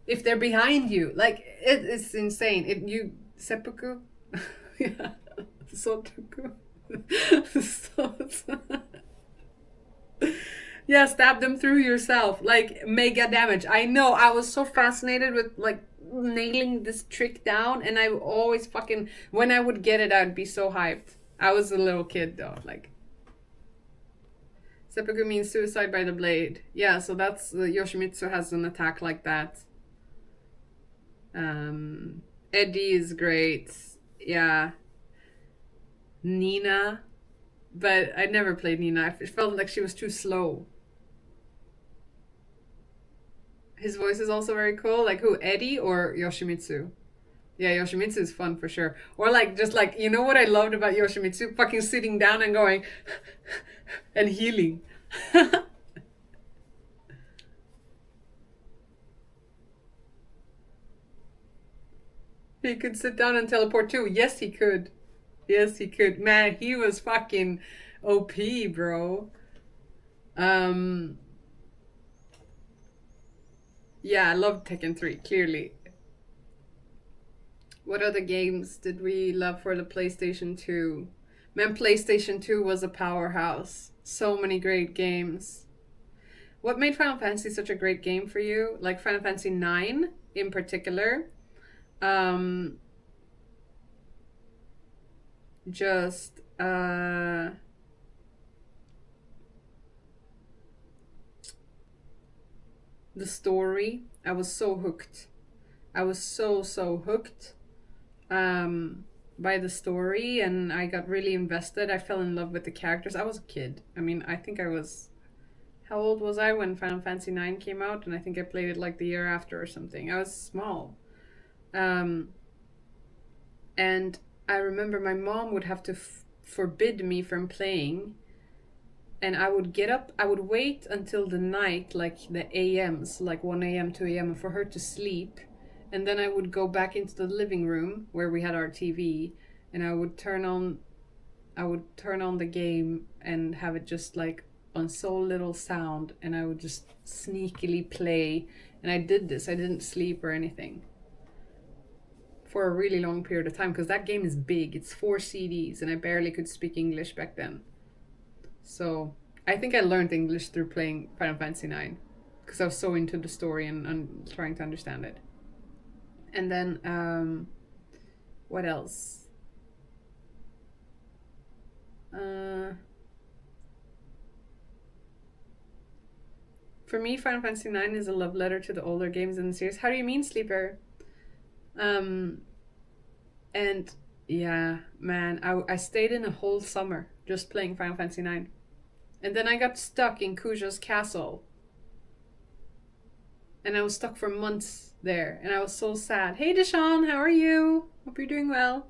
if they're behind you. Like, it's insane. Seppuku? Yeah. Sotoku. Yeah, stab them through yourself. Like, mega damage. I know, I was so fascinated with, like, nailing this trick down. And I always fucking, when I would get it, I'd be so hyped. I was a little kid, though. Like, seppuku means suicide by the blade. Yeah, so that's, Yoshimitsu has an attack like that. Eddie is great. Yeah. Nina. But I never played Nina. I felt like she was too slow. His voice is also very cool. Like who, Eddie or Yoshimitsu? Yeah, Yoshimitsu is fun for sure. Or like just like, you know what I loved about Yoshimitsu? Fucking sitting down and going and healing. He could sit down and teleport too. Yes, he could. Yes, he could. Man, he was fucking OP, bro. Yeah, I love Tekken 3, clearly. What other games did we love for the PlayStation 2? Man, PlayStation 2 was a powerhouse. So many great games. What made Final Fantasy such a great game for you? Like Final Fantasy 9 in particular. Just the story. I was so hooked. I was so hooked by the story, and I got really invested. I fell in love with the characters. I was a kid. I mean, I think I was, how old was I when Final Fantasy 9 came out? And I think I played it like the year after or something. I was small. And I remember my mom would have to forbid me from playing, and I would get up, I would wait until the night, like the AMs, like 1 a.m., 2 a.m., for her to sleep, and then I would go back into the living room where we had our TV, and I would turn on the game and have it just like on so little sound, and I would just sneakily play, and I did this, I didn't sleep or anything for a really long period of time, because that game is big. It's 4 CDs, and I barely could speak English back then. So I think I learned English through playing Final Fantasy 9, because I was so into the story and trying to understand it. And then, what else? For me, Final Fantasy 9 is a love letter to the older games in the series. How do you mean, Sleeper? And yeah, man, I stayed in a whole summer just playing Final Fantasy 9. And then I got stuck in Kuja's castle. And I was stuck for months there, and I was so sad. Hey Deshaun, how are you? Hope you're doing well.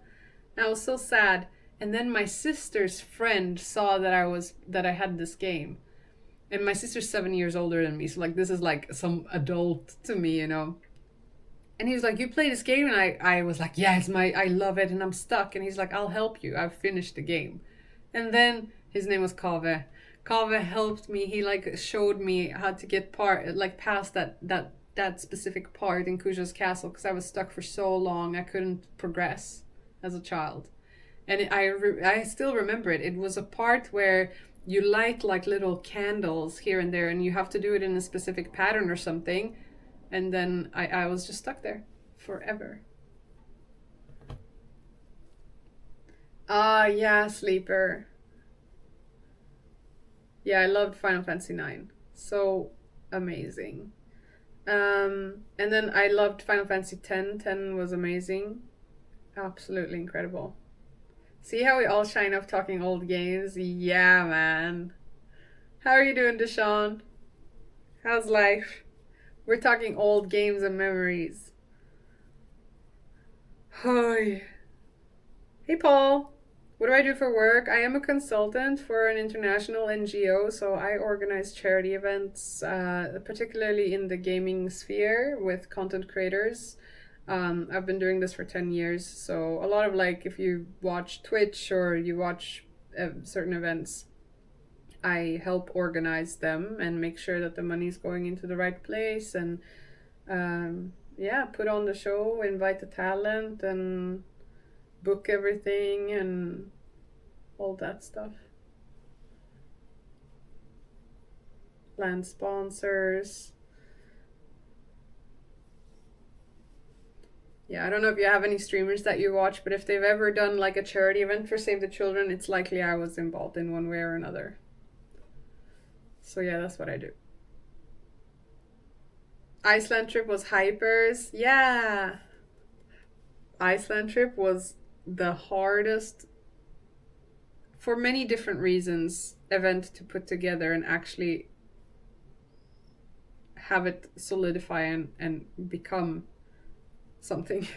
And I was so sad. And then my sister's friend saw that I had this game. And my sister's 7 years older than me, so like this is like some adult to me, you know. And he was like, you play this game? And I was like, yeah, I love it, and I'm stuck. And he's like, I'll help you. I've finished the game. And then his name was Kave. Kave helped me. He like showed me how to get past that specific part in Kuja's castle, because I was stuck for so long I couldn't progress as a child. And I still remember it. It was a part where you light like little candles here and there, and you have to do it in a specific pattern or something. And then I was just stuck there forever. Ah, yeah, Sleeper. Yeah, I loved Final Fantasy 9. So amazing. And then I loved Final Fantasy 10. 10 was amazing. Absolutely incredible. See how we all shine up talking old games? Yeah, man. How are you doing, Deshaun? How's life? We're talking old games and memories. Hi. Hey, Paul. What do I do for work? I am a consultant for an international NGO, so I organize charity events, particularly in the gaming sphere with content creators. I've been doing this for 10 years, so a lot of like if you watch Twitch or you watch certain events, I help organize them and make sure that the money's going into the right place, and put on the show, invite the talent, and book everything and all that stuff. Land sponsors. Yeah, I don't know if you have any streamers that you watch, but if they've ever done like a charity event for Save the Children, it's likely I was involved in one way or another. So yeah, that's what I do. Iceland trip was hypers. Yeah. Iceland trip was the hardest, for many different reasons, event to put together and actually have it solidify and become something.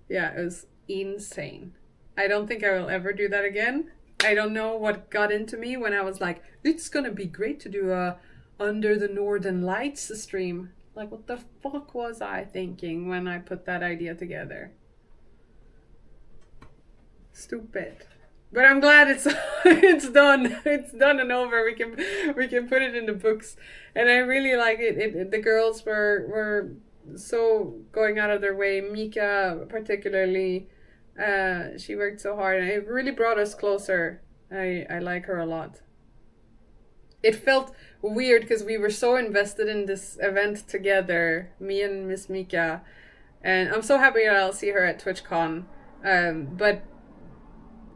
Yeah, it was insane. I don't think I will ever do that again. I don't know what got into me when I was like, it's gonna be great to do a Under the Northern Lights stream. Like, what the fuck was I thinking when I put that idea together? Stupid. But I'm glad it's it's done. It's done and over. We can put it in the books, and I really like it. The girls were so going out of their way. Mika particularly, she worked so hard, and it really brought us closer. I like her a lot. It felt weird because we were so invested in this event together, me and Miss Mika, and I'm so happy that I'll see her at TwitchCon. But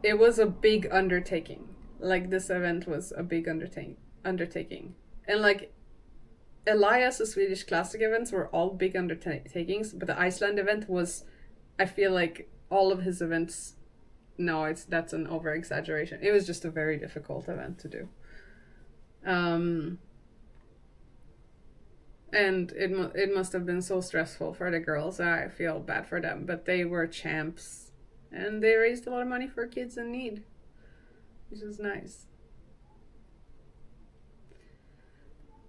it was a big undertaking. Like, this event was a big undertaking. And like, Elias, the Swedish classic events were all big undertakings, but the Iceland event was, I feel like all of his events, no, that's an over exaggeration. It was just a very difficult event to do. And it must have been so stressful for the girls. I feel bad for them, but they were champs. And they raised a lot of money for kids in need, which is nice.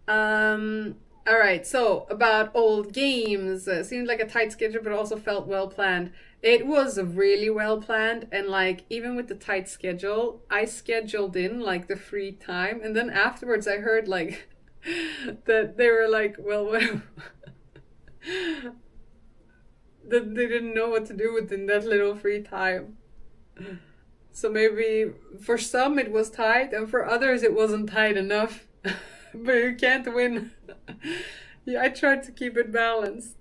Alright, so about old games. Seemed like a tight schedule, but also felt well planned. It was really well planned, and like, even with the tight schedule, I scheduled in like the free time, and then afterwards I heard like that they were like, well, what? That they didn't know what to do within that little free time. So maybe for some it was tight, and for others it wasn't tight enough. But you can't win. Yeah, I tried to keep it balanced.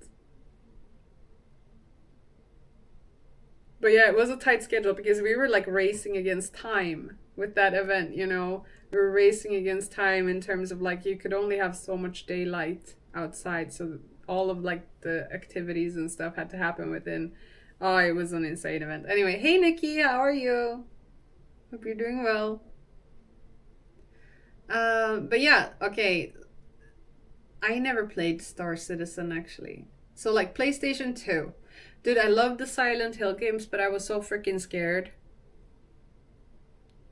But yeah, it was a tight schedule because we were like racing against time with that event, you know. We were racing against time in terms of like, you could only have so much daylight outside, so all of like the activities and stuff had to happen within. Oh, it was an insane event. Anyway, hey Nikki, how are you? Hope you're doing well. But yeah, okay. I never played Star Citizen actually. So like PlayStation 2. Dude, I loved the Silent Hill games, but I was so freaking scared.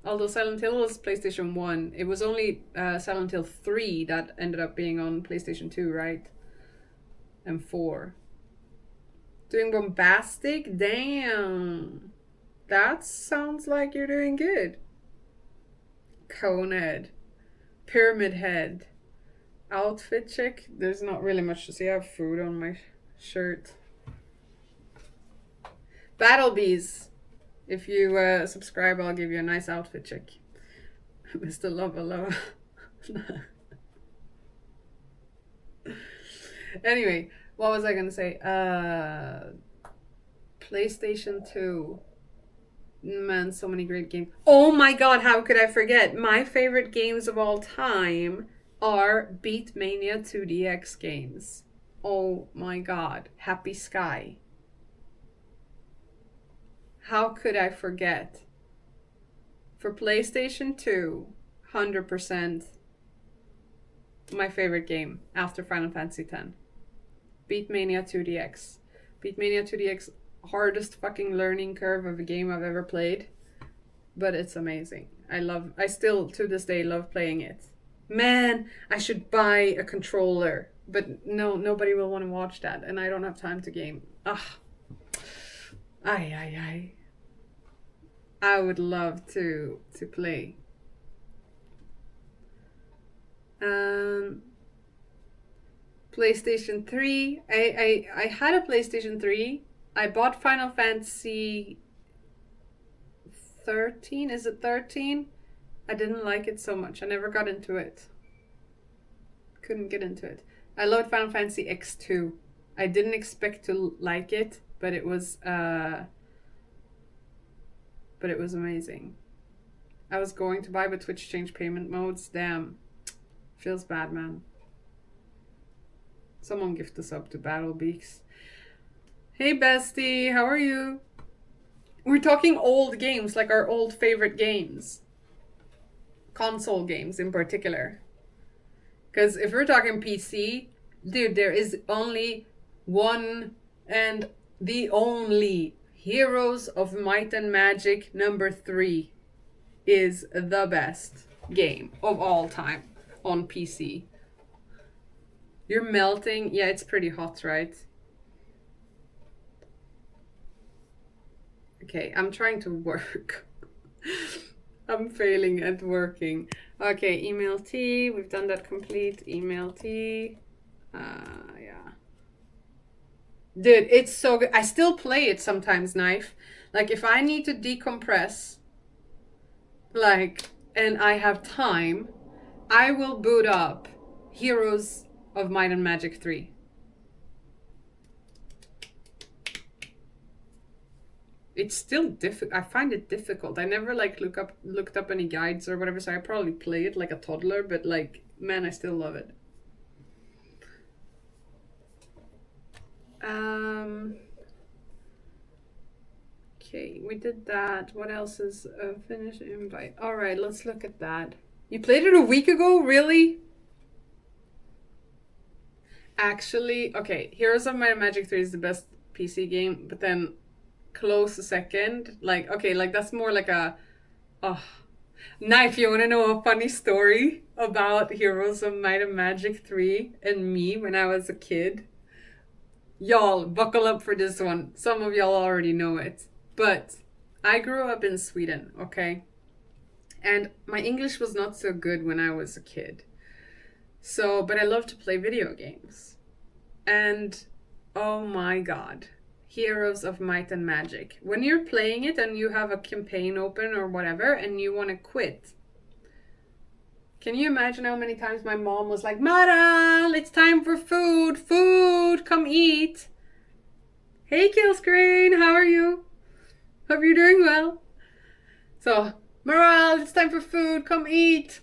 Although Silent Hill was PlayStation 1, it was only Silent Hill 3 that ended up being on PlayStation 2, right? And 4. Doing bombastic? Damn. That sounds like you're doing good. Conehead. Pyramid Head. Outfit check. There's not really much to see. I have food on my shirt. Battle Bees. If you subscribe, I'll give you a nice outfit check. Mr. Lava. Anyway, what was I gonna say? PlayStation 2. Man, so many great games. Oh my god, how could I forget? My favorite games of all time are Beatmania 2DX games. Oh my god. Happy Sky. How could I forget? For PlayStation 2, 100% my favorite game after Final Fantasy X. Beatmania 2DX. Beatmania 2DX, hardest fucking learning curve of a game I've ever played. But it's amazing. I still to this day love playing it. Man, I should buy a controller. But no, nobody will want to watch that, and I don't have time to game. Ugh. Ay. I would love to play. PlayStation 3. I had a PlayStation 3. I bought Final Fantasy 13. Is it 13? I didn't like it so much. I never got into it. Couldn't get into it. I loved Final Fantasy X2. I didn't expect to like it, but it was amazing. I was going to buy, but Twitch changed payment modes. Damn. Feels bad, man. Someone gift us up to Battle Beaks. Hey bestie, how are you? We're talking old games, like our old favorite games. Console games in particular. Because if we're talking PC, dude, there is only one and the only Heroes of Might and Magic #3 is the best game of all time on PC. You're melting. Yeah, it's pretty hot, right? Okay, I'm trying to work. I'm failing at working. Okay, email T. We've done that complete. Email T. Yeah. Dude, it's so good. I still play it sometimes, Knife. Like, if I need to decompress, like, and I have time, I will boot up Heroes of Might and Magic 3. It's still difficult. I find it difficult. I never like looked up any guides or whatever, so I probably play it like a toddler, but like, man, I still love it. Okay, we did that. What else is a finish invite? All right, let's look at that. You played it a week ago, really? Actually, okay, Heroes of Might and Magic 3 is the best PC game, but then close second. Like, okay, like that's more like a, Knife, you want to know a funny story about Heroes of Might and Magic 3 and me when I was a kid? Y'all, buckle up for this one. Some of y'all already know it. But I grew up in Sweden, okay? And my English was not so good when I was a kid. So, but I love to play video games. And, oh my god. Heroes of Might and Magic. When you're playing it and you have a campaign open or whatever and you want to quit, can you imagine how many times my mom was like, Maral, it's time for food, food, come eat. Hey Killscreen, how are you? Hope you're doing well. So, Maral, it's time for food, come eat.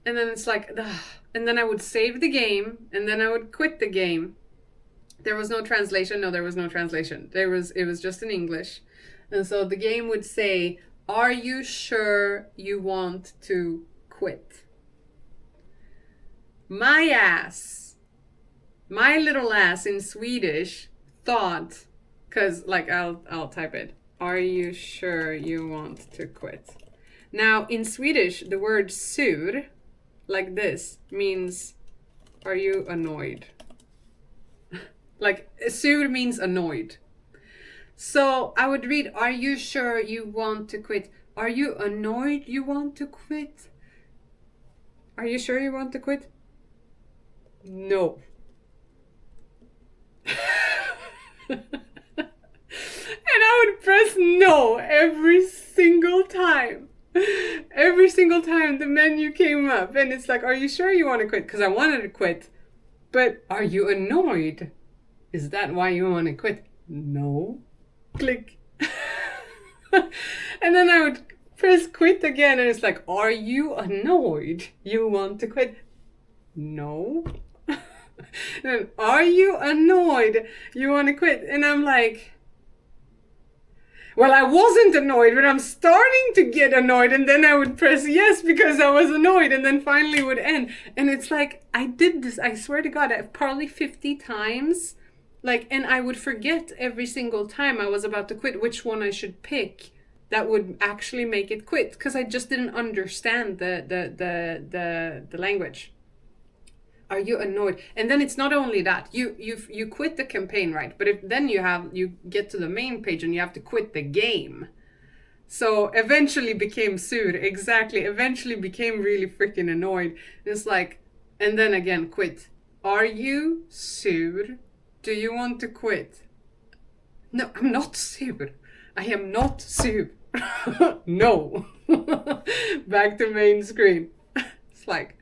And then it's like, ugh. And then I would save the game and then I would quit the game. There was no translation. No, there was no translation. It was just in English. And so the game would say, are you sure you want to quit? My ass, my little ass in Swedish thought, because like I'll type it. Are you sure you want to quit? Now in Swedish, the word sur, like this, means are you annoyed? Like, sur means annoyed. So I would read, are you sure you want to quit? Are you annoyed you want to quit? Are you sure you want to quit? No. And I would press no every single time. Every single time the menu came up and it's like, are you sure you want to quit? Because I wanted to quit. But are you annoyed? Is that why you want to quit? No. Click. And then I would press quit again and it's like, are you annoyed? You want to quit? No. Then, are you annoyed? You want to quit? And I'm like, well, I wasn't annoyed, but I'm starting to get annoyed. And then I would press yes because I was annoyed and then finally would end. And it's like, I did this, I swear to God, probably 50 times. Like, and I would forget every single time I was about to quit which one I should pick that would actually make it quit because I just didn't understand the language. Are you annoyed? And then it's not only that you quit the campaign, right? But if then you get to the main page and you have to quit the game. So eventually became sur, exactly. Eventually became really freaking annoyed. It's like, and then again quit. Are you sur? Do you want to quit? No, I'm not sur. I am not sur. No. Back to main screen. It's like,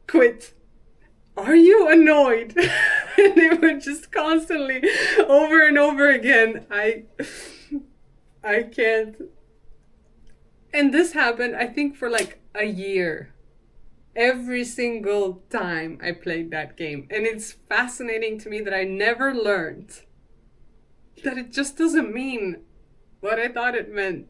quit. Are you annoyed? And it would just constantly, over and over again. I can't. And this happened, I think, for like a year. Every single time I played that game. And it's fascinating to me that I never learned that it just doesn't mean what I thought it meant.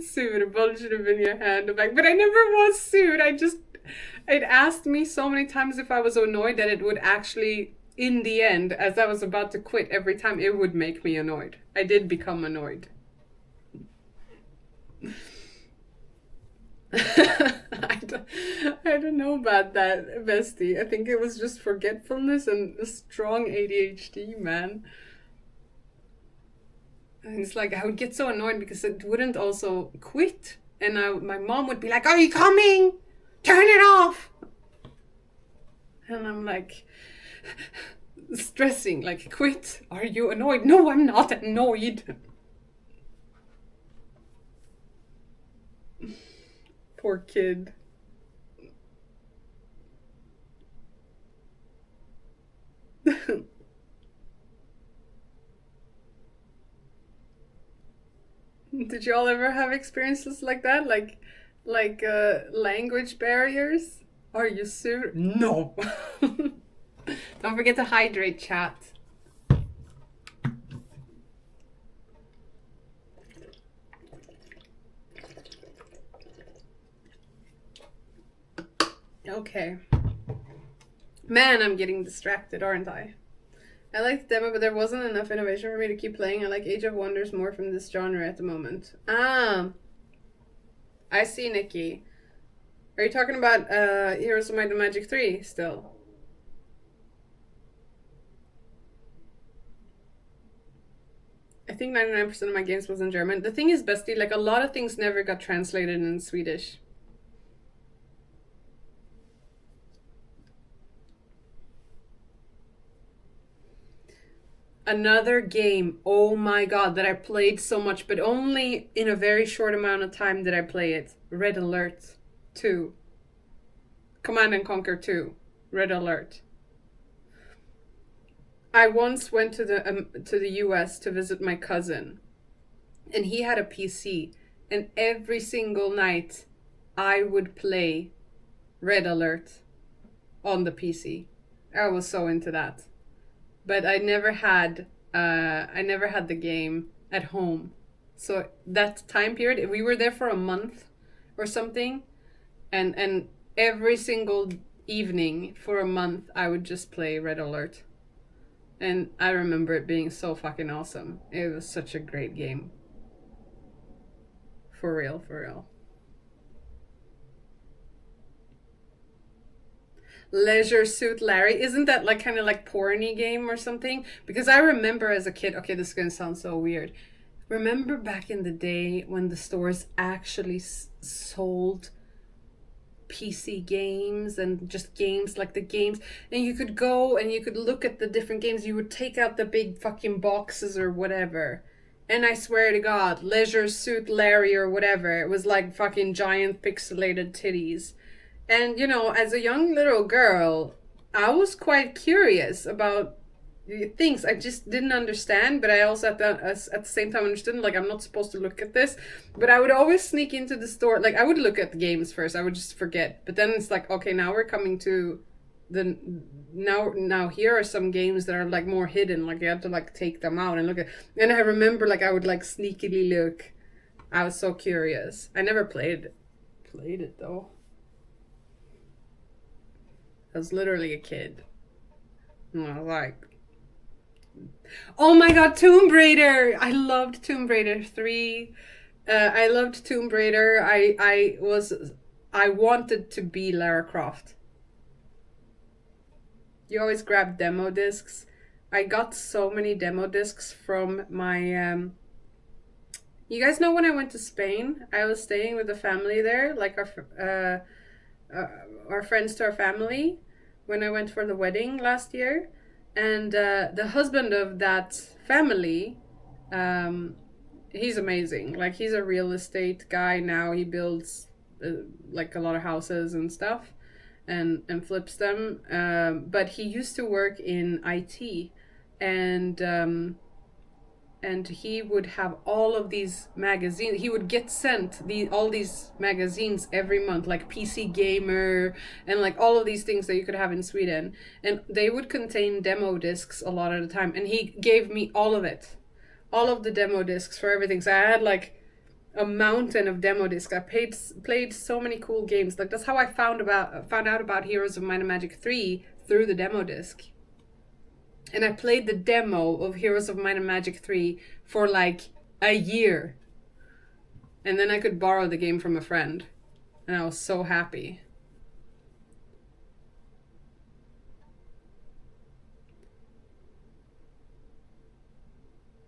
Sued, a bullet should have been your hand back. But I never was sued. It asked me so many times if I was annoyed that it would actually, in the end, as I was about to quit, every time it would make me annoyed. I did become annoyed. I don't know about that, bestie. I think it was just forgetfulness and a strong ADHD, man. And it's like I would get so annoyed because it wouldn't also quit. And my mom would be like, "Are you coming? Turn it off!" And I'm like, stressing, like, "Quit. Are you annoyed?" "No, I'm not annoyed." Poor kid. Did y'all ever have experiences like that? Like language barriers? Are you serious? No. Don't forget to hydrate, chat. Okay. Man, I'm getting distracted, aren't I? I like the demo, but there wasn't enough innovation for me to keep playing. I like Age of Wonders more from this genre at the moment. I see, Nikki. Are you talking about Heroes of Might and Magic 3 still? I think 99% of my games was in German. The thing is, bestie, like a lot of things never got translated in Swedish. Another game, oh my god, that I played so much, but only in a very short amount of time did I play it. Red Alert 2. Command and Conquer 2. Red Alert. I once went to the US to visit my cousin, and he had a PC, and every single night I would play Red Alert on the PC. I was so into that. But I never had the game at home. So that time period, we were there for a month or something, and every single evening for a month I would just play Red Alert. And I remember it being so fucking awesome. It was such a great game. For real, for real. Leisure Suit Larry. Isn't that like kind of like porny game or something? Because I remember as a kid, okay, this is going to sound so weird. Remember back in the day when the stores actually sold PC games and just games, like the games, and you could go and you could look at the different games. You would take out the big fucking boxes or whatever. And I swear to God, Leisure Suit Larry or whatever, it was like fucking giant pixelated titties. And, you know, as a young little girl, I was quite curious about things I just didn't understand, but I also at the same time understood, like, I'm not supposed to look at this. But I would always sneak into the store. Like, I would look at the games first. I would just forget. But then it's like, okay, now we're coming to the... Now here are some games that are, like, more hidden. Like, you have to, like, take them out and look at... And I remember, like, I would, like, sneakily look. I was so curious. I never played it, though. I was literally a kid. And I was like, oh my god, Tomb Raider! I loved Tomb Raider 3. I loved Tomb Raider. I wanted to be Lara Croft. You always grab demo discs. I got so many demo discs from my... You guys know when I went to Spain? I was staying with a family there, like our friends to our family, when I went for the wedding last year. And the husband of that family, he's amazing. Like, he's a real estate guy now. He builds like a lot of houses and stuff and flips them. But he used to work in IT, and he would have all of these magazines. He would get sent all these magazines every month, like PC Gamer and like all of these things that you could have in Sweden. And they would contain demo discs a lot of the time. And he gave me all of it. all of the demo discs for everything. So I had like a mountain of demo discs. I played so many cool games. Like that's how I found out about Heroes of Might and Magic 3 through the demo disc. And I played the demo of Heroes of Might and Magic 3 for like a year. And then I could borrow the game from a friend. And I was so happy.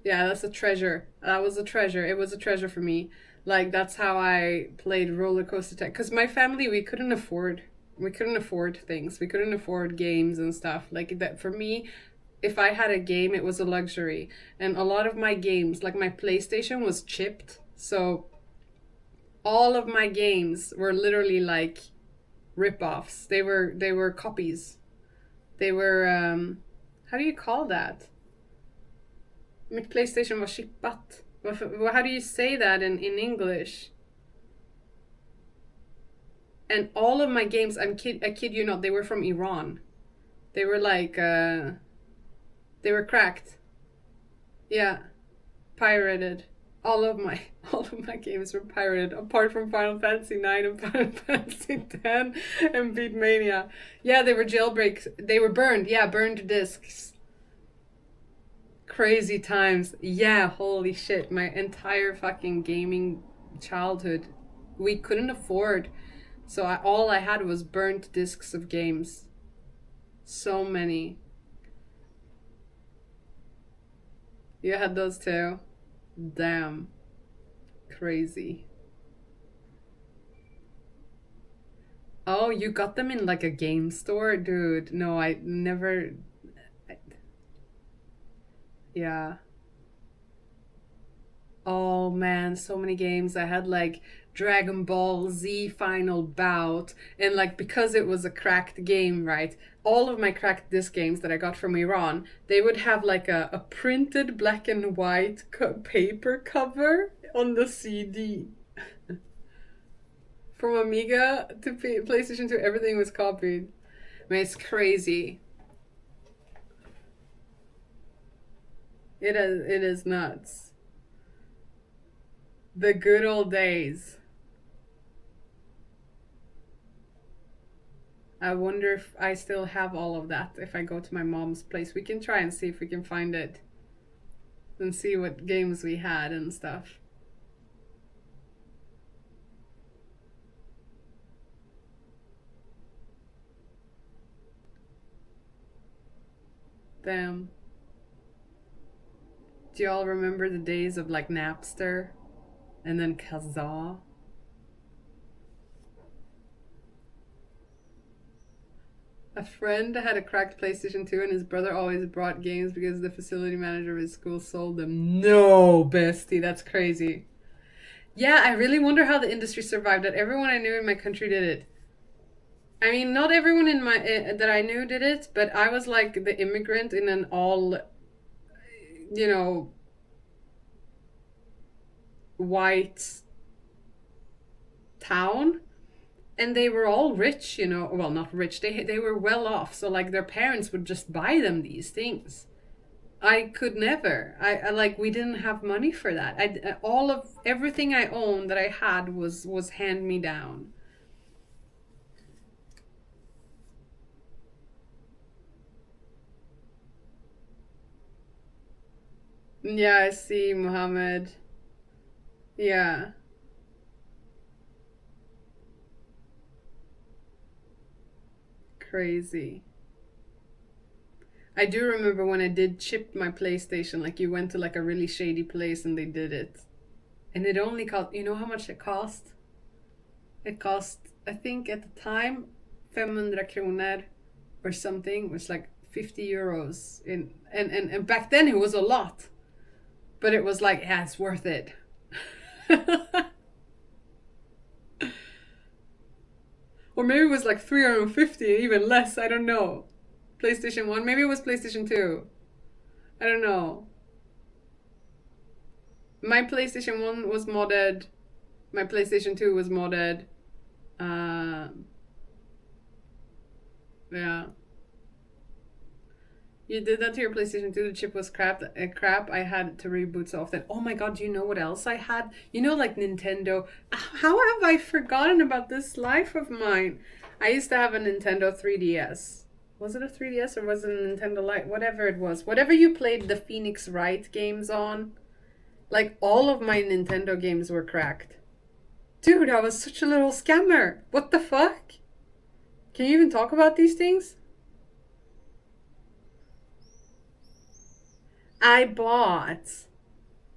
Yeah, that's a treasure. That was a treasure. It was a treasure for me. Like that's how I played Roller Coaster Tycoon. Because my family, we couldn't afford things. We couldn't afford games and stuff. Like that for me, if I had a game, it was a luxury. And a lot of my games, like my PlayStation was chipped. So all of my games were literally like rip-offs. They were copies. They were how do you call that? Mitt PlayStation var chippat. How do you say that in English? And all of my games, I kid you not, they were from Iran. They were like, they were cracked. Yeah, pirated. All of my games were pirated, apart from Final Fantasy 9 and Final Fantasy 10 and Beatmania. Yeah, they were jailbreaks. They were burned. Yeah, burned discs. Crazy times. Yeah, holy shit. My entire fucking gaming childhood, we couldn't afford. So all I had was burnt discs of games. So many. You had those too? Damn. Crazy. Oh, you got them in like a game store? Dude, no, I never... Yeah. Oh man, so many games. I had like Dragon Ball Z Final Bout, and like because it was a cracked game, right? All of my cracked disc games that I got from Iran, they would have like a printed black and white paper cover on the CD. From Amiga to PlayStation 2, everything was copied. I mean, it's crazy. It is nuts. The good old days. I wonder if I still have all of that if I go to my mom's place. We can try and see if we can find it. And see what games we had and stuff. Damn. Do y'all remember the days of like Napster? And then Kazaa? A friend had a cracked PlayStation 2 and his brother always brought games because the facility manager of his school sold them. No, bestie, that's crazy. Yeah, I really wonder how the industry survived it. Everyone I knew in my country did it. I mean, not everyone in my that I knew did it, but I was like the immigrant in an all, you know, white town. And they were all rich, you know. Well, not rich. They were well off. So like their parents would just buy them these things. I could never. I like we didn't have money for that. All of everything I owned that I had was hand me down. Yeah, I see, Muhammad. Yeah. Crazy. I do remember when I did chip my PlayStation, like you went to like a really shady place and they did it. And it only cost, you know how much it cost? It cost, I think at the time, 500 kronor or something, which like 50 euros. And back then it was a lot. But it was like, yeah, it's worth it. Or maybe it was like 350, even less, I don't know. PlayStation 1, maybe it was PlayStation 2. I don't know. My PlayStation 1 was modded. My PlayStation 2 was modded. Yeah. You did that to your PlayStation 2. The chip was crap. I had to reboot so often. Oh my god, do you know what else I had? You know, like Nintendo. How have I forgotten about this life of mine? I used to have a Nintendo 3DS. Was it a 3DS or was it a Nintendo Lite? Whatever it was. Whatever you played the Phoenix Wright games on. Like, all of my Nintendo games were cracked. Dude, I was such a little scammer. What the fuck? Can you even talk about these things? I bought.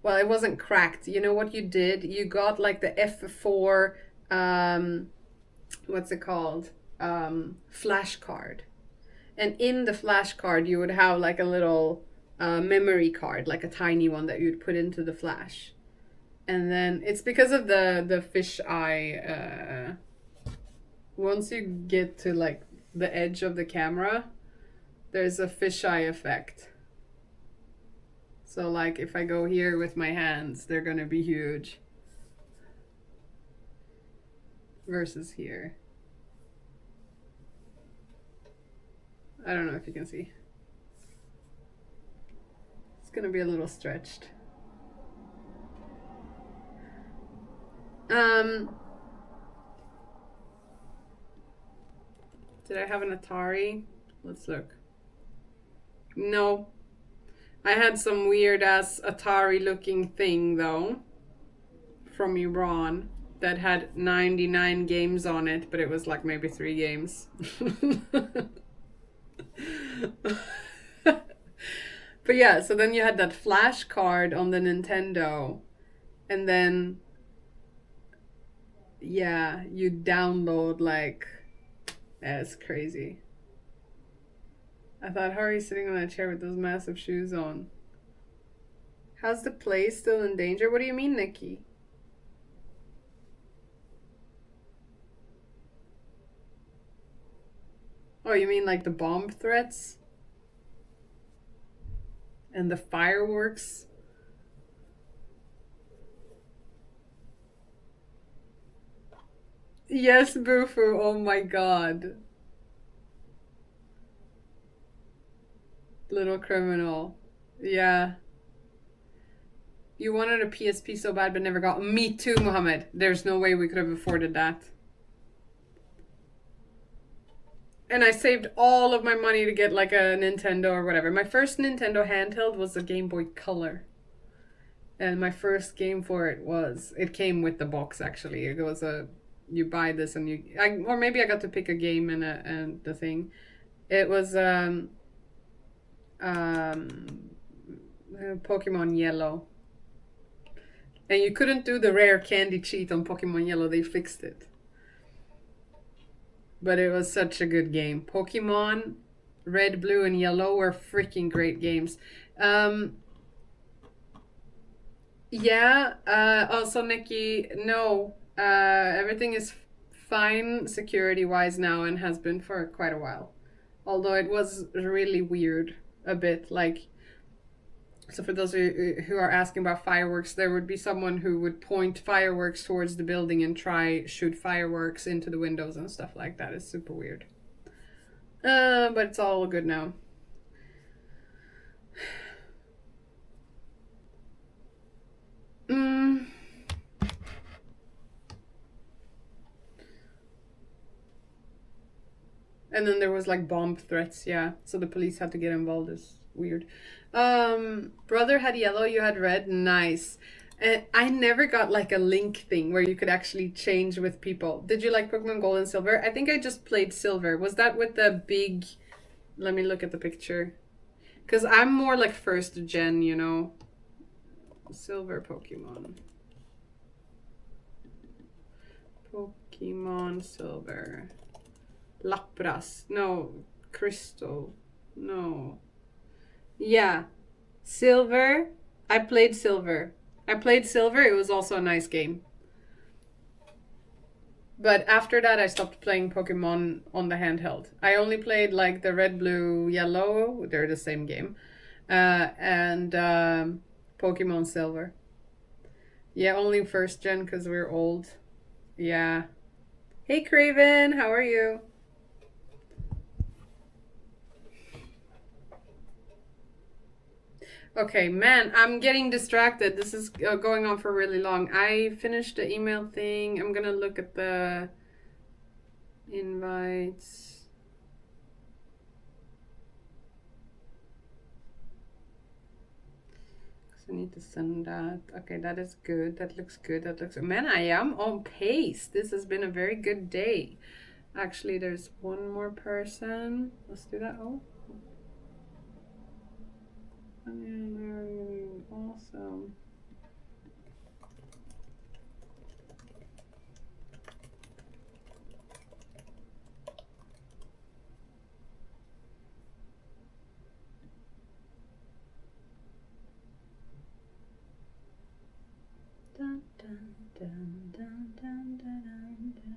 Well, it wasn't cracked. You know what you did? You got like the F4, what's it called? Flash card. And in the flash card, you would have like a little memory card, like a tiny one that you'd put into the flash. And then it's because of the fish eye. Once you get to like the edge of the camera, there's a fisheye effect. So like if I go here with my hands, they're gonna be huge. Versus here. I don't know if you can see. It's gonna be a little stretched. Did I have an Atari? Let's look. No. I had some weird ass Atari looking thing though. From Iran. That had 99 games on it, but it was like maybe 3 games. But yeah, so then you had that flash card on the Nintendo. And then, yeah, you download like, it's crazy. I thought, how are you sitting on that chair with those massive shoes on? How's the place still in danger? What do you mean, Nikki? Oh, you mean like the bomb threats? And the fireworks? Yes, Bufu. Oh my god. Little criminal. Yeah. You wanted a PSP so bad but never got. Me too, Mohammed. There's no way we could have afforded that. And I saved all of my money to get like a Nintendo or whatever. My first Nintendo handheld was a Game Boy Color. And my first game for it was, it came with the box actually. It was a, you buy this and you, or maybe I got to pick a game and the thing. It was Pokemon Yellow. And you couldn't do the rare candy cheat on Pokemon Yellow. They fixed it. But it was such a good game. Pokemon Red, Blue, and Yellow were freaking great games. Yeah. Also, Nikki, no. Everything is fine security-wise now and has been for quite a while. Although it was really weird a bit. Like, so for those of you who are asking about fireworks, there would be someone who would point fireworks towards the building and try shoot fireworks into the windows and stuff like that. It's super weird. But it's all good now. And then there was like bomb threats, yeah. So the police had to get involved. It's weird. Brother had yellow, you had red. Nice. I never got like a link thing where you could actually change with people. Did you like Pokemon Gold and Silver? I think I just played Silver. Was that with the big... Let me look at the picture. Because I'm more like first gen, you know. Silver Pokemon. Pokemon Silver. Lapras. No. Crystal. No. Yeah. Silver. I played Silver. It was also a nice game. But after that, I stopped playing Pokemon on the handheld. I only played like the Red, Blue, Yellow. They're the same game. And Pokemon Silver. Yeah, only first gen because we're old. Yeah. Hey, Craven. How are you? Okay, man, I'm getting distracted. This is going on for really long. I finished the email thing. I'm gonna look at the invites. I need to send that. Okay, that is good. That looks good. That looks. Man, I am on pace. This has been a very good day. Actually, there's one more person. Let's do that. Oh. Awesome. Dun, dun, dun, dun, dun, dun, dun.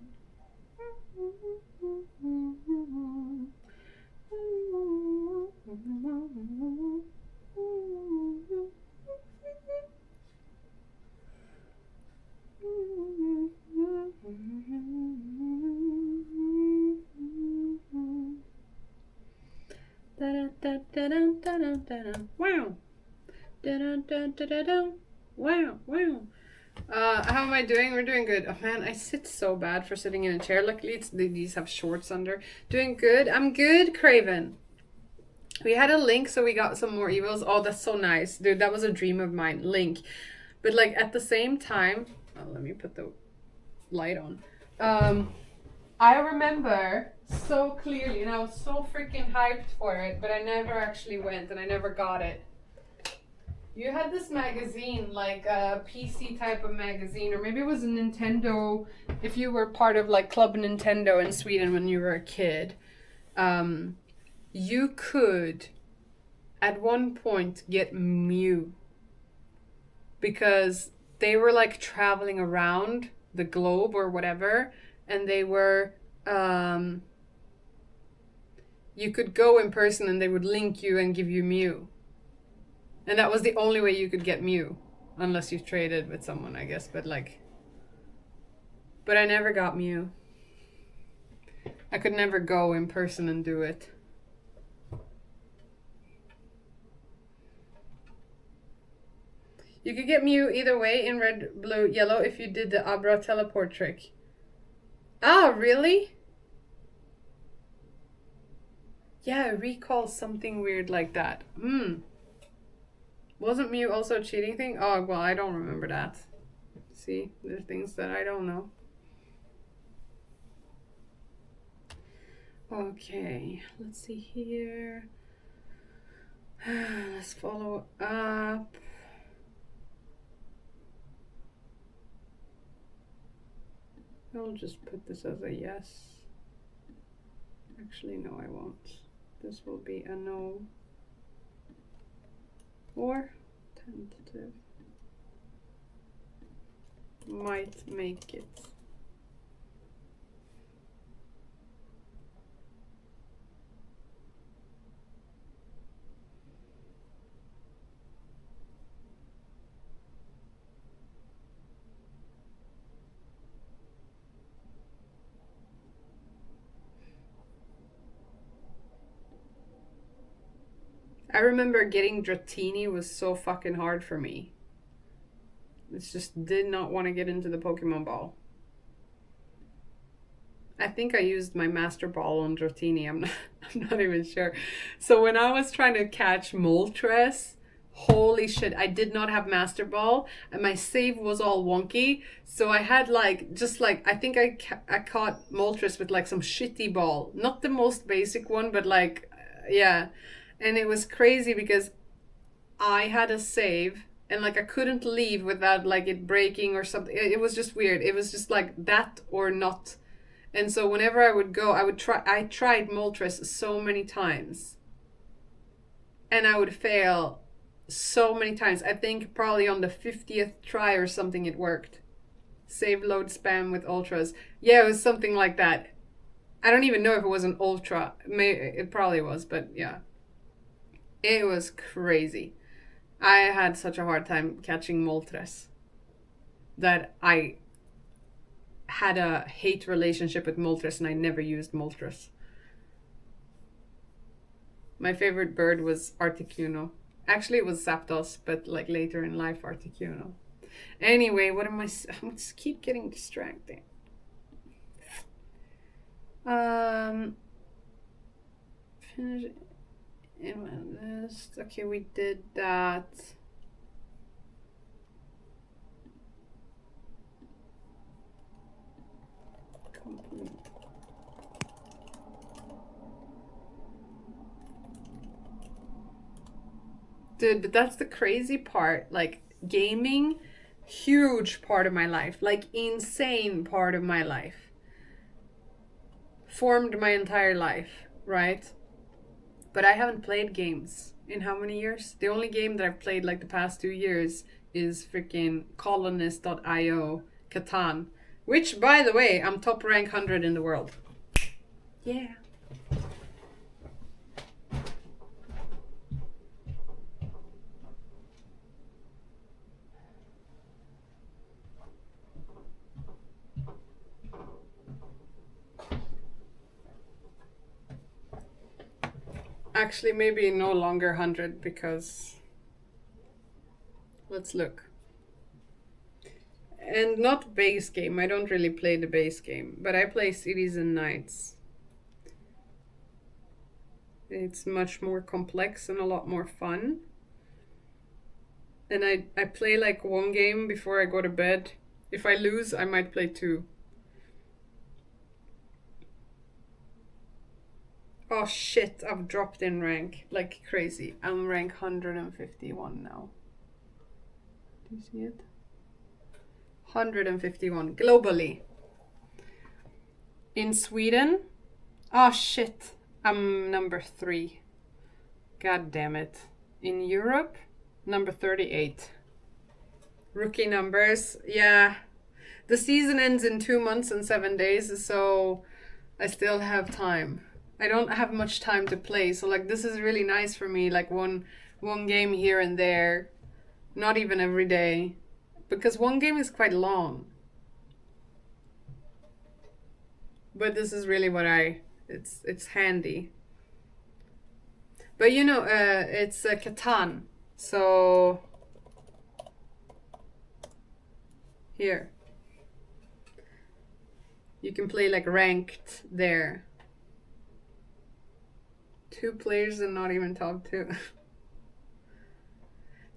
Wow. Wow, wow. How am I doing? We're doing good. Oh man, I sit so bad for sitting in a chair. Luckily, these have shorts under. Doing good. I'm good, Craven. We had a link, so we got some more evils. Oh, that's so nice. Dude, that was a dream of mine. Link. But like at the same time, oh, let me put the light on. I remember so clearly, and I was so freaking hyped for it, but I never actually went, and I never got it. You had this magazine, like a PC type of magazine, or maybe it was a Nintendo, if you were part of like Club Nintendo in Sweden when you were a kid. You could, at one point, get Mew. Because they were like traveling around the globe or whatever, and they were, you could go in person and they would link you and give you Mew. And that was the only way you could get Mew. Unless you traded with someone, I guess. But I never got Mew. I could never go in person and do it. You could get Mew either way in red, blue, yellow if you did the Abra teleport trick. Ah, really? Yeah, I recall something weird like that. Wasn't Mew also a cheating thing? Oh, well, I don't remember that. See, there's things that I don't know. Okay, let's see here. Let's follow up. I'll just put this as a yes. Actually, no, I won't. This will be a no. Or tentative. Might make it. I remember getting Dratini was so fucking hard for me. It just did not want to get into the Pokemon Ball. I think I used my Master Ball on Dratini. I'm not even sure. So when I was trying to catch Moltres, holy shit, I did not have Master Ball and my save was all wonky. So I had I think I caught Moltres with like some shitty ball. Not the most basic one, but yeah. And it was crazy because I had a save and like I couldn't leave without like it breaking or something. It was just weird. It was just like that or not. And so whenever I would go, I tried Moltres so many times. And I would fail so many times. I think probably on the 50th try or something it worked. Save load spam with ultras. Yeah, it was something like that. I don't even know if it was an ultra. It probably was, but yeah. It was crazy. I had such a hard time catching Moltres that I had a hate relationship with Moltres and I never used Moltres. My favorite bird was Articuno. Actually, it was Zapdos, but like later in life, Articuno. Anyway, what am I? I'm just keep getting distracted. Finish in my list. Okay, we did that. Complete. Dude, but that's the crazy part. Like, gaming, huge part of my life. Like, insane part of my life. Formed my entire life, right? But I haven't played games in how many years? The only game that I've played like the past 2 years is freaking colonist.io Catan. Which, by the way, I'm top rank 100 in the world. Yeah. Actually, maybe no longer 100 because... Let's look. And not base game. I don't really play the base game. But I play Cities and Knights. It's much more complex and a lot more fun. And I play like one game before I go to bed. If I lose, I might play 2. Oh shit, I've dropped in rank like crazy. I'm rank 151 now. Do you see it? 151 globally. In Sweden, oh shit, I'm number 3. God damn it. In Europe, number 38. Rookie numbers, yeah. The season ends in 2 months and 7 days, so I still have time. I don't have much time to play, so like this is really nice for me, like one game here and there, not even every day, because one game is quite long. But this is really what it's handy. But you know, it's Catan, so here you can play like ranked there. 2 players and not even top 2.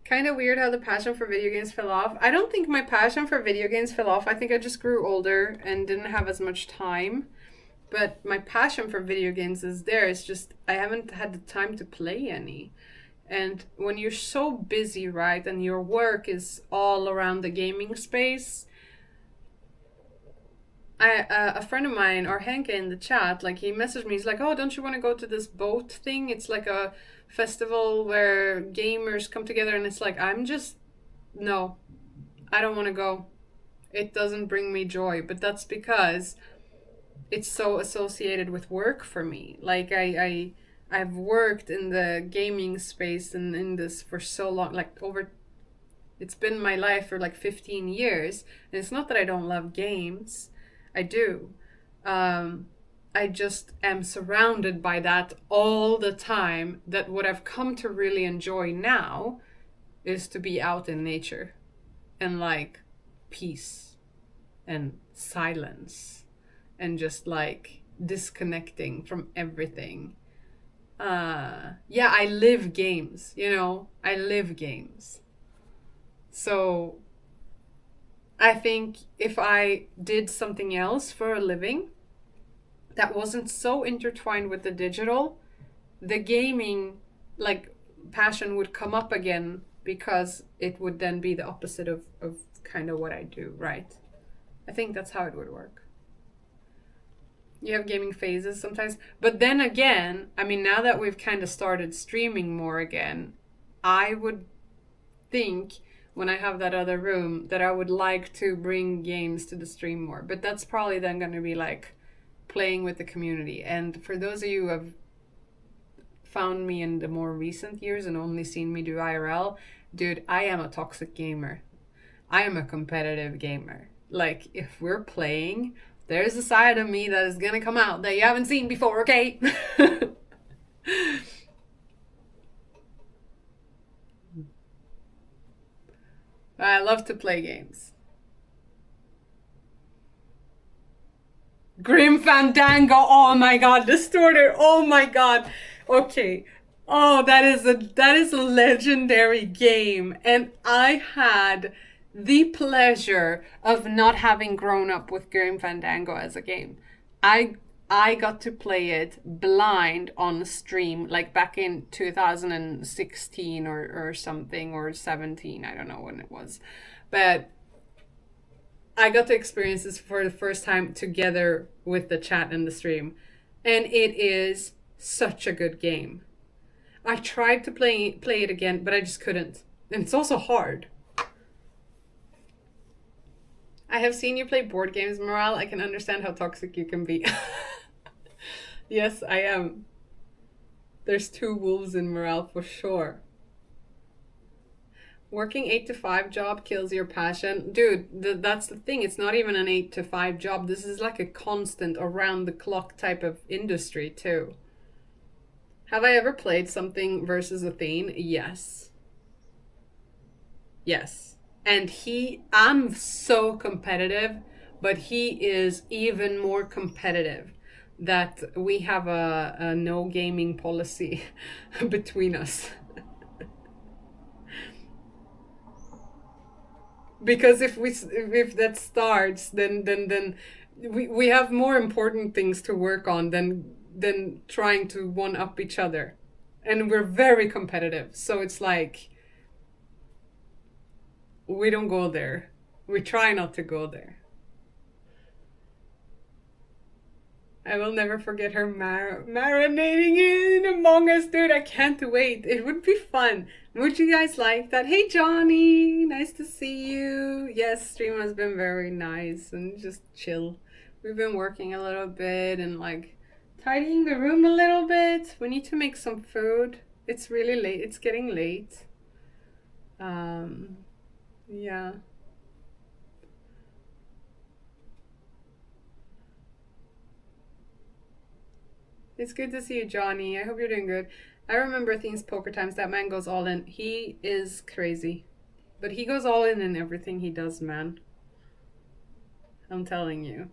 Kind of weird how the passion for video games fell off. I don't think my passion for video games fell off. I think I just grew older and didn't have as much time. But my passion for video games is there. It's just I haven't had the time to play any. And when you're so busy, right, and your work is all around the gaming space, a friend of mine, or Henke in the chat, like he messaged me, he's like, oh, don't you want to go to this boat thing? It's like a festival where gamers come together, and it's like, no, I don't want to go. It doesn't bring me joy, but that's because it's so associated with work for me. Like I've worked in the gaming space and in this for so long, like it's been my life for like 15 years. And it's not that I don't love games. I do. I just am surrounded by that all the time, that what I've come to really enjoy now is to be out in nature and like peace and silence and just like disconnecting from everything. Yeah, I live games, you know, I live games. So I think if I did something else for a living that wasn't so intertwined with the digital, the gaming like passion would come up again, because it would then be the opposite of kind of what I do, right? I think that's how it would work. You have gaming phases sometimes. But then again, I mean, now that we've kind of started streaming more again, I would think when I have that other room that I would like to bring games to the stream more. But that's probably then going to be like playing with the community. And for those of you who have found me in the more recent years and only seen me do IRL, dude, I am a toxic gamer. I am a competitive gamer. Like, if we're playing, there's a side of me that is gonna come out that you haven't seen before, okay? I love to play games. Grim Fandango. Oh my god, the story. Oh my god. Okay. Oh, that is a legendary game, and I had the pleasure of not having grown up with Grim Fandango as a game. I got to play it blind on stream, like back in 2016 or something, or 17. I don't know when it was, but I got to experience this for the first time together with the chat and the stream, and it is such a good game. I tried to play it again, but I just couldn't. And it's also hard. I have seen you play board games, Morale. I can understand how toxic you can be. Yes, I am. There's 2 wolves in Morale for sure. Working 8 to 5 job kills your passion. Dude, that's the thing. It's not even an 8 to 5 job. This is like a constant around the clock type of industry too. Have I ever played something versus Athene? Yes. Yes. And I'm so competitive, but he is even more competitive. That we have a no gaming policy between us. Because if that starts, then we have more important things to work on than trying to one up each other, and we're very competitive. So it's like we don't go there. We try not to go there. I will never forget her marinating in Among Us, dude. I can't wait. It would be fun. Would you guys like that? Hey, Johnny. Nice to see you. Yes, stream has been very nice and just chill. We've been working a little bit and like tidying the room a little bit. We need to make some food. It's really late. It's getting late. Yeah. It's good to see you, Johnny. I hope you're doing good. I remember things poker times. That man goes all in. He is crazy. But he goes all in everything he does, man. I'm telling you.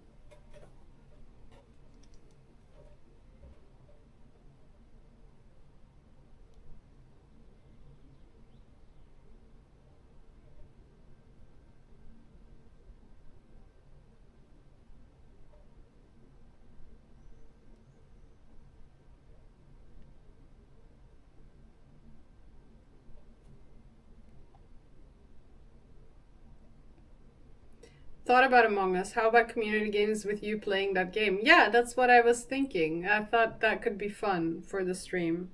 Thought about Among Us. How about community games with you playing that game? Yeah, that's what I was thinking. I thought that could be fun for the stream.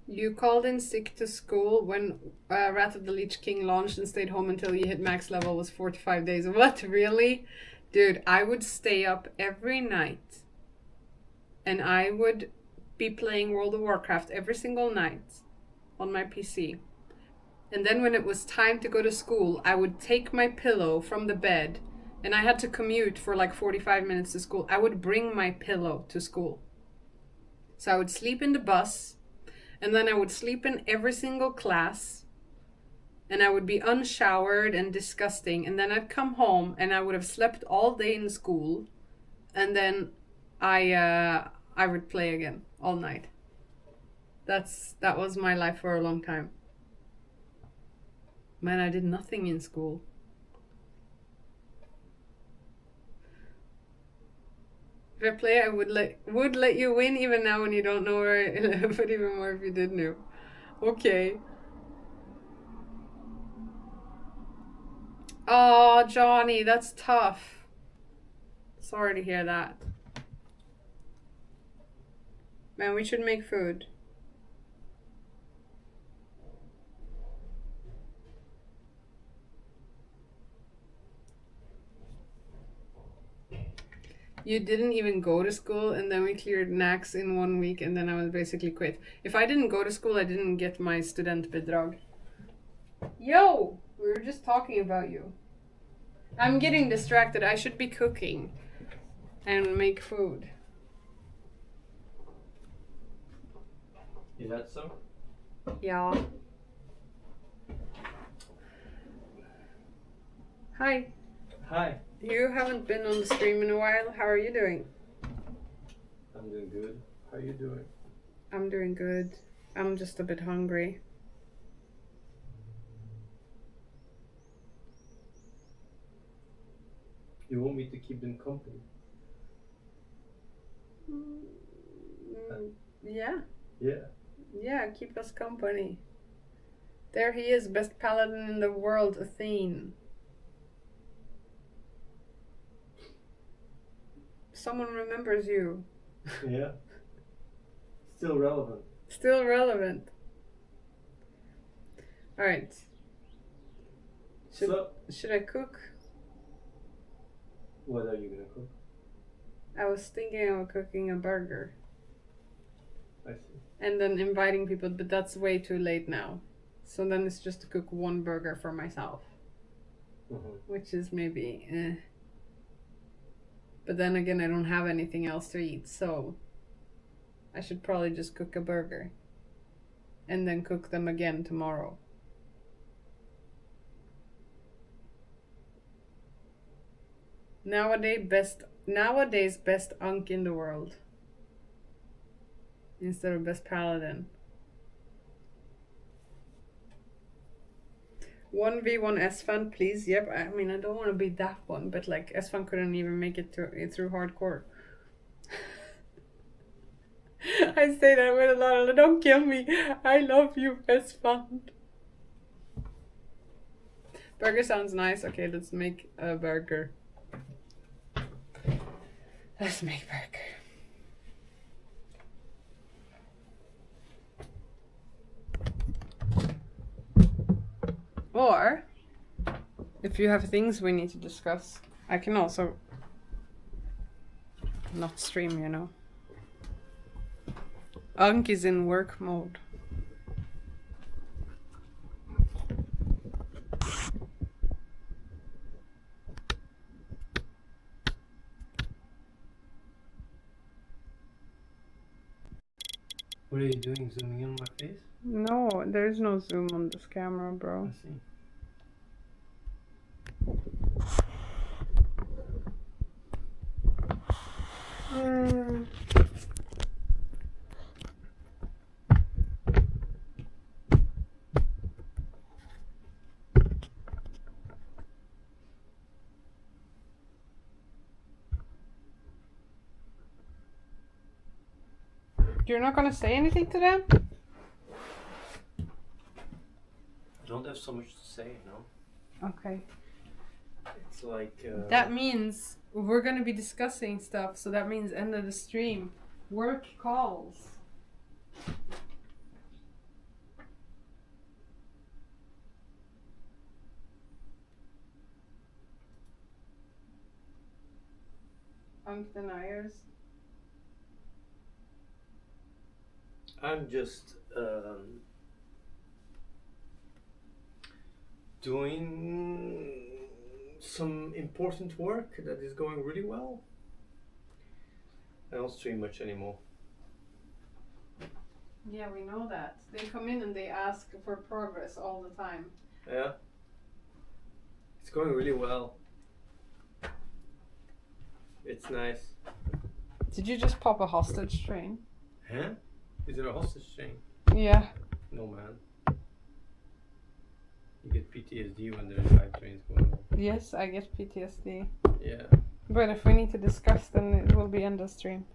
You called in sick to school when Wrath of the Lich King launched and stayed home until you hit max level. Was 45 days. What, really? Dude, I would stay up every night and I would be playing World of Warcraft every single night on my PC. And then when it was time to go to school, I would take my pillow from the bed, and I had to commute for like 45 minutes to school. I would bring my pillow to school. So I would sleep in the bus, and then I would sleep in every single class, and I would be unshowered and disgusting. And then I'd come home and I would have slept all day in school, and then I would play again all night. That was my life for a long time. Man, I did nothing in school. If I play, I would let you win even now when you don't know where I live, but even more if you did know. Okay. Oh, Johnny, that's tough. Sorry to hear that. Man, we should make food. You didn't even go to school, and then we cleared NACs in 1 week, and then I was basically quit. If I didn't go to school, I didn't get my studentbidrag. Yo! We were just talking about you. I'm getting distracted. I should be cooking and make food. Is that so? Yeah. Hi. Hi. You haven't been on the stream in a while. How are you doing? I'm doing good. How are you doing? I'm doing good. I'm just a bit hungry. You want me to keep them company? Yeah. Yeah. Yeah, keep us company. There he is, best paladin in the world, Athene. Someone remembers you. Yeah. Still relevant. Still relevant. Alright. Should I cook? What are you gonna cook? I was thinking of cooking a burger. I see. And then inviting people, but that's way too late now. So then it's just to cook one burger for myself. Which is maybe But then again, I don't have anything else to eat, so I should probably just cook a burger. And then cook them again tomorrow. Nowadays best Unk in the world. Instead of best paladin. 1v1 S-Fan, please. Yep, I mean, I don't want to be that one, but like, S-Fan couldn't even make it through hardcore. I say that with a lot of, don't kill me. I love you, S-Fan. Burger sounds nice. Okay, let's make a burger. Let's make burger. Or, if you have things we need to discuss, I can also not stream, you know. Unk is in work mode. What are you doing? Zooming in on my face? No, there's no zoom on this camera, I bro. see. You're not gonna say anything to them? I don't have so much to say, no? Okay. It's like... That means we're gonna be discussing stuff, so that means end of the stream. Work calls. Unk deniers. I'm just doing some important work that is going really well. I don't stream much anymore. Yeah, we know that. They come in and they ask for progress all the time. Yeah. It's going really well. It's nice. Did you just pop a hostage train? Huh? Is it a hostage chain? Yeah. No, man. You get PTSD when there's 5 trains going on. Yes, I get PTSD. Yeah. But if we need to discuss, then it will be end of stream.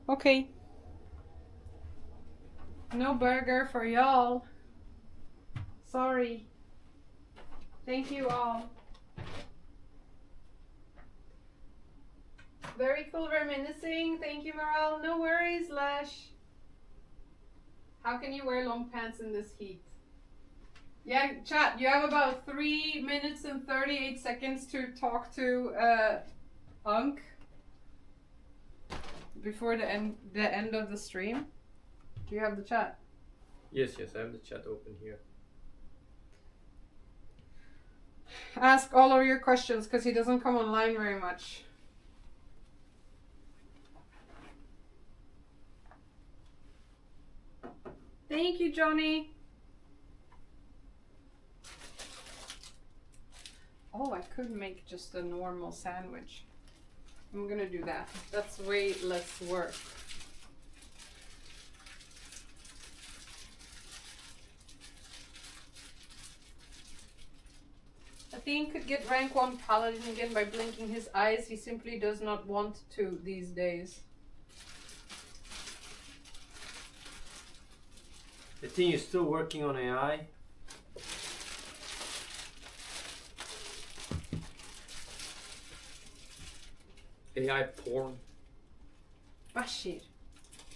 Okay. No burger for y'all. Sorry. Thank you all. Very cool, reminiscing. Thank you, Morale. No worries, Lash. How can you wear long pants in this heat? Yeah, chat, you have about 3 minutes and 38 seconds to talk to Unk before the end of the stream. Do you have the chat? Yes, I have the chat open here. Ask all of your questions because he doesn't come online very much. Thank you, Johnny. Oh, I could make just a normal sandwich. I'm gonna do that. That's way less work. Athene could get rank 1 paladin again by blinking his eyes. He simply does not want to these days. I think you're still working on AI. AI porn. Bashir.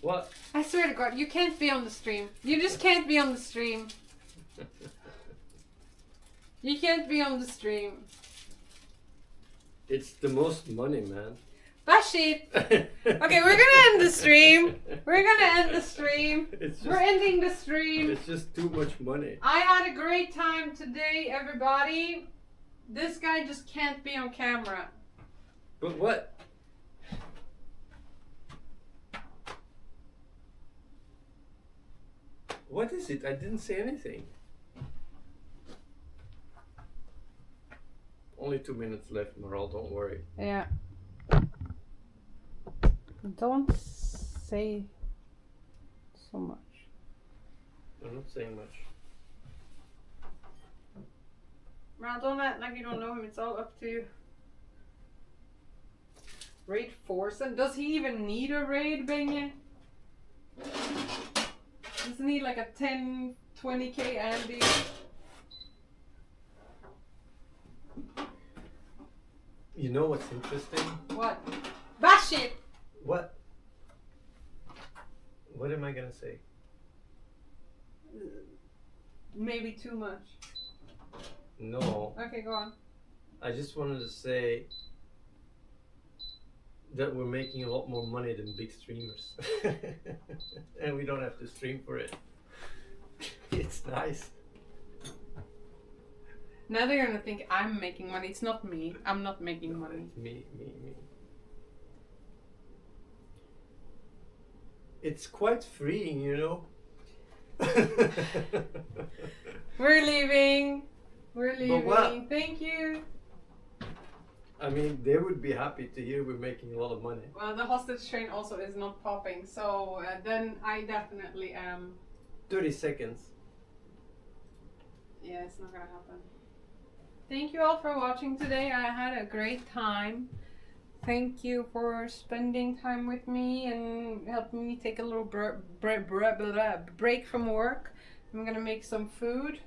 What? I swear to God, you can't be on the stream. You just can't be on the stream. You can't be on the stream. It's the most money, man. Bashir. Okay, we're gonna end the stream. We're gonna end the stream. We're ending the stream. It's just too much money. I had a great time today, everybody. This guy just can't be on camera. But what? What is it? I didn't say anything. Only 2 minutes left, Moral, don't worry. Yeah. Don't say so much. I'm not saying much. Well, don't act like you don't know him. It's all up to you. Raid Forsen? Does he even need a raid, Benye? Doesn't he like a 10, 20k Andy? You know what's interesting? What? Bash it! What? What am I gonna say? Maybe too much. No. Okay, go on. I just wanted to say that we're making a lot more money than big streamers. And we don't have to stream for it. It's nice. Now they're gonna think I'm making money. It's not me. I'm not making money. Me. It's quite freeing, you know? We're leaving. We're But leaving. what? Thank you. I mean, they would be happy to hear we're making a lot of money. Well, the hostage train also is not popping, so then I definitely am. 30 seconds. Yeah, it's not gonna happen. Thank you all for watching today. I had a great time. Thank you for spending time with me and helping me take a little break from work. I'm gonna make some food.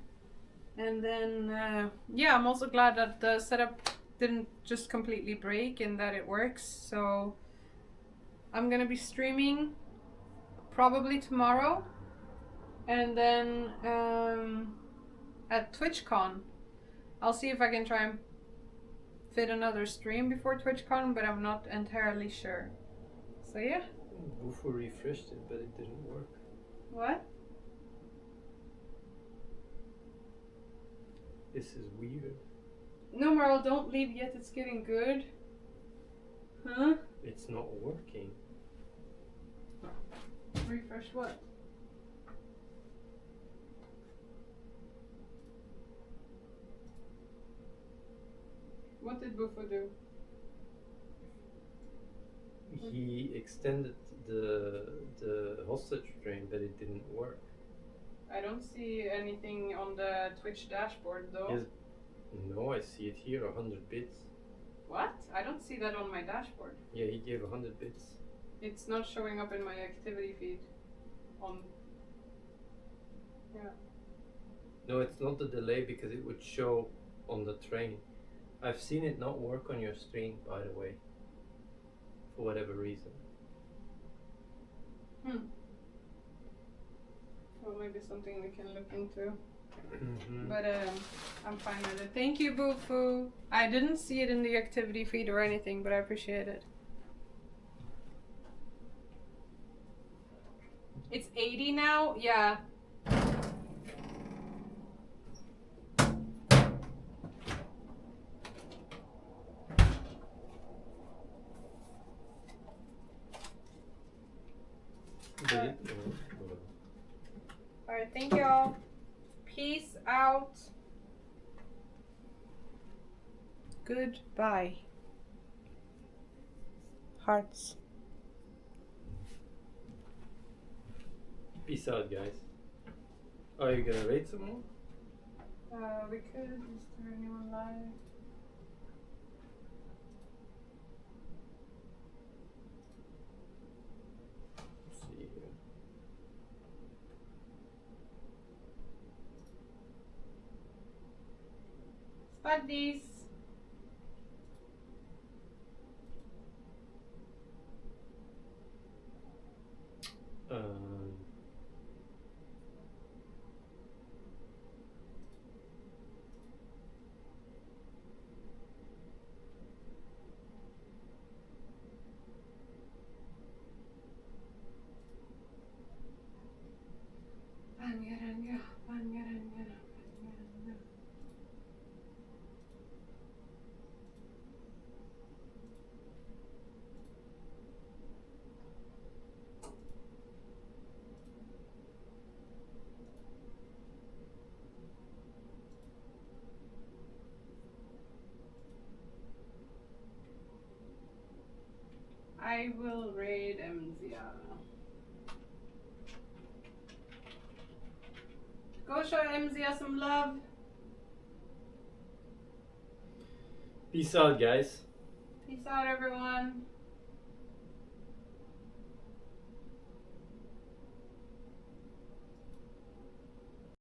And then, yeah, I'm also glad that the setup didn't just completely break and that it works. So I'm gonna be streaming probably tomorrow. And then at TwitchCon, I'll see if I can try and fit another stream before TwitchCon, but I'm not entirely sure. So yeah. Bufo refreshed it, but it didn't work. What? This is weird. No, Merle, don't leave yet. It's getting good. Huh? It's not working. Refresh what? What did Bufo do? He extended the hostage train, but it didn't work. I don't see anything on the Twitch dashboard though. Yes. No, I see it here, 100 bits. What? I don't see that on my dashboard. Yeah, he gave 100 bits. It's not showing up in my activity feed. On. Yeah. No, it's not the delay because it would show on the train. I've seen it not work on your stream, by the way. for whatever reason. Well, maybe something we can look into. Mm-hmm. But I'm fine with it. Thank you, Bufu. I didn't see it in the activity feed or anything, but I appreciate it. It's 80 now? Yeah. Alright, thank y'all. Peace out. Goodbye. Hearts. Peace out, guys. Are you gonna rate some more? We could. Is there anyone live? Let's see here. Spuddies. Bangaranga, bangaranga, bangaranga. I will raid MZia. Go show MZia some love. Peace out, guys. Peace out, everyone.